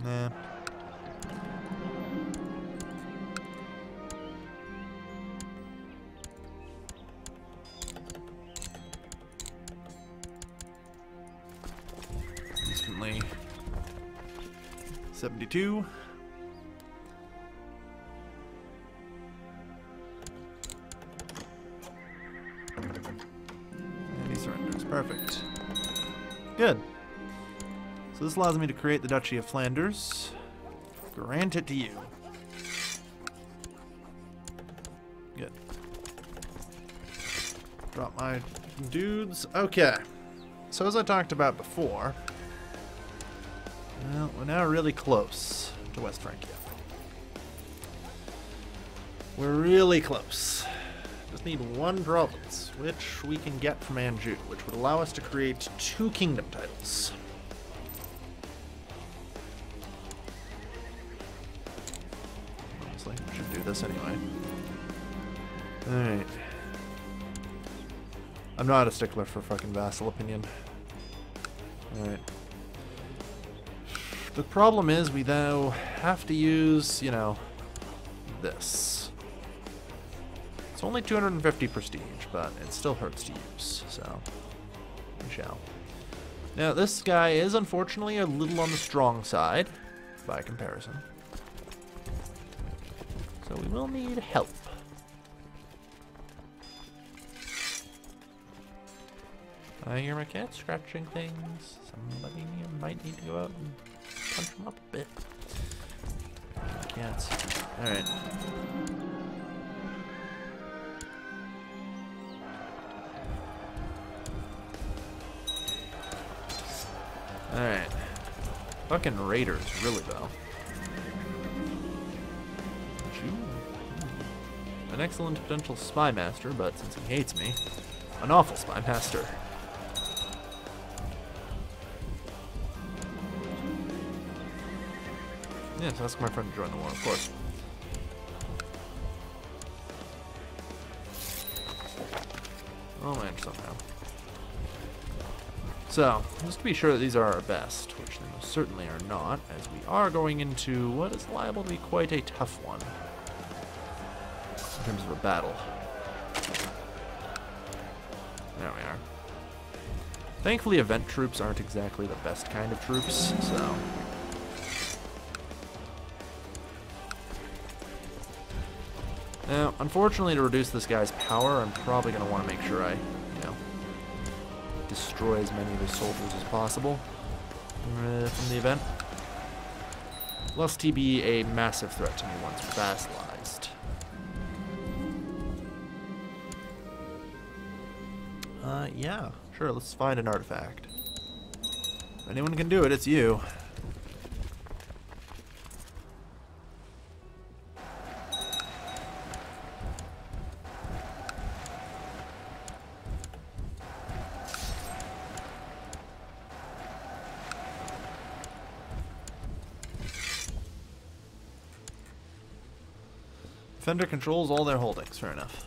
Nah. Instantly 72. And he surrenders. Perfect. Good. So this allows me to create the Duchy of Flanders. Grant it to you. Good. Drop my dudes. Okay. So as I talked about before, well, we're now really close to West Francia. We're really close. Just need one province, which we can get from Anjou, which would allow us to create 2 kingdom titles. Honestly, I should do this anyway. Alright. I'm not a stickler for fucking vassal opinion. Alright. The problem is we now have to use, you know, this. It's only 250 prestige, but it still hurts to use, so we shall. Now, this guy is unfortunately a little on the strong side by comparison. So we will need help. I hear my cat scratching things. Somebody might need to go out and punch him up a bit. Cats. Alright. Alright. Fucking raiders, really though. An excellent potential spy master, but since he hates me, an awful spy master. Yes, ask my friend to join the war, of course. I'll manage somehow. So, just to be sure that these are our best, which they most certainly are not, as we are going into what is liable to be quite a tough one in terms of a battle. There we are. Thankfully, event troops aren't exactly the best kind of troops, so... Now, unfortunately, to reduce this guy's power, I'm probably going to want to make sure I, destroy as many of his soldiers as possible from the event. Lest he be a massive threat to me once vassalized. Yeah, sure, let's find an artifact. If anyone can do it, it's you. Defender controls all their holdings, fair enough.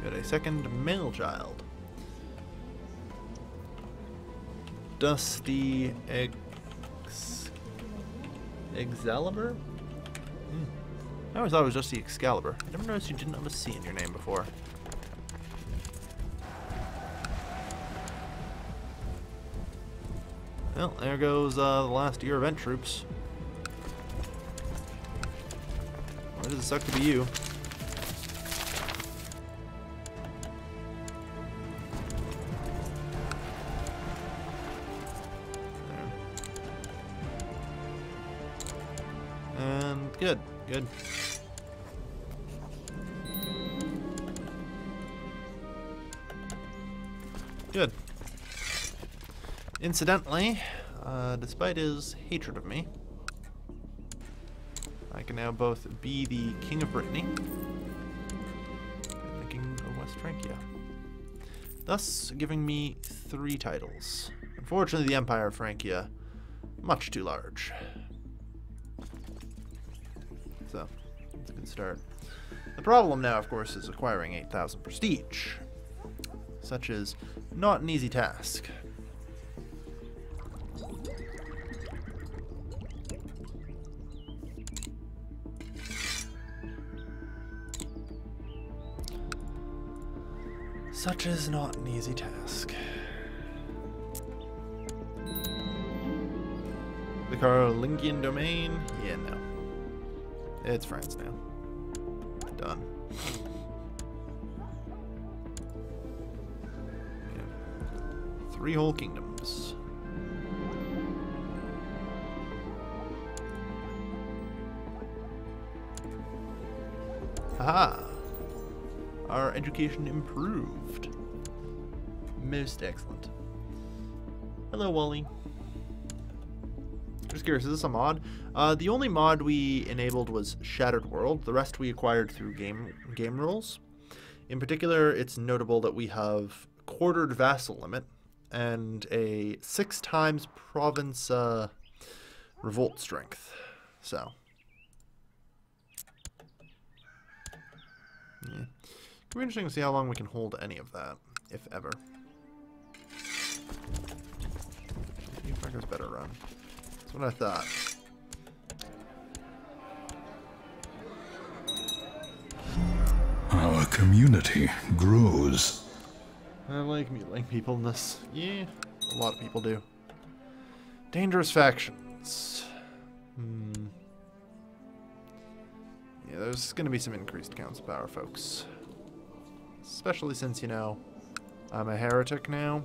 Got a second male child. Dusty Excalibur? I always thought it was just the Excalibur. I never noticed you didn't have a C in your name before. Well, there goes the last of your event troops. Why does it suck to be you? There. And good, good. Good. Incidentally, despite his hatred of me, I can now both be the King of Brittany and the King of West Francia, thus giving me 3 titles. Unfortunately, the Empire of Francia, much too large. So, it's a good start. The problem now, of course, is acquiring 8,000 prestige. Such is not an easy task. Such is not an easy task. The Carolingian domain? Yeah, no. It's France now. Done. Yeah. 3 whole kingdoms. Haha! Our education improved. Most excellent. Hello, Wally. Just curious, is this a mod? The only mod we enabled was Shattered World. The rest we acquired through game rules. In particular, it's notable that we have quartered vassal limit and a 6 times province revolt strength. So, yeah. It'll be interesting to see how long we can hold any of that, if ever. New Franco's better run. That's what I thought. community grows. I like mutilating people in this. Yeah, a lot of people do. Dangerous factions. Yeah, there's going to be some increased council power, folks. Especially since, you know, I'm a heretic now.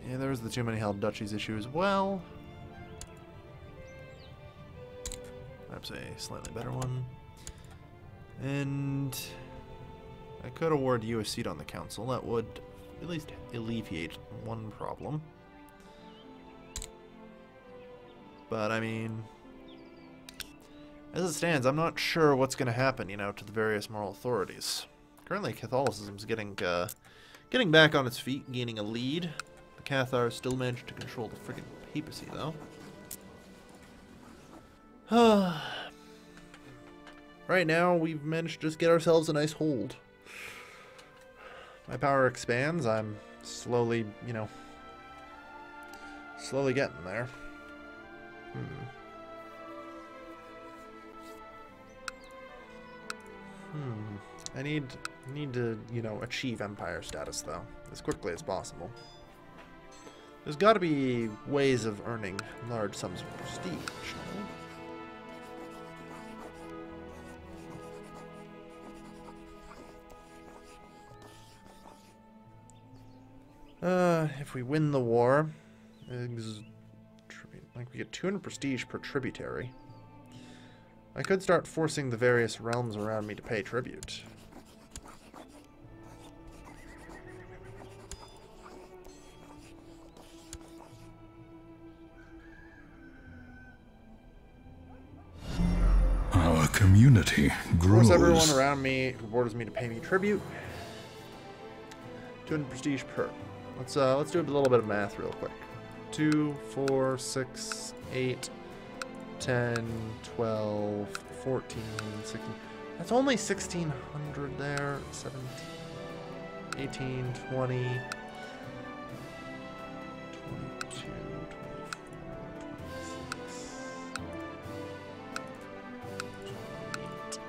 Yeah, there's the too many held duchies issue as well. Perhaps a slightly better one. And I could award you a seat on the council. That would at least alleviate one problem. But, I mean, as it stands, I'm not sure what's going to happen, you know, to the various moral authorities. Currently, Catholicism's getting back on its feet, gaining a lead. The Cathars still managed to control the friggin' papacy, though. Right now, we've managed to just get ourselves a nice hold. My power expands. I'm slowly, you know, slowly getting there. I need to, you know, achieve empire status, though, as quickly as possible. There's got to be ways of earning large sums of prestige, no? If we win the war, like we get 200 prestige per tributary. I could start forcing the various realms around me to pay tribute. Our community grows. Force everyone around me who borders me to pay me tribute. 200 prestige per. Let's do a little bit of math real quick. 2, 4, 6, 8, 10, 12, 14, 16. That's only 1,600 there. 17, 18, 20, 22, 24, 26, 28.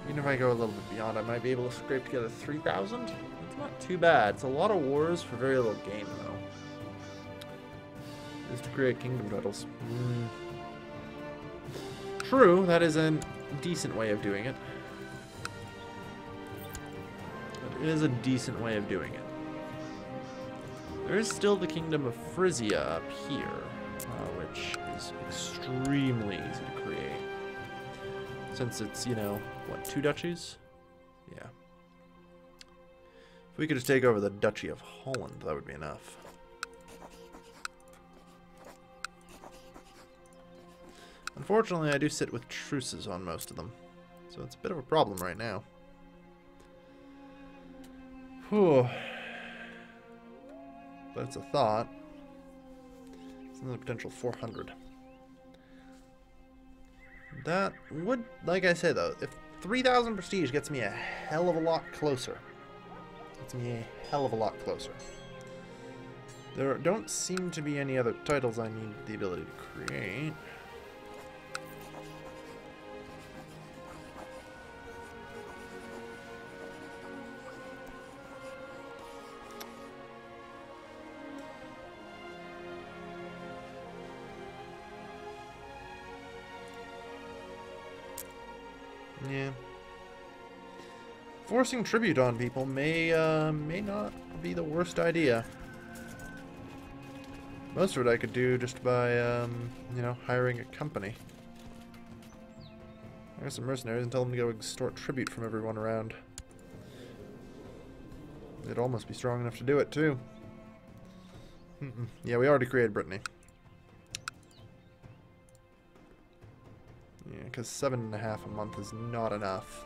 Even if I go a little bit beyond, I might be able to scrape together 3,000. It's not too bad. It's a lot of wars for very little gain, though. Is to create kingdom titles. True, that is a decent way of doing it. But it is a decent way of doing it. There is still the kingdom of Frisia up here, which is extremely easy to create. Since it's, you know, what, 2 duchies? Yeah. If we could just take over the Duchy of Holland, that would be enough. Unfortunately, I do sit with truces on most of them, so it's a bit of a problem right now. Whew. But it's a thought. It's another potential 400. That would, like I said though, if 3,000 prestige gets me a hell of a lot closer. There don't seem to be any other titles I need the ability to create. Yeah. Forcing tribute on people may not be the worst idea. Most of it I could do just by, you know, hiring a company. Hire some mercenaries and tell them to go extort tribute from everyone around. They'd almost be strong enough to do it, too. Yeah, we already created Brittany. Yeah, because 7.5 a month is not enough.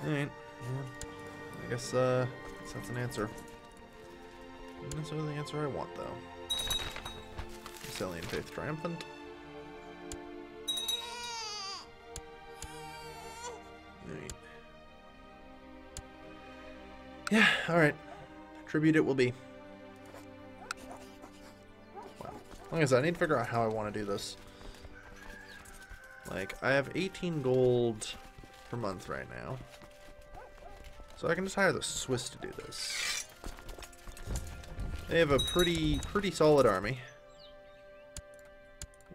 Alright, yeah. I guess that's an answer. Not necessarily the answer I want, though. Thessalian Faith Triumphant. Alright. Yeah, alright. Tribute it will be. Wow. Like I said, I need to figure out how I want to do this. Like, I have 18 gold per month right now. So I can just hire the Swiss to do this. They have a pretty solid army.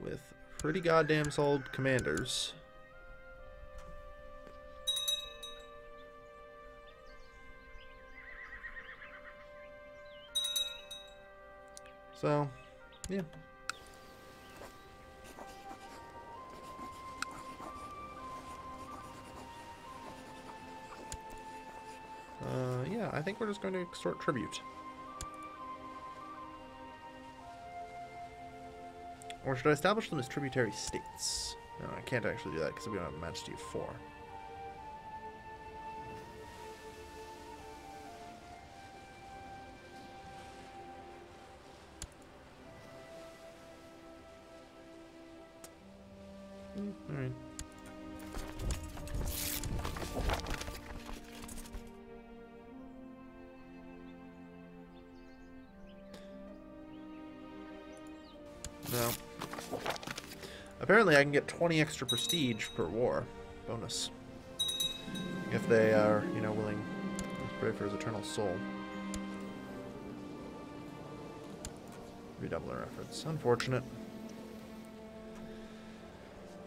With pretty goddamn solid commanders. So, yeah. Yeah, I think we're just going to extort tribute. Or should I establish them as tributary states? No, I can't actually do that because we don't have a Majesty of 4. Alright. No. Apparently I can get 20 extra prestige per war. Bonus. If they are, you know, willing to pray for his eternal soul. Redouble our efforts. Unfortunate.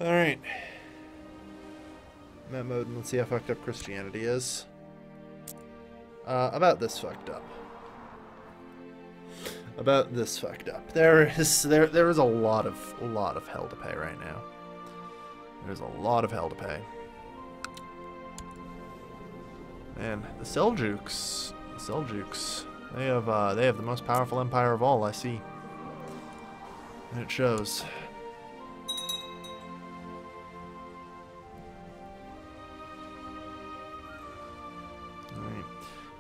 Alright. Map mode, and let's see how fucked up Christianity is. About this fucked up. About this fucked up. There is a lot of hell to pay right now. There's a lot of hell to pay. Man, the Seljuks, they have the most powerful empire of all, I see. And it shows.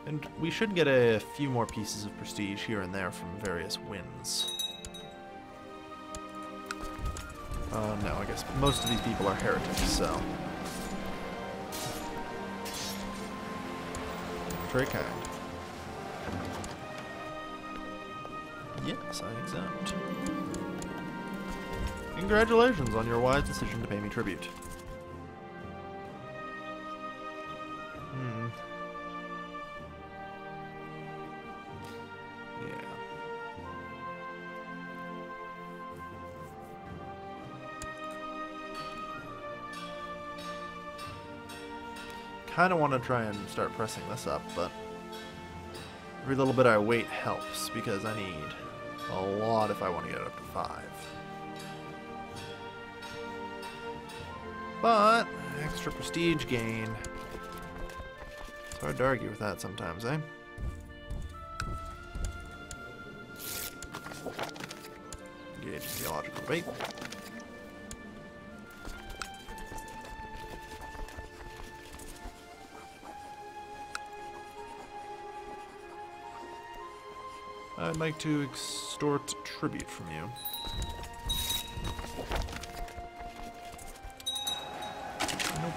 And we should get a few more pieces of prestige here and there from various wins. No, I guess most of these people are heretics, so... Very kind. Yes, I accept. Congratulations on your wise decision to pay me tribute. Kind of want to try and start pressing this up, but every little bit I wait helps because I need a lot if I want to get it up to 5. But extra prestige gain. It's hard to argue with that sometimes, eh? Engage theological debate. I'd like to extort tribute from you. Nope.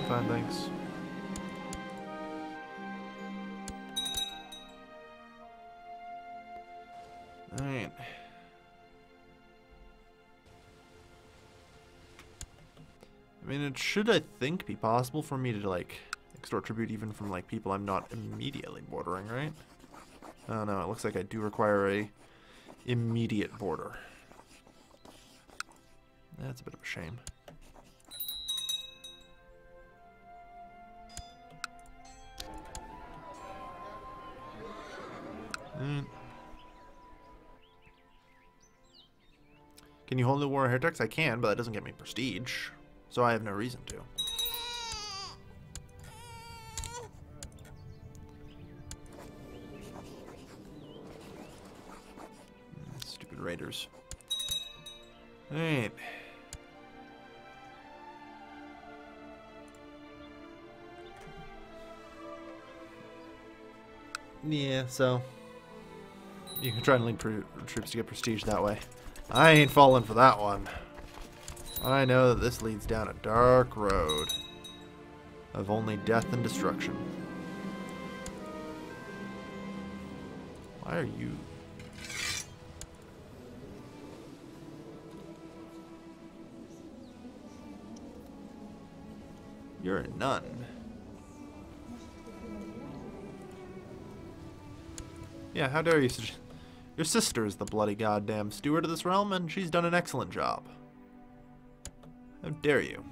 Fine, thanks. Alright. I mean, it should, I think, be possible for me to, like, extort tribute even from, like, people I'm not immediately bordering, right? Oh no, it looks like I do require a immediate border. That's a bit of a shame. Can you hold the war of heretics? I can, but that doesn't get me prestige. So I have no reason to. Stupid raiders. Alright. Yeah, so you can try and link troops to get prestige that way. I ain't falling for that one. I know that this leads down a dark road of only death and destruction. Why are you... You're a nun. Yeah, how dare you... Your sister is the bloody goddamn steward of this realm, and she's done an excellent job. How dare you?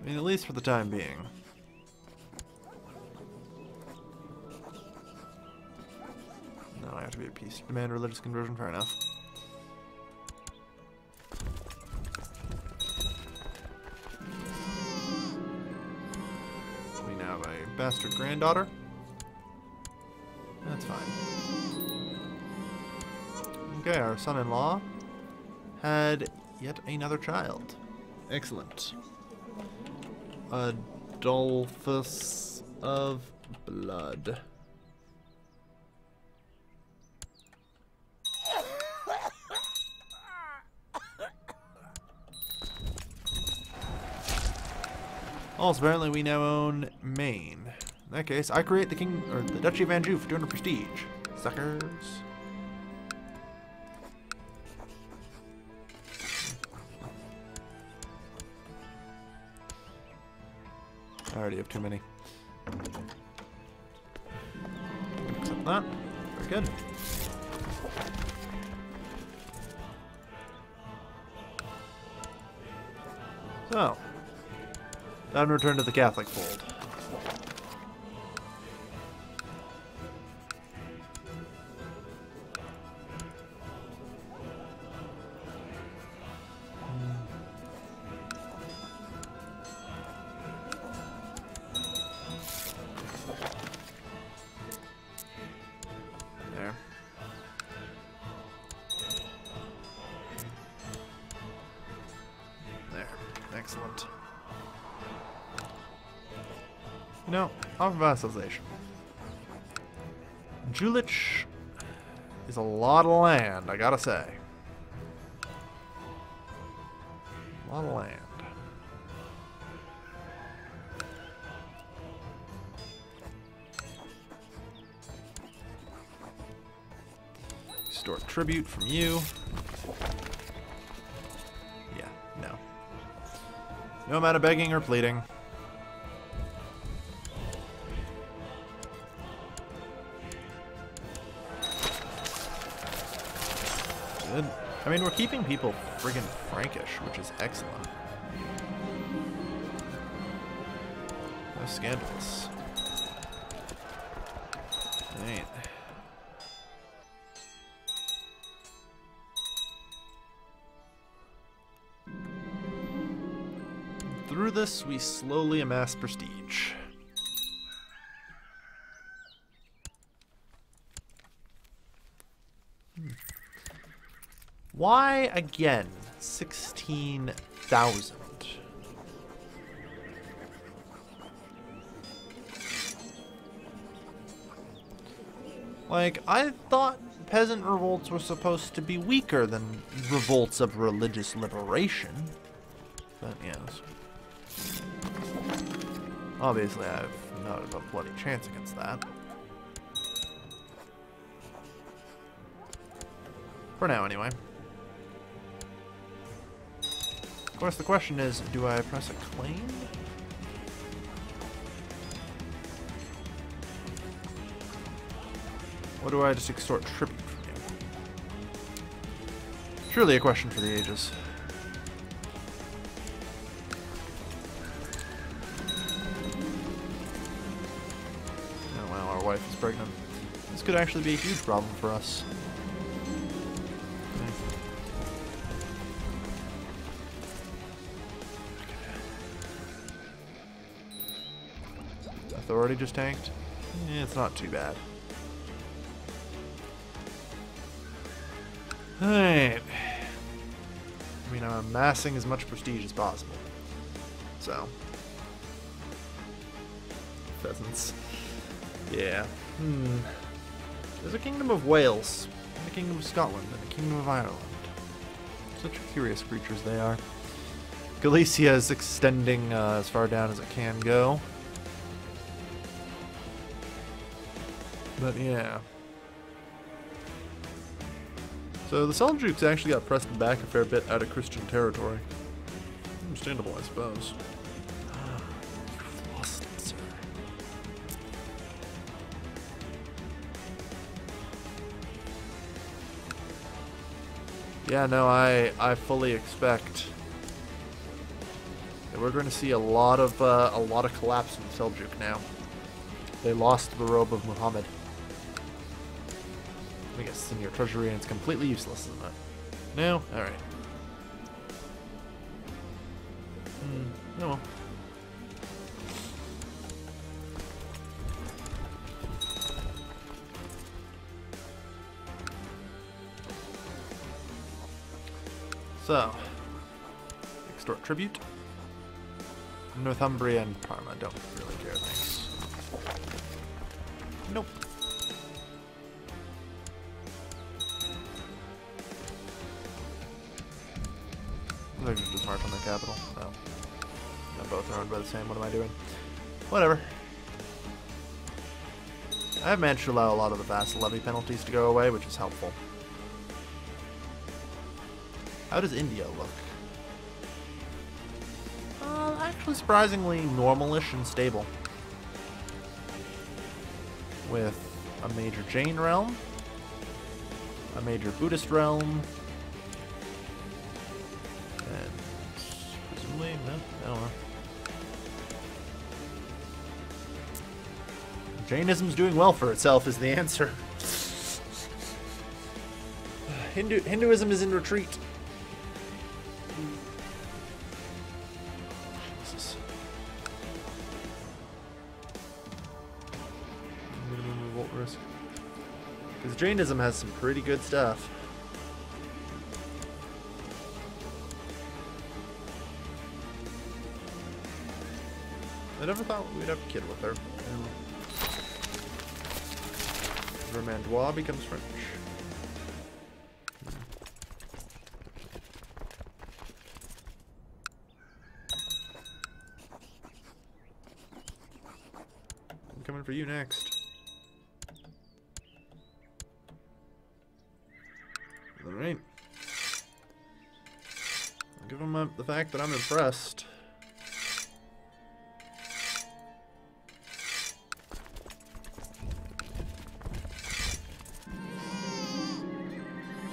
I mean, at least for the time being. No, I have to be at peace. Demand religious conversion, fair enough. We now have a bastard granddaughter. That's fine. Okay, our son-in-law had yet another child. Excellent. Adolphus of Blood. Also, apparently we now own Maine. In that case, I create the the Duchy of Anjou for 200 prestige. Suckers. I already have too many. Accept that. Very good. So, time to return to the Catholic fold. There. There. Excellent. You know, off of vassalization. Julich is a lot of land, I gotta say. A lot of land. Store tribute from you. Yeah, no. No amount of begging or pleading. Good. I mean, we're keeping people friggin' Frankish, which is excellent. How scandalous. Ain't. Through this, we slowly amass prestige. Why, again, 16,000? Like, I thought peasant revolts were supposed to be weaker than revolts of religious liberation. But, yes. Obviously, I have not a bloody chance against that. For now, anyway. Of course, the question is, do I press a claim? Or do I just extort tribute from you? Surely a question for the ages. Oh wow, our wife is pregnant. This could actually be a huge problem for us. Authority just tanked? Yeah, it's not too bad. Alright. I mean, I'm amassing as much prestige as possible. So. Pheasants. Yeah. There's a Kingdom of Wales, and a Kingdom of Scotland, and a Kingdom of Ireland. Such curious creatures they are. Galicia is extending as far down as it can go. But yeah. So the Seljuks actually got pressed back a fair bit out of Christian territory. Understandable, I suppose. Yeah, no, I fully expect that we're going to see a lot of collapse in Seljuk now. They lost the robe of Muhammad. I guess it's in your treasury and it's completely useless, isn't it? No? Alright. Oh well. So, extort tribute. Northumbria and Parma don't really care, thanks. Nope. They're just march on their capital. No. They're both owned by the same. What am I doing? Whatever. I have managed to allow a lot of the vassal levy penalties to go away, which is helpful. How does India look? Actually surprisingly normalish and stable. With a major Jain realm, a major Buddhist realm, and presumably, no, I don't know. Jainism's doing well for itself is the answer. Hinduism is in retreat. Jesus. Minimum revolt risk. Because Jainism has some pretty good stuff. I never thought we'd have a kid with her. Vermandois becomes French. I'm coming for you next. Alright. I'll give him the fact that I'm impressed.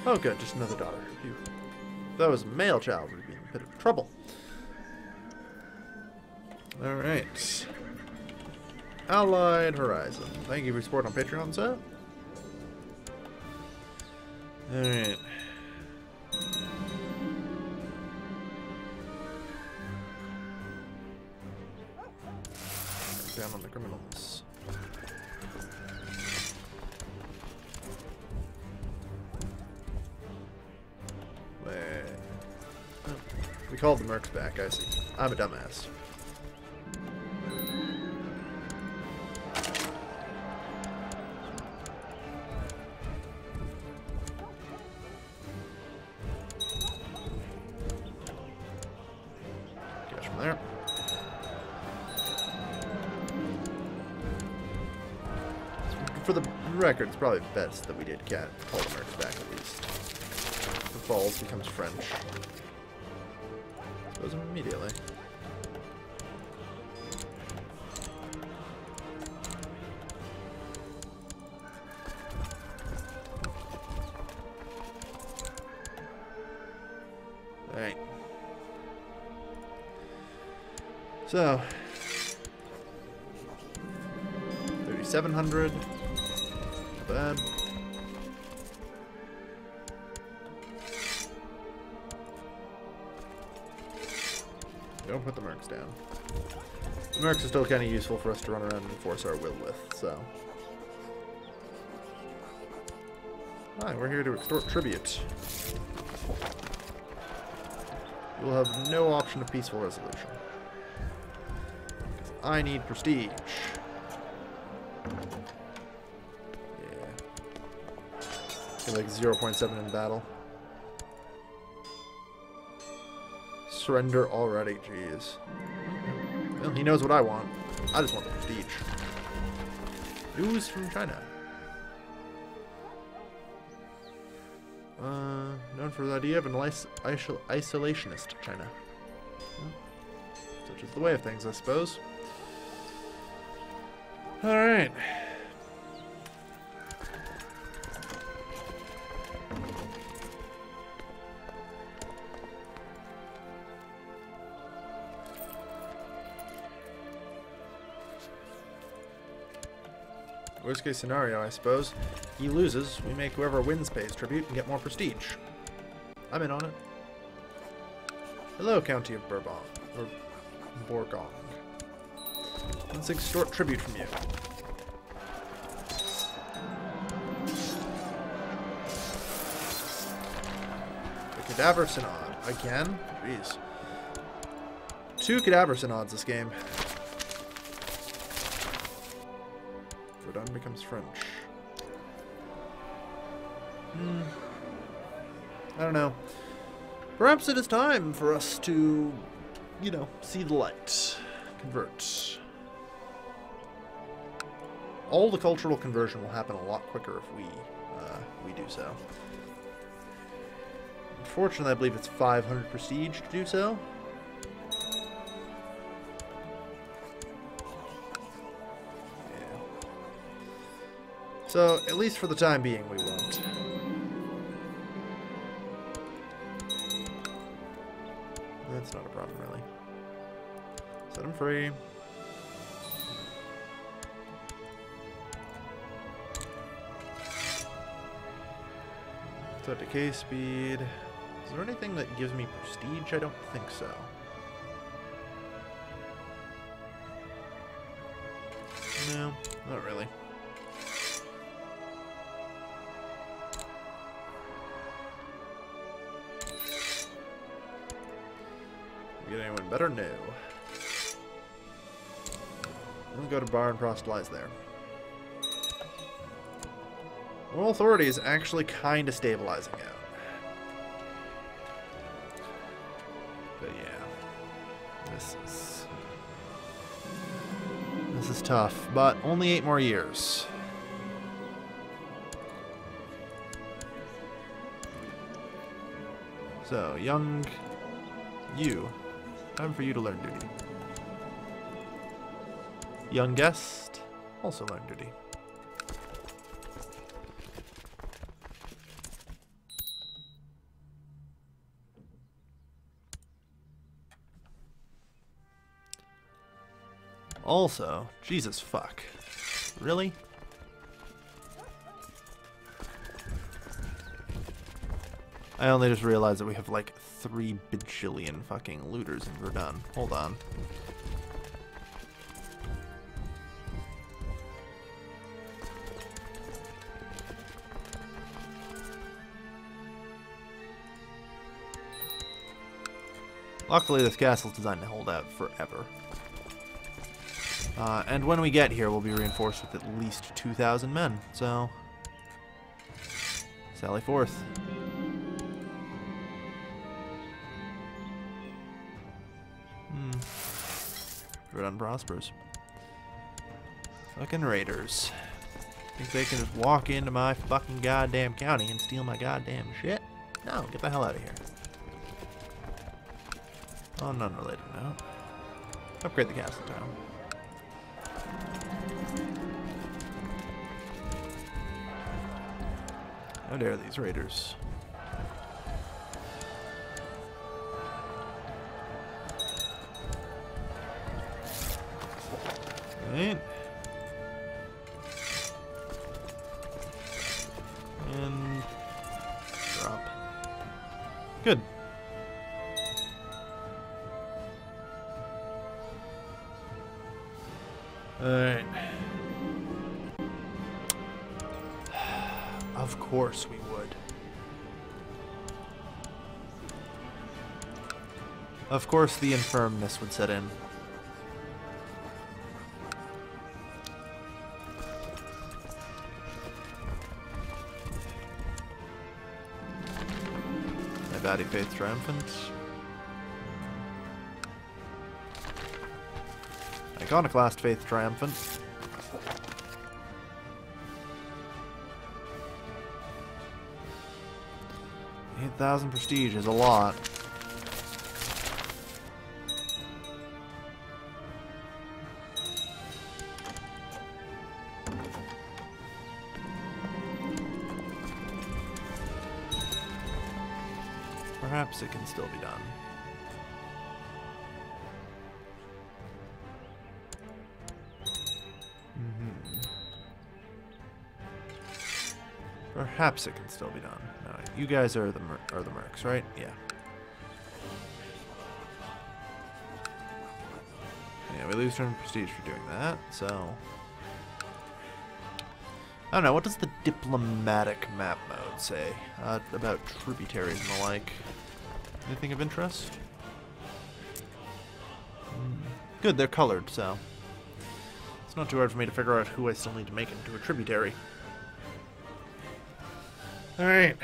Oh good, just another daughter. Phew. If that was a male child, we'd be in a bit of trouble. Alright. Allied Horizon. Thank you for your support on Patreon, sir. Alright. Down on the criminals. We called the mercs back, I see. I'm a dumbass. Cash from there. For the record, it's probably best that we did call the mercs back at least. The Falls becomes French. Goes immediately. Alright. So 3,700. Not bad. Don't put the mercs down. The mercs are still kind of useful for us to run around and enforce our will with, so. Hi, we're here to extort tribute. You'll have no option of peaceful resolution. I need prestige. Get like 0.7 in battle. Surrender already, jeez. Well, he knows what I want. I just want the prestige. News from China. Known for the idea of an isolationist China. Well, such is the way of things, I suppose. Alright. Worst case scenario, I suppose. He loses, we make whoever wins pays tribute and get more prestige. I'm in on it. Hello, County of Bourbon. Or Bourgogne. Let's extort tribute from you. The Cadaver Synod. Again? Jeez. 2 Cadaver Synods this game. Verdun becomes French. I don't know. Perhaps it is time for us to, you know, see the light. Convert. All the cultural conversion will happen a lot quicker if we do so. Unfortunately, I believe it's 500 prestige to do so. Yeah. So, at least for the time being, we won't. That's not a problem, really. Set him free. Set decay speed. Is there anything that gives me prestige? I don't think so. No, not really. Get anyone better? No. We'll go to Bar and proselytize there. Moral authority is actually kind of stabilizing out. But yeah, this is tough. But only 8 more years. So young, you. Time for you to learn duty. Young guest, also learn duty. Also, Jesus fuck. Really? I only just realized that we have like 3 bajillion fucking looters in Verdun. Hold on. Luckily, this castle's designed to hold out forever. And when we get here, we'll be reinforced with at least 2,000 men, so... sally forth. Verdun prospers. Fucking raiders. Think they can just walk into my fucking goddamn county and steal my goddamn shit? No, get the hell out of here. On an unrelated note, upgrade the castle town. How dare these raiders? Right. And drop. Good. Alright. Of course we would. Of course the infirmness would set in. Fatty Faith Triumphant. Iconoclast Faith Triumphant. 8,000 prestige is a lot. Perhaps it can still be done. Perhaps it can still be done. No, you guys are the mercs, right? Yeah. Yeah, we lose turn prestige for doing that, so... I don't know, what does the diplomatic map mode say about tributaries and the like? Anything of interest? Good, they're colored, so... It's not too hard for me to figure out who I still need to make into a tributary. Alright,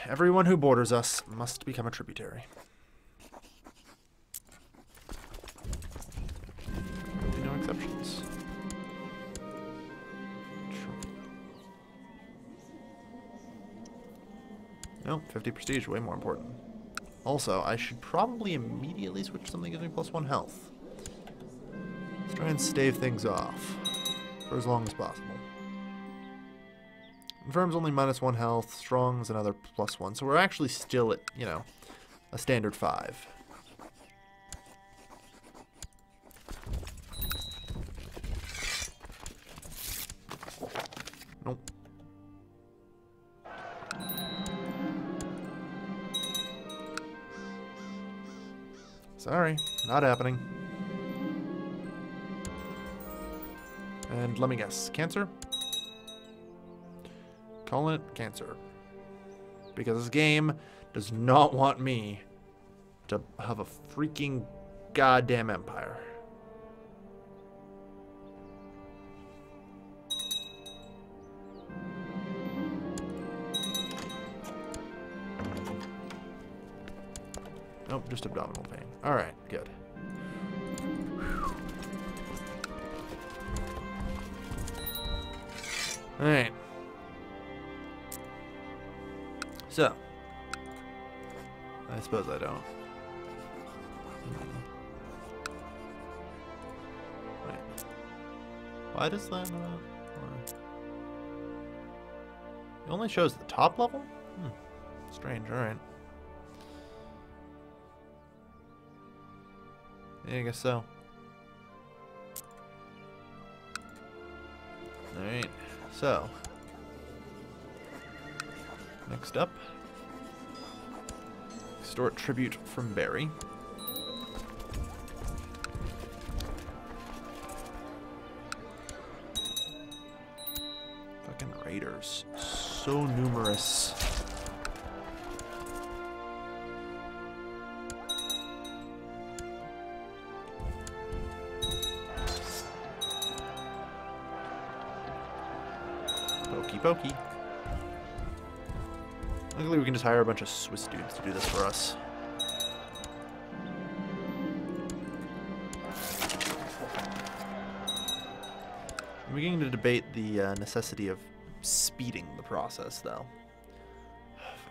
everyone who borders us must become a tributary. No exceptions. No, 50 prestige, way more important. Also, I should probably immediately switch to something that gives me +1 health. Let's try and stave things off for as long as possible. Infirm's only -1 health, Strong's another +1, so we're actually still at, you know, a standard 5. Nope. Sorry, not happening. And let me guess, cancer? Calling it cancer. Because this game does not want me to have a freaking goddamn empire. Nope, just abdominal pain. Alright, good. Alright. So, I suppose I don't. Wait. Why does that not? It only shows the top level? Strange, alright. Yeah, I guess so. Alright, so. Next up. Extort tribute from Barry. Fucking raiders. So numerous. Pokey pokey. Luckily we can just hire a bunch of Swiss dudes to do this for us. I'm beginning to debate the necessity of speeding the process, though.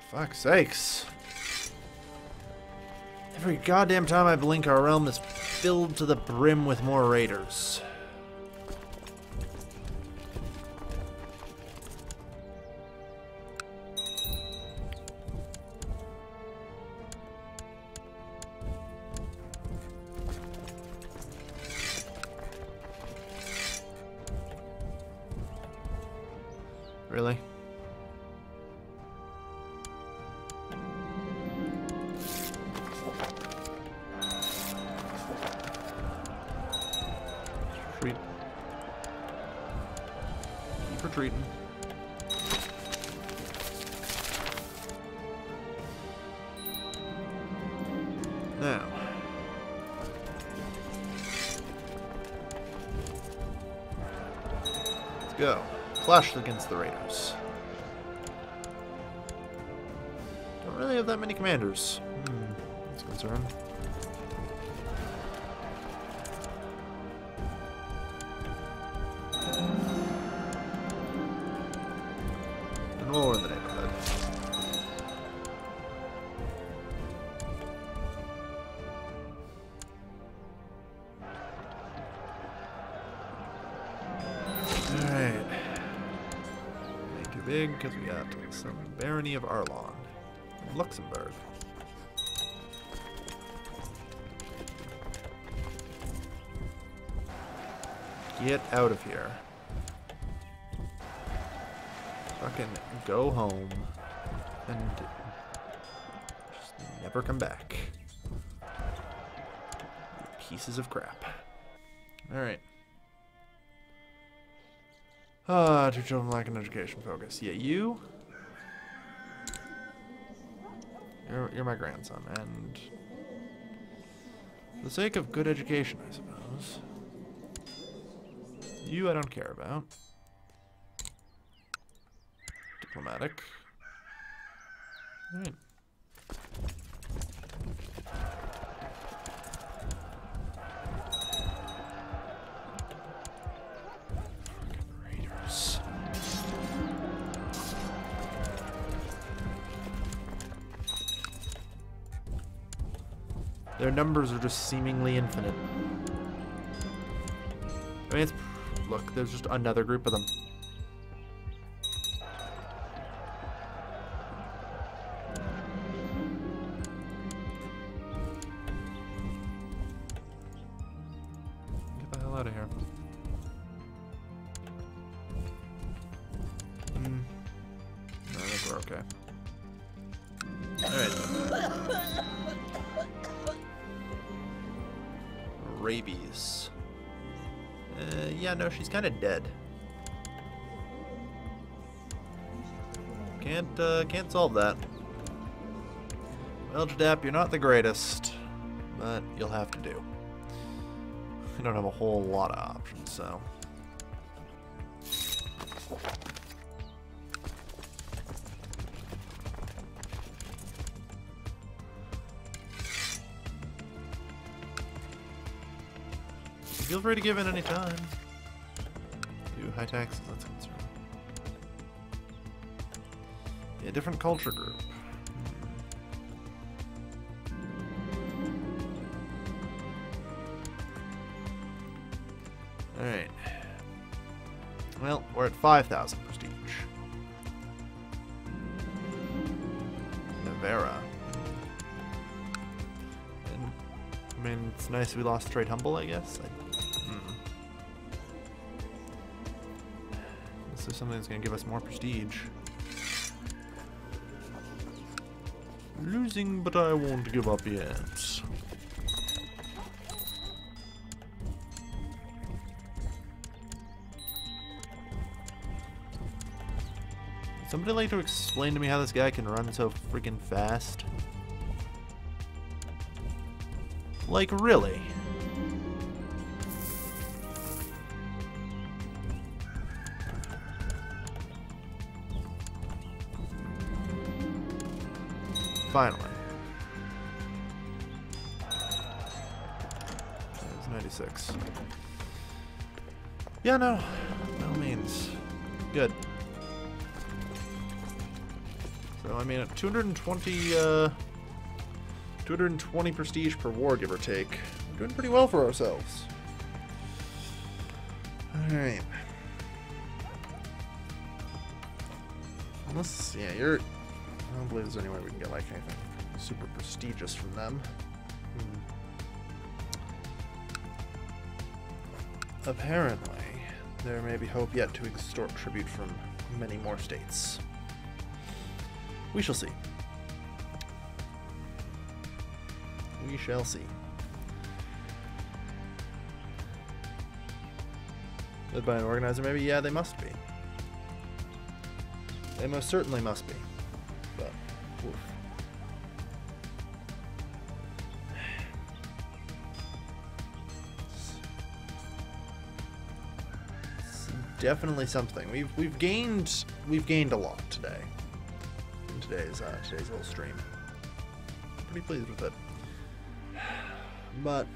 For fuck's sakes. Every goddamn time I blink, our realm is filled to the brim with more raiders. Really? Retreat. Keep retreating. Now. Let's go. Clash against the raiders. Don't don't really have that many commanders. That's a concern. And we'll in the neighborhood. Alright. Ain't too big because we got some barony of Arlon. Luxembourg. Get out of here. Fucking go home. And just never come back. You pieces of crap. Alright. Two children lack an education focus. Yeah, you? You're my grandson, and for the sake of good education, I suppose. You I don't care about. Diplomatic. Alright. Raiders. Their numbers are just seemingly infinite. I mean, it's... Look, there's just another group of them. Get the hell out of here. No, I think we're okay. Alright. Rabies. Yeah, no, she's kind of dead. Can't solve that. Well, Jadap, you're not the greatest, but you'll have to do. We don't have a whole lot of options, so. Feel free to give in any time. Do high taxes, that's a concern. Yeah, different culture group. Alright. Well, we're at 5,000 prestige. Nevera. And, I mean, it's nice we lost Trade Humble, I guess. This is something that's going to give us more prestige. Losing, but I won't give up yet. Somebody like to explain to me how this guy can run so freaking fast? Like, really? Finally. It's 96. Yeah, no. By all means. Good. So, I mean, at 220 prestige per war, give or take. We're doing pretty well for ourselves. Alright. Unless, yeah, you're... I don't believe there's any way we can get, like, anything super prestigious from them. Apparently, there may be hope yet to extort tribute from many more states. We shall see. We shall see. Led by an organizer, maybe? Yeah, they must be. They most certainly must be. But, oof. It's definitely something. We've gained a lot today. And today's little stream. Pretty pleased with it. But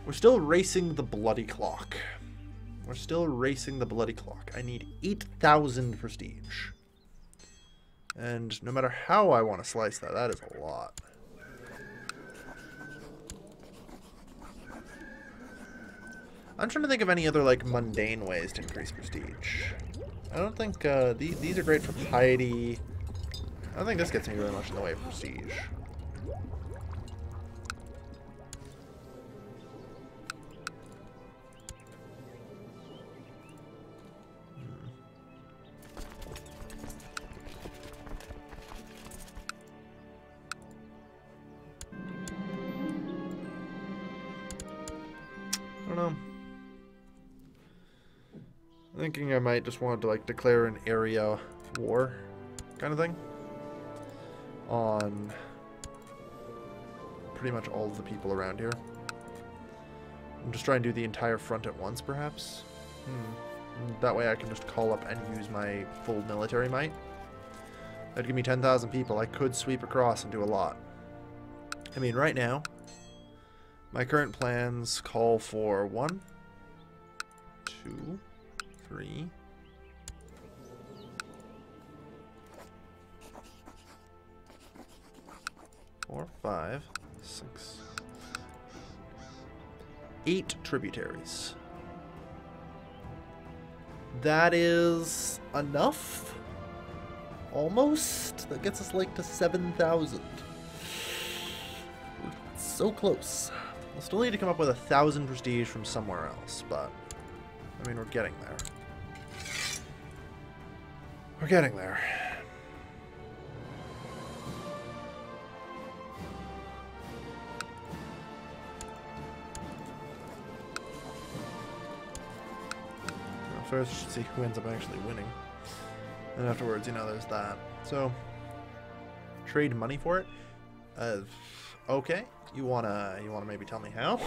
we're still racing the bloody clock. We're still racing the bloody clock. I need 8,000 prestige. And no matter how I want to slice that, that is a lot. I'm trying to think of any other, like, mundane ways to increase prestige. I don't think, these are great for piety. I don't think this gets me really much in the way of prestige. I don't know. I'm thinking I might just want to, like, declare an area war kind of thing on pretty much all of the people around here. I'm just trying to do the entire front at once, perhaps. That way I can just call up and use my full military might. That'd give me 10,000 people. I could sweep across and do a lot. I mean, right now, my current plans call for 1, 2, 3, 4, 5, 6, 8 tributaries. That is enough? Almost? That gets us like to 7,000. So close. We'll still need to come up with 1,000 prestige from somewhere else, but I mean, we're getting there. We're getting there. Well, first, see who ends up actually winning. And afterwards, you know, there's that. So, trade money for it? Okay. You wanna maybe tell me how?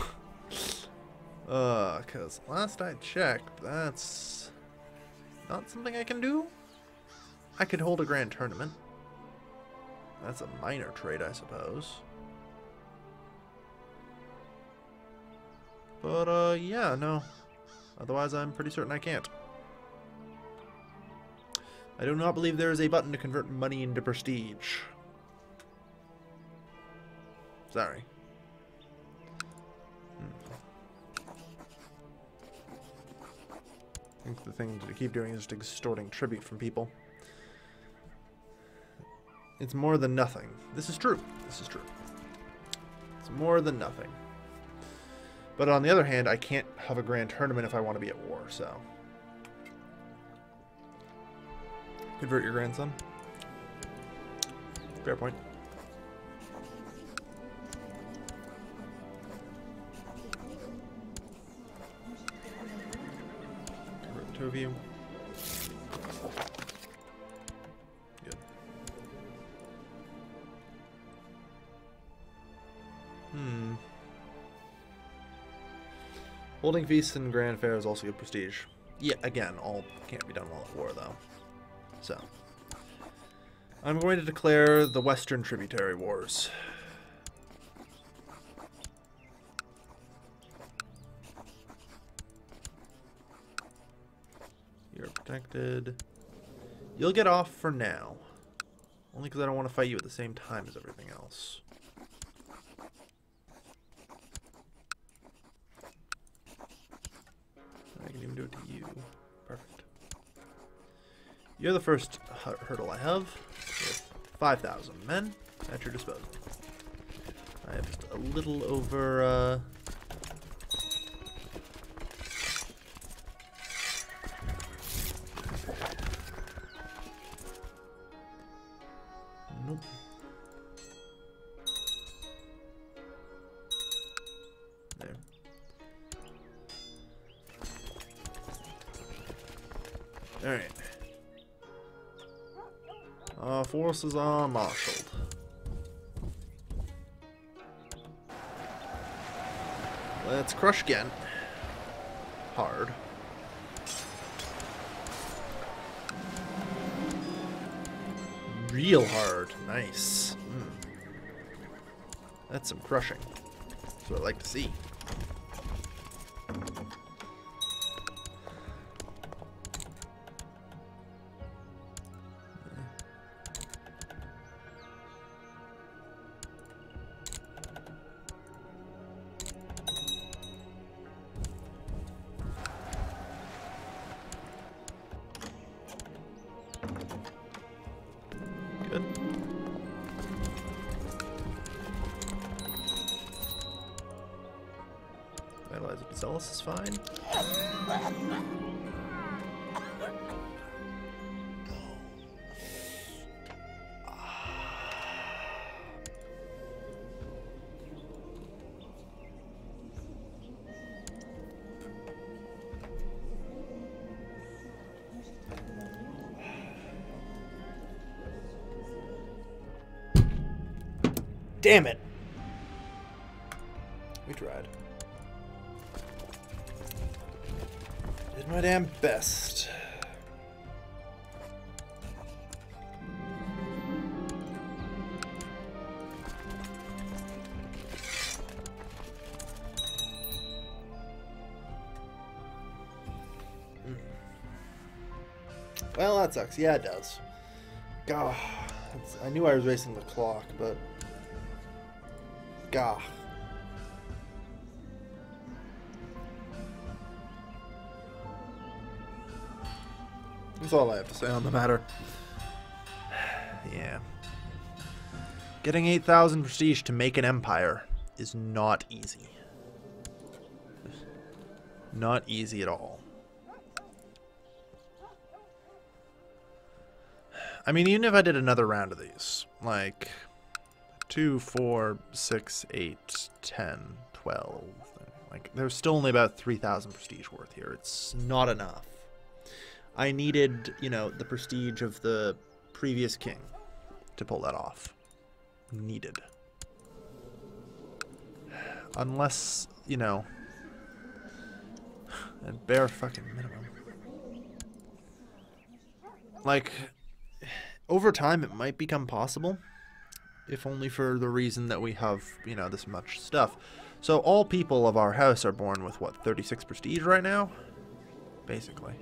Cause last I checked, that's not something I can do. I could hold a grand tournament. That's a minor trade, I suppose. But, yeah, no. Otherwise, I'm pretty certain I can't. I do not believe there is a button to convert money into prestige. Sorry. I think the thing to keep doing is just extorting tribute from people. It's more than nothing. This is true. This is true. It's more than nothing. But on the other hand, I can't have a grand tournament if I want to be at war, so. Convert your grandson. Fair point. Convert the 2 of you. Good. Holding feasts and grand fairs also give prestige. Yeah, again, all can't be done while at war, though. So, I'm going to declare the Western Tributary Wars. You're protected. You'll get off for now. Only because I don't want to fight you at the same time as everything else. I can even do it to you. Perfect. You're the first hurdle I have. With 5,000 men at your disposal. I have just a little over, Nope. There. Alright. Forces are marshaled. Let's crush Ghent. Hard. real hard. Nice. That's some crushing. That's what I like to see. Good. Vitalizer Zealous is fine. Damn it! We tried. Did my damn best. Well, that sucks. Yeah, it does. God, I knew I was racing the clock, but... Gah. That's all I have to say on the matter. Yeah. Getting 8,000 prestige to make an empire is not easy. Not easy at all. I mean, even if I did another round of these, like... 2, 4, 6, 8, 10, 12. Like, there's still only about 3,000 prestige worth here. It's not enough. I needed, you know, the prestige of the previous king to pull that off. Needed. Unless, you know, a bare fucking minimum. Like, over time it might become possible. If only for the reason that we have, you know, this much stuff. So all people of our house are born with, what, 36 prestige right now? Basically.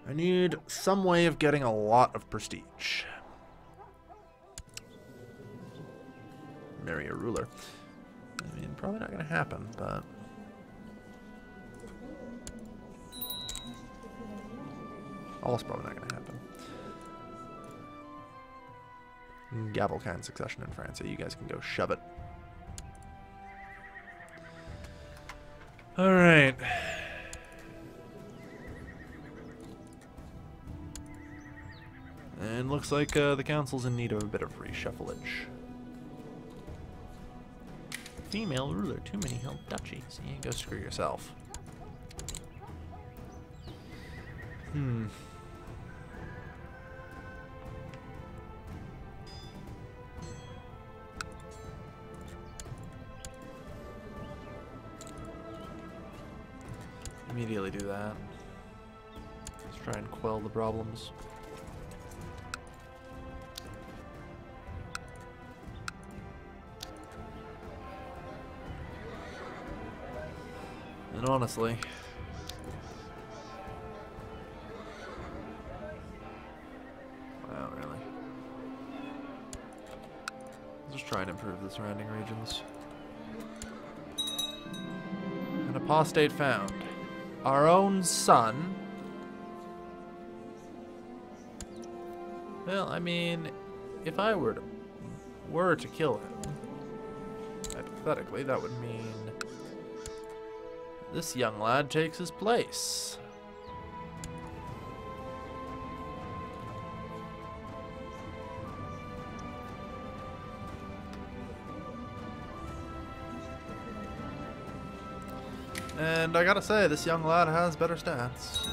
I need some way of getting a lot of prestige. Marry a ruler. I mean, probably not going to happen, but... Also probably not going to happen. Gavelkind succession in France, so you guys can go shove it. Alright. And looks like the council's in need of a bit of reshuffleage. Female ruler, too many held duchies. Yeah, go screw yourself. Immediately do that. Let's try and quell the problems. And honestly, wow, really? Let's just try and improve the surrounding regions. An apostate found. Our own son. Well, I mean, if I were to kill him, hypothetically, that would mean this young lad takes his place. And I gotta say, this young lad has better stats.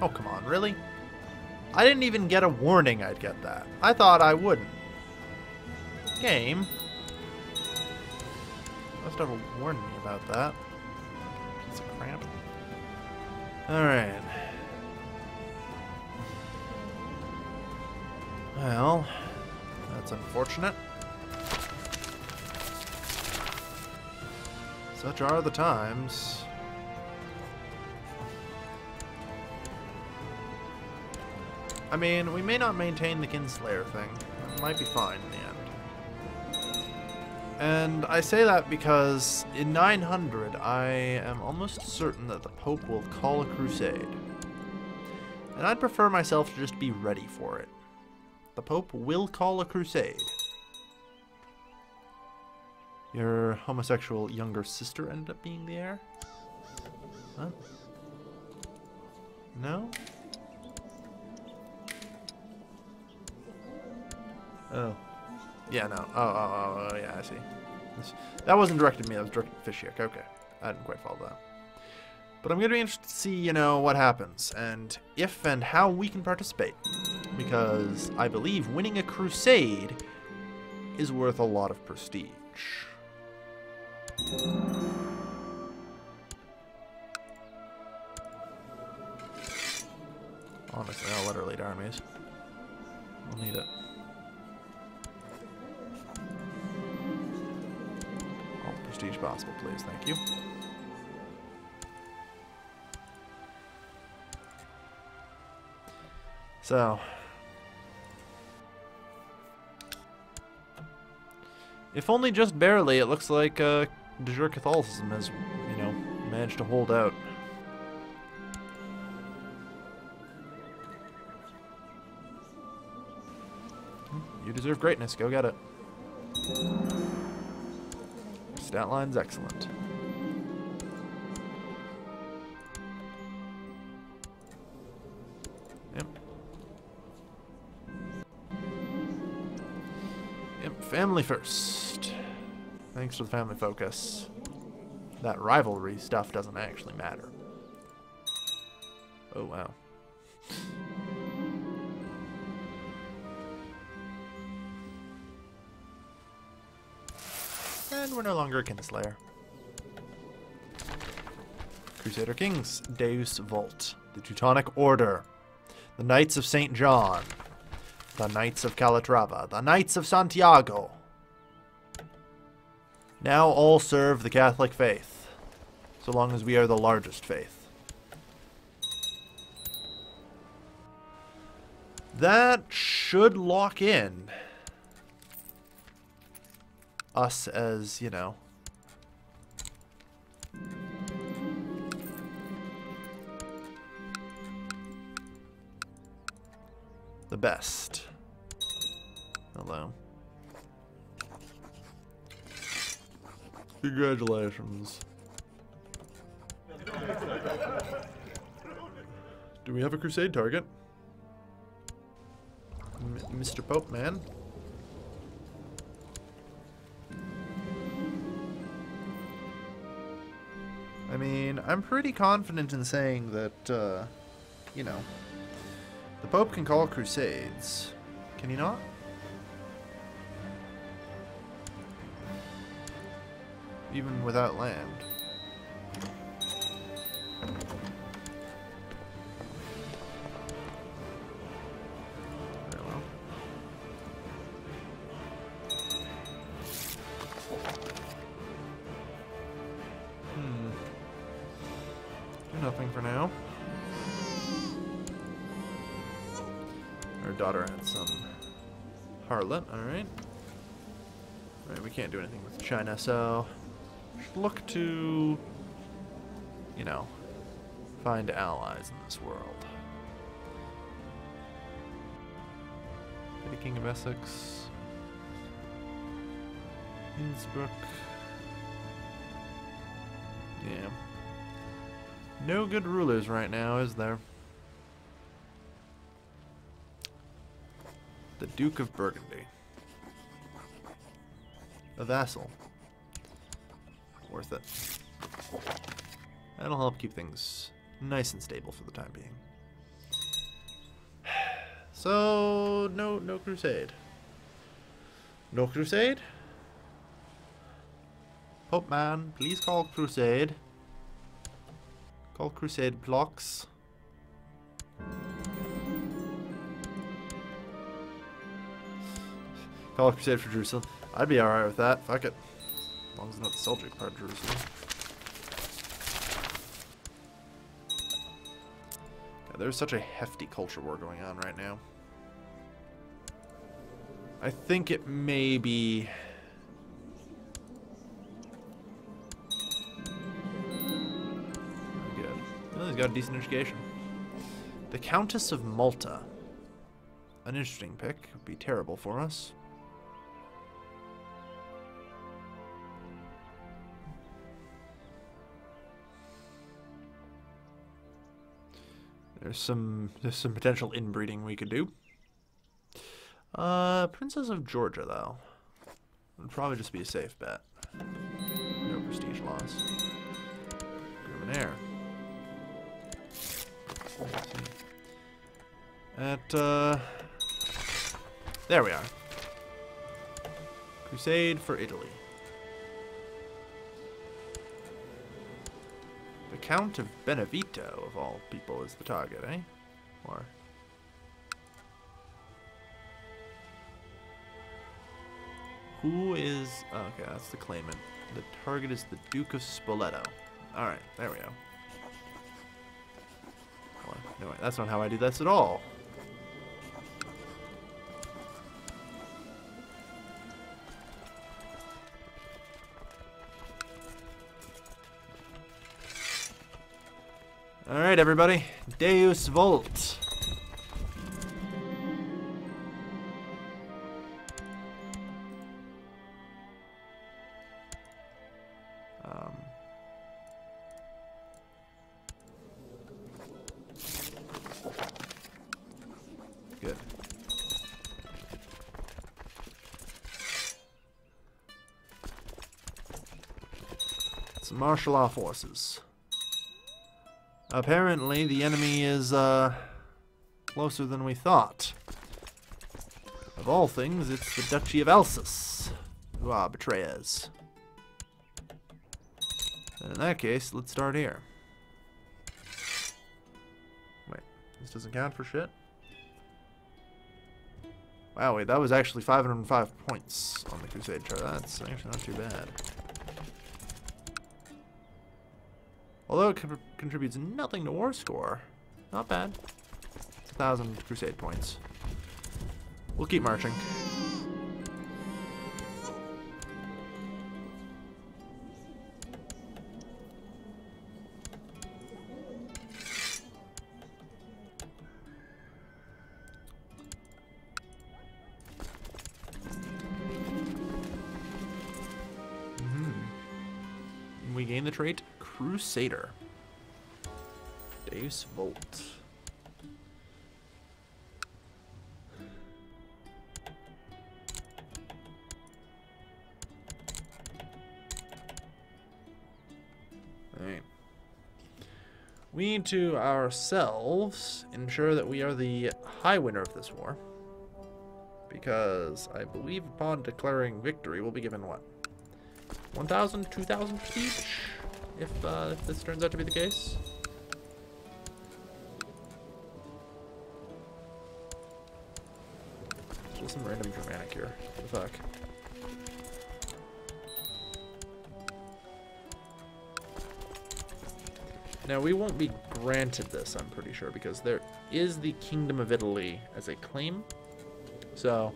Oh, come on, really? I didn't even get a warning I'd get that. I thought I wouldn't. Game. Must have warned me about that. Alright. Well, that's unfortunate. Such are the times. I mean, we may not maintain the Kinslayer thing. It might be fine in the end. And I say that because in 900, I am almost certain that the Pope will call a crusade. And I'd prefer myself to just be ready for it. The Pope will call a crusade. Your homosexual younger sister ended up being the heir? Huh? No? Oh. Yeah, no. Oh, yeah, I see. That wasn't directed at me, that was directed at Fishiak. Okay. I didn't quite follow that. But I'm going to be interested to see, you know, what happens, and if and how we can participate. Because I believe winning a crusade is worth a lot of prestige. Honestly, I'll let her lead armies. We'll need it. All the prestige possible, please. Thank you. So, if only just barely, it looks like de jure Catholicism has, you know, managed to hold out. You deserve greatness. Go get it. Stat line's excellent. Yep. Yep, family first. Thanks to the family focus. That rivalry stuff doesn't actually matter. Oh, wow. And we're no longer a Kinslayer. Crusader Kings, Deus Vult, the Teutonic Order, the Knights of St. John, the Knights of Calatrava, the Knights of Santiago. Now all serve the Catholic faith, so long as we are the largest faith. That should lock in us as, you know, the best. Hello. Congratulations. Do we have a crusade target? Mr. Pope, man? I mean, I'm pretty confident in saying that, you know, the Pope can call crusades. Can he not? Even without land. Very well. Do nothing for now. Our daughter had some harlot, alright. Alright, we can't do anything with China, so look to, you know, find allies in this world. The King of Essex, Innsbruck. Yeah. No good rulers right now, is there? The Duke of Burgundy. A vassal. Worth it. That'll help keep things nice and stable for the time being. So, no crusade. No crusade? Pope man, please call crusade. Call Crusade blocks. Call Crusade for Jerusalem. I'd be alright with that. Fuck it. As long as it's not the Seljuk part of Jerusalem. God, there's such a hefty culture war going on right now. I think it may be... good. Well, he's got a decent education. The Countess of Malta. An interesting pick. Would be terrible for us. There's some potential inbreeding we could do. Princess of Georgia, though. Would probably just be a safe bet. No prestige loss. German there we are. Crusade for Italy. The Count of Benevito, of all people, is the target, eh? Or... who is... oh, okay, that's the claimant. The target is the Duke of Spoleto. Alright, there we go. Oh, no, wait, that's not how I do this at all. Alright, everybody. Deus Volt. Good. Some martial law forces. Apparently, the enemy is, closer than we thought. Of all things, it's the Duchy of Alsace, who are betrayers. And in that case, let's start here. Wait, this doesn't count for shit? Wow, wait, that was actually 505 points on the Crusade chart. That's actually not too bad. Although it contributes nothing to war score. Not bad. It's 1,000 Crusade points. We'll keep marching. We gain the trait Crusader. Deus Volt. Alright. We need to ourselves ensure that we are the high winner of this war. Because I believe upon declaring victory, we'll be given what? 1,000, 2,000 prestige? If this turns out to be the case. Just some random Germanic here. What the fuck? Now, we won't be granted this, I'm pretty sure, because there is the Kingdom of Italy as a claim. So,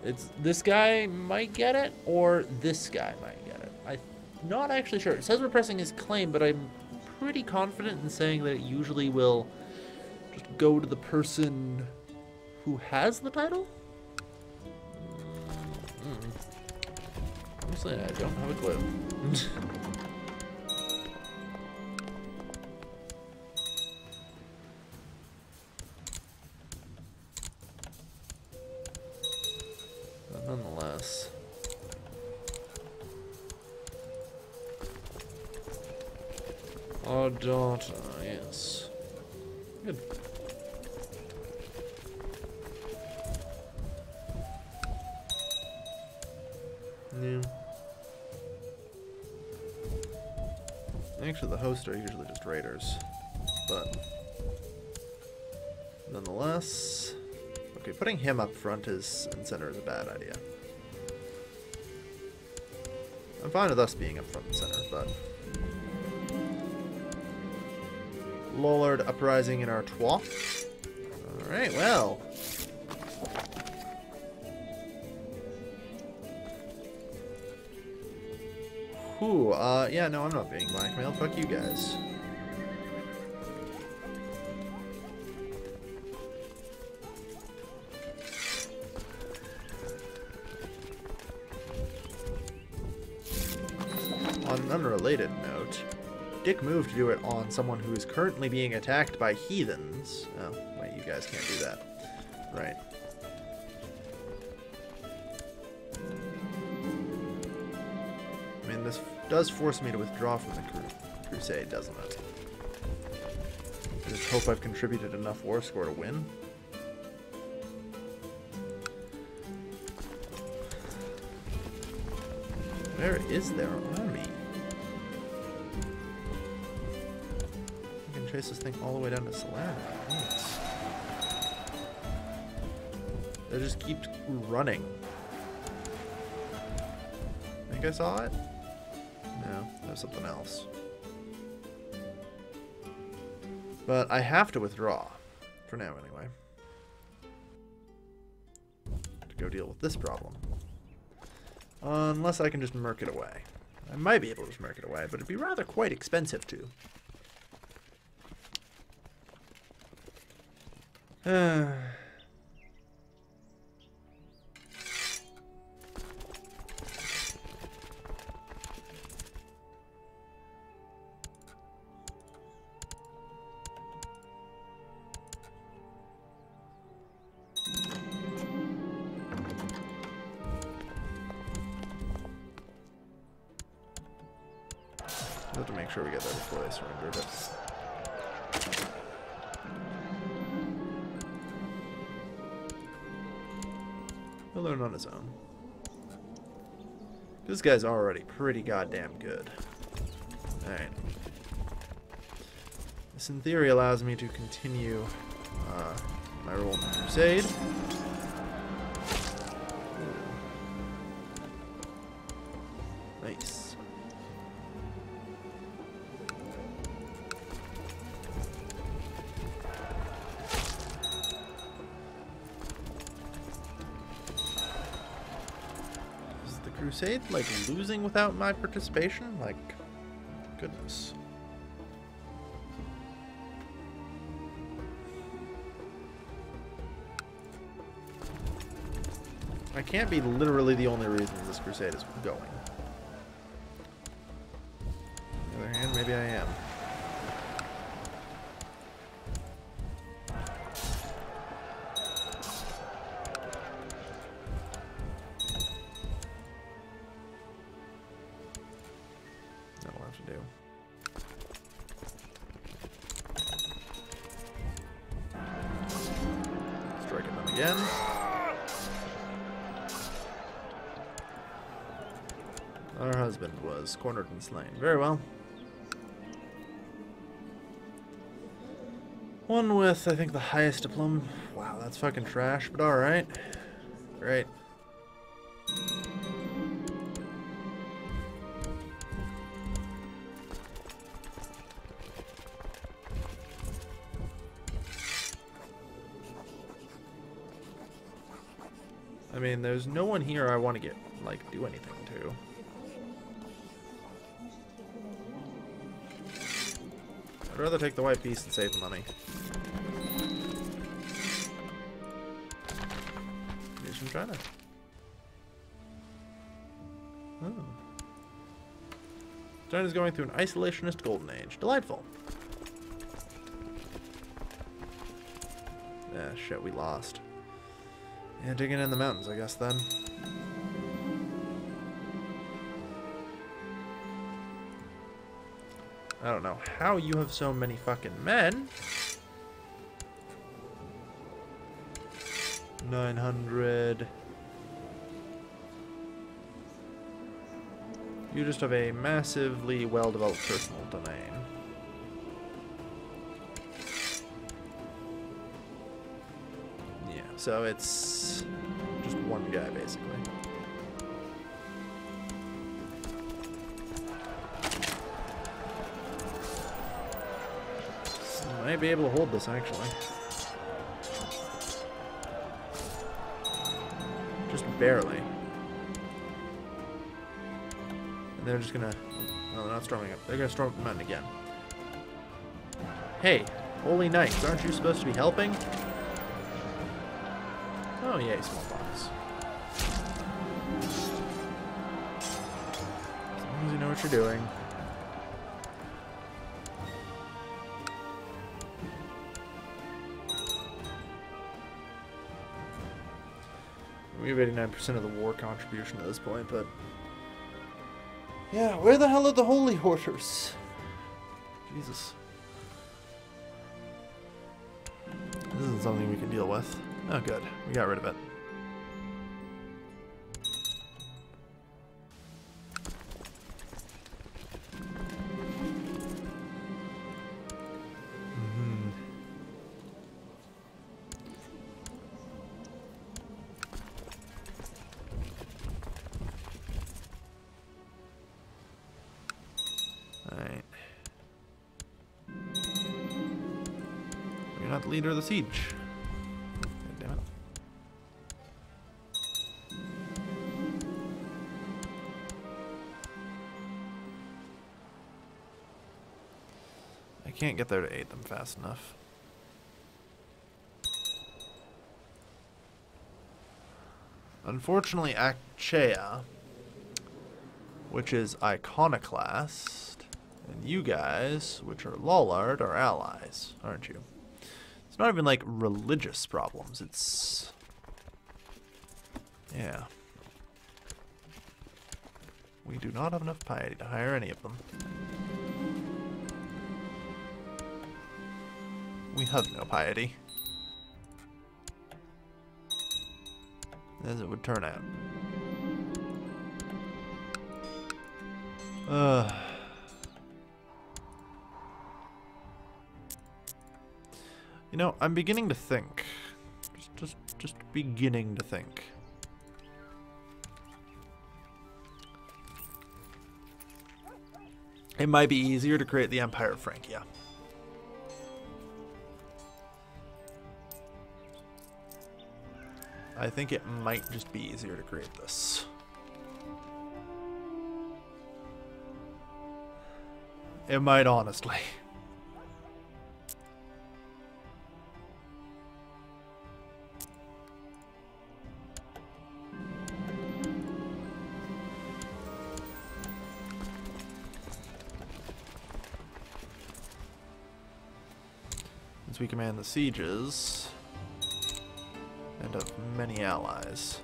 it's this guy might get it, or this guy might get it. I'm not actually sure. It says we're pressing his claim, but I'm pretty confident in saying that it usually will just go to the person who has the title? Honestly, I don't have a clue. But nonetheless. Our daughter, yes. Good. Yeah. Actually, the hosts are usually just raiders. But nonetheless... Okay, putting him up front and center is a bad idea. I'm fine with us being up front and center, but... Lollard uprising in Artois. Alright, well. Whew, yeah, no, I'm not being blackmailed. Fuck you guys. On an unrelated note, Dick moved to do it on someone who is currently being attacked by heathens. Oh, wait, you guys can't do that. Right. I mean, this does force me to withdraw from the crusade, doesn't it? I just hope I've contributed enough war score to win. Where is their army? I can chase this thing all the way down to Salerno. Nice. They just keep running. Think I saw it? No, there's something else. But I have to withdraw. For now, anyway. To go deal with this problem. Unless I can just murk it away. I might be able to just murk it away, but it'd be rather quite expensive to. I have to make sure we get there before they surrender, but... He'll learn on his own. This guy's already pretty goddamn good. Alright. This in theory allows me to continue my role in the crusade. Nice. Crusade, like, losing without my participation? Like, goodness. I can't be literally the only reason this crusade is going. On the other hand, maybe I am. Again. Our husband was cornered and slain. Very well. One with, I think, the highest diploma. Wow, that's fucking trash, but alright. Great. I mean, there's no one here I want to get, like, do anything to. I'd rather take the white piece and save the money. News from China. Oh. China's going through an isolationist golden age. Delightful. Yeah, shit, we lost. Yeah, digging in the mountains, I guess, then. I don't know how you have so many fucking men. 900. You just have a massively well-developed personal domain. Yeah, so it's just one guy, basically. Might be able to hold this, actually. Just barely. And they're just gonna... No, they're not storming up. They're gonna storm up the mountain again. Hey, holy knights, aren't you supposed to be helping? Oh, yay, smallpox. As long as you know what you're doing. We have 89% of the war contribution at this point, but... Yeah, where the hell are the holy orders? Jesus. This isn't something we can deal with. Oh, good. We got rid of it. Alright. You're not the leader of the siege. God damn it. I can't get there to aid them fast enough. Unfortunately, Acchea, which is Iconoclast, and you guys, which are Lollard, are allies, aren't you? It's not even like religious problems, it's... Yeah. We do not have enough piety to hire any of them. We have no piety. As it would turn out. You know, I'm beginning to think. Just beginning to think. It might be easier to create the Empire of Francia. I think it might just be easier to create this. It might, honestly. Since we command the sieges and have many allies.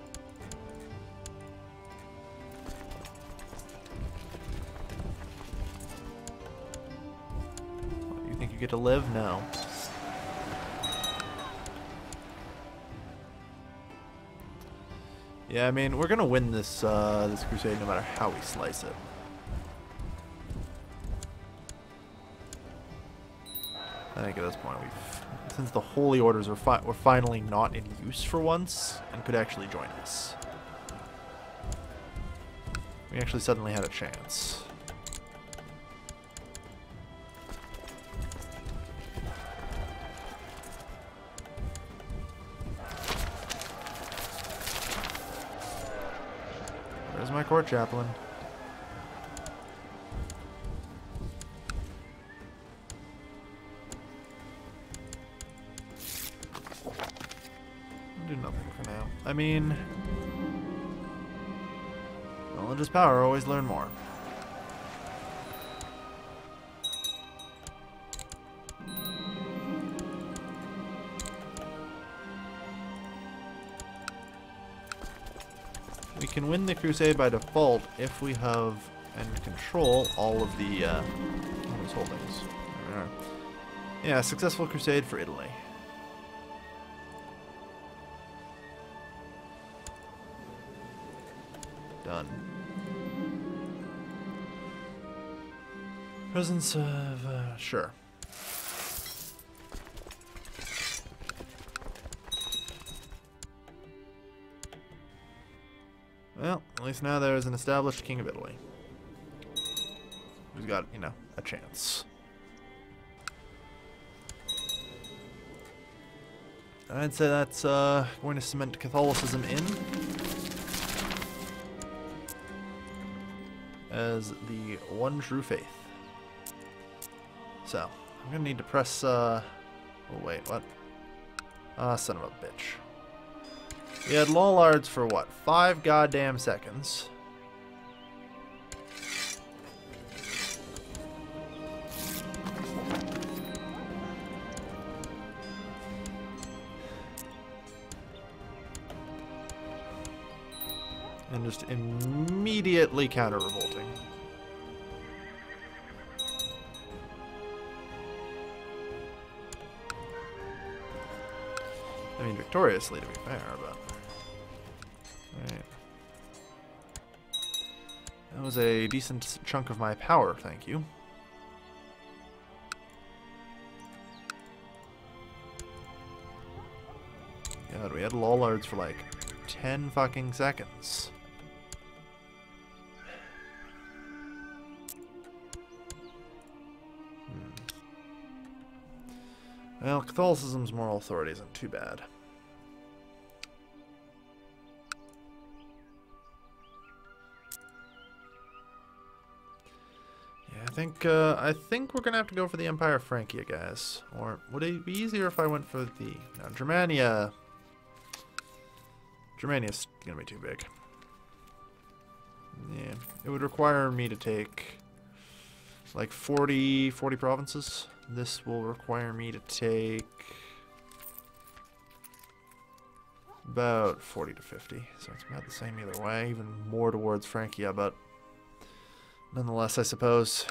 You think you get to live? No. Yeah, I mean, we're gonna win this this crusade no matter how we slice it. I think at this point since the Holy Orders were finally not in use for once and could actually join us, we actually suddenly had a chance. There's my court chaplain. Do nothing for now. I mean, knowledge is power. Always learn more. We can win the crusade by default if we have and control all of the all these holdings. Yeah, successful crusade for Italy. Done. Presence of... sure. Well, at least now there's an established king of Italy. Who's got, you know, a chance. I'd say that's going to cement Catholicism in as the one true faith. So, I'm gonna need to press, oh wait, what? Son of a bitch. We had lollards for what, 5 goddamn seconds. And just immediately counter-revolting. I mean, victoriously, to be fair, but... Alright. That was a decent chunk of my power, thank you. God, we had lollards for like 10 fucking seconds. Well, Catholicism's moral authority isn't too bad. Yeah, I think we're gonna have to go for the Empire of Francia, guys. Or would it be easier if I went for the Germania? Germania's gonna be too big. Yeah, it would require me to take like 40 provinces. This will require me to take about 40 to 50. So it's about the same either way, even more towards Francia, but nonetheless, I suppose.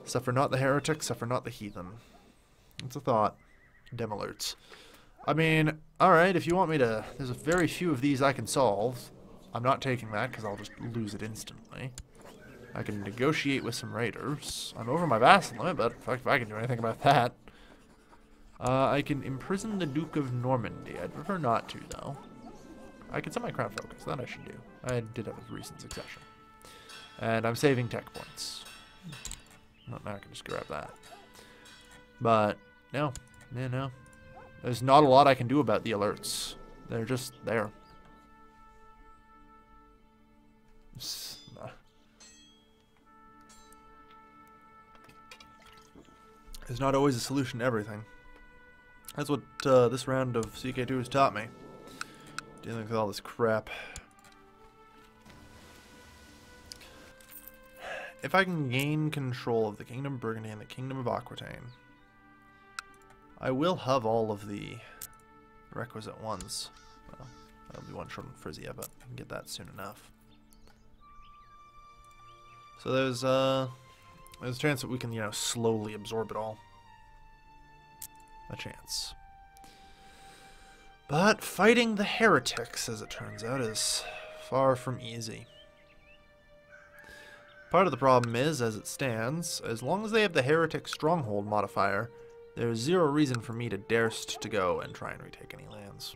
Suffer not the heretic, suffer not the heathen. It's a thought. Demolerts. I mean, alright, if you want me to... There's a very few of these I can solve. I'm not taking that because I'll just lose it instantly. I can negotiate with some raiders. I'm over my vassal limit, but fuck if I can do anything about that. I can imprison the Duke of Normandy. I'd prefer not to, though. I can set my crown focus. That I should do. I did have a recent succession. And I'm saving tech points. Well, now I can just grab that. But, no. Yeah, no. There's not a lot I can do about the alerts. They're just there. There's not always a solution to everything. That's what this round of CK2 has taught me. Dealing with all this crap. If I can gain control of the Kingdom of Burgundy and the Kingdom of Aquitaine, I will have all of the requisite ones. Well, that'll be one short on Frisia, but I can get that soon enough. So there's a chance that we can, you know, slowly absorb it all. A chance. But fighting the heretics, as it turns out, is far from easy. Part of the problem is, as it stands, as long as they have the heretic stronghold modifier, there's zero reason for me to darest to go and try and retake any lands.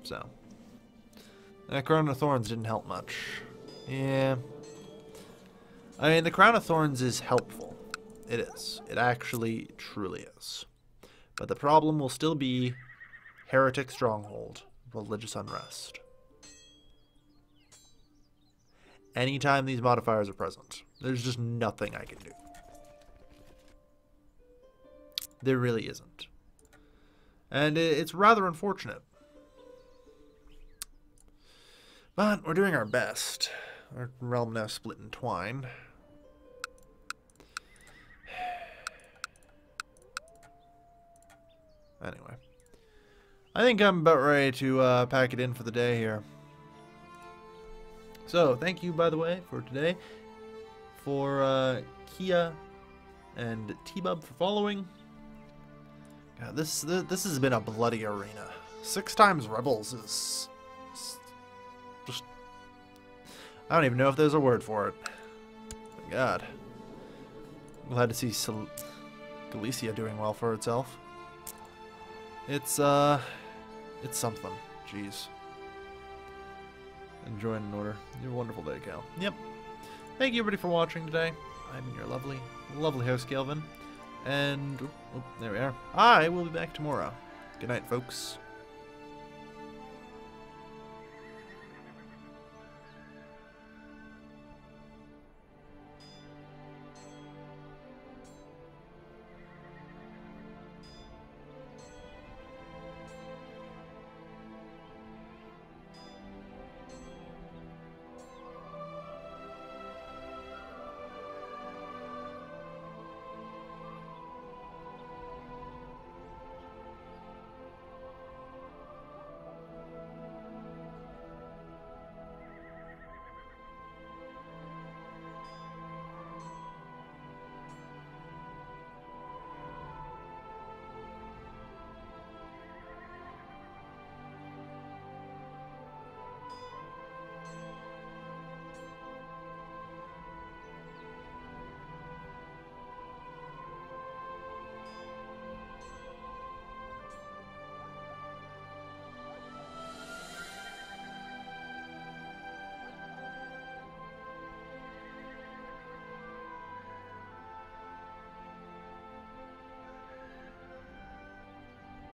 So. That Crown of Thorns didn't help much. Yeah. I mean, the Crown of Thorns is helpful. It is. It actually, truly is. But the problem will still be heretic stronghold, religious unrest. Anytime these modifiers are present, there's just nothing I can do. There really isn't. And it's rather unfortunate. But we're doing our best. Our realm now split in twine. Anyway. I think I'm about ready to pack it in for the day here. So, thank you, by the way, for today. For Kia and T-Bub for following. God, this has been a bloody arena. 6 times Rebels is just I don't even know if there's a word for it. My God. I'm glad to see Galicia doing well for itself. It's something. Jeez. Enjoying an order. You have a wonderful day, Cal. Yep. Thank you, everybody, for watching today. I'm your lovely, lovely host, Kelvin. And, oh, there we are. I will be back tomorrow. Good night, folks.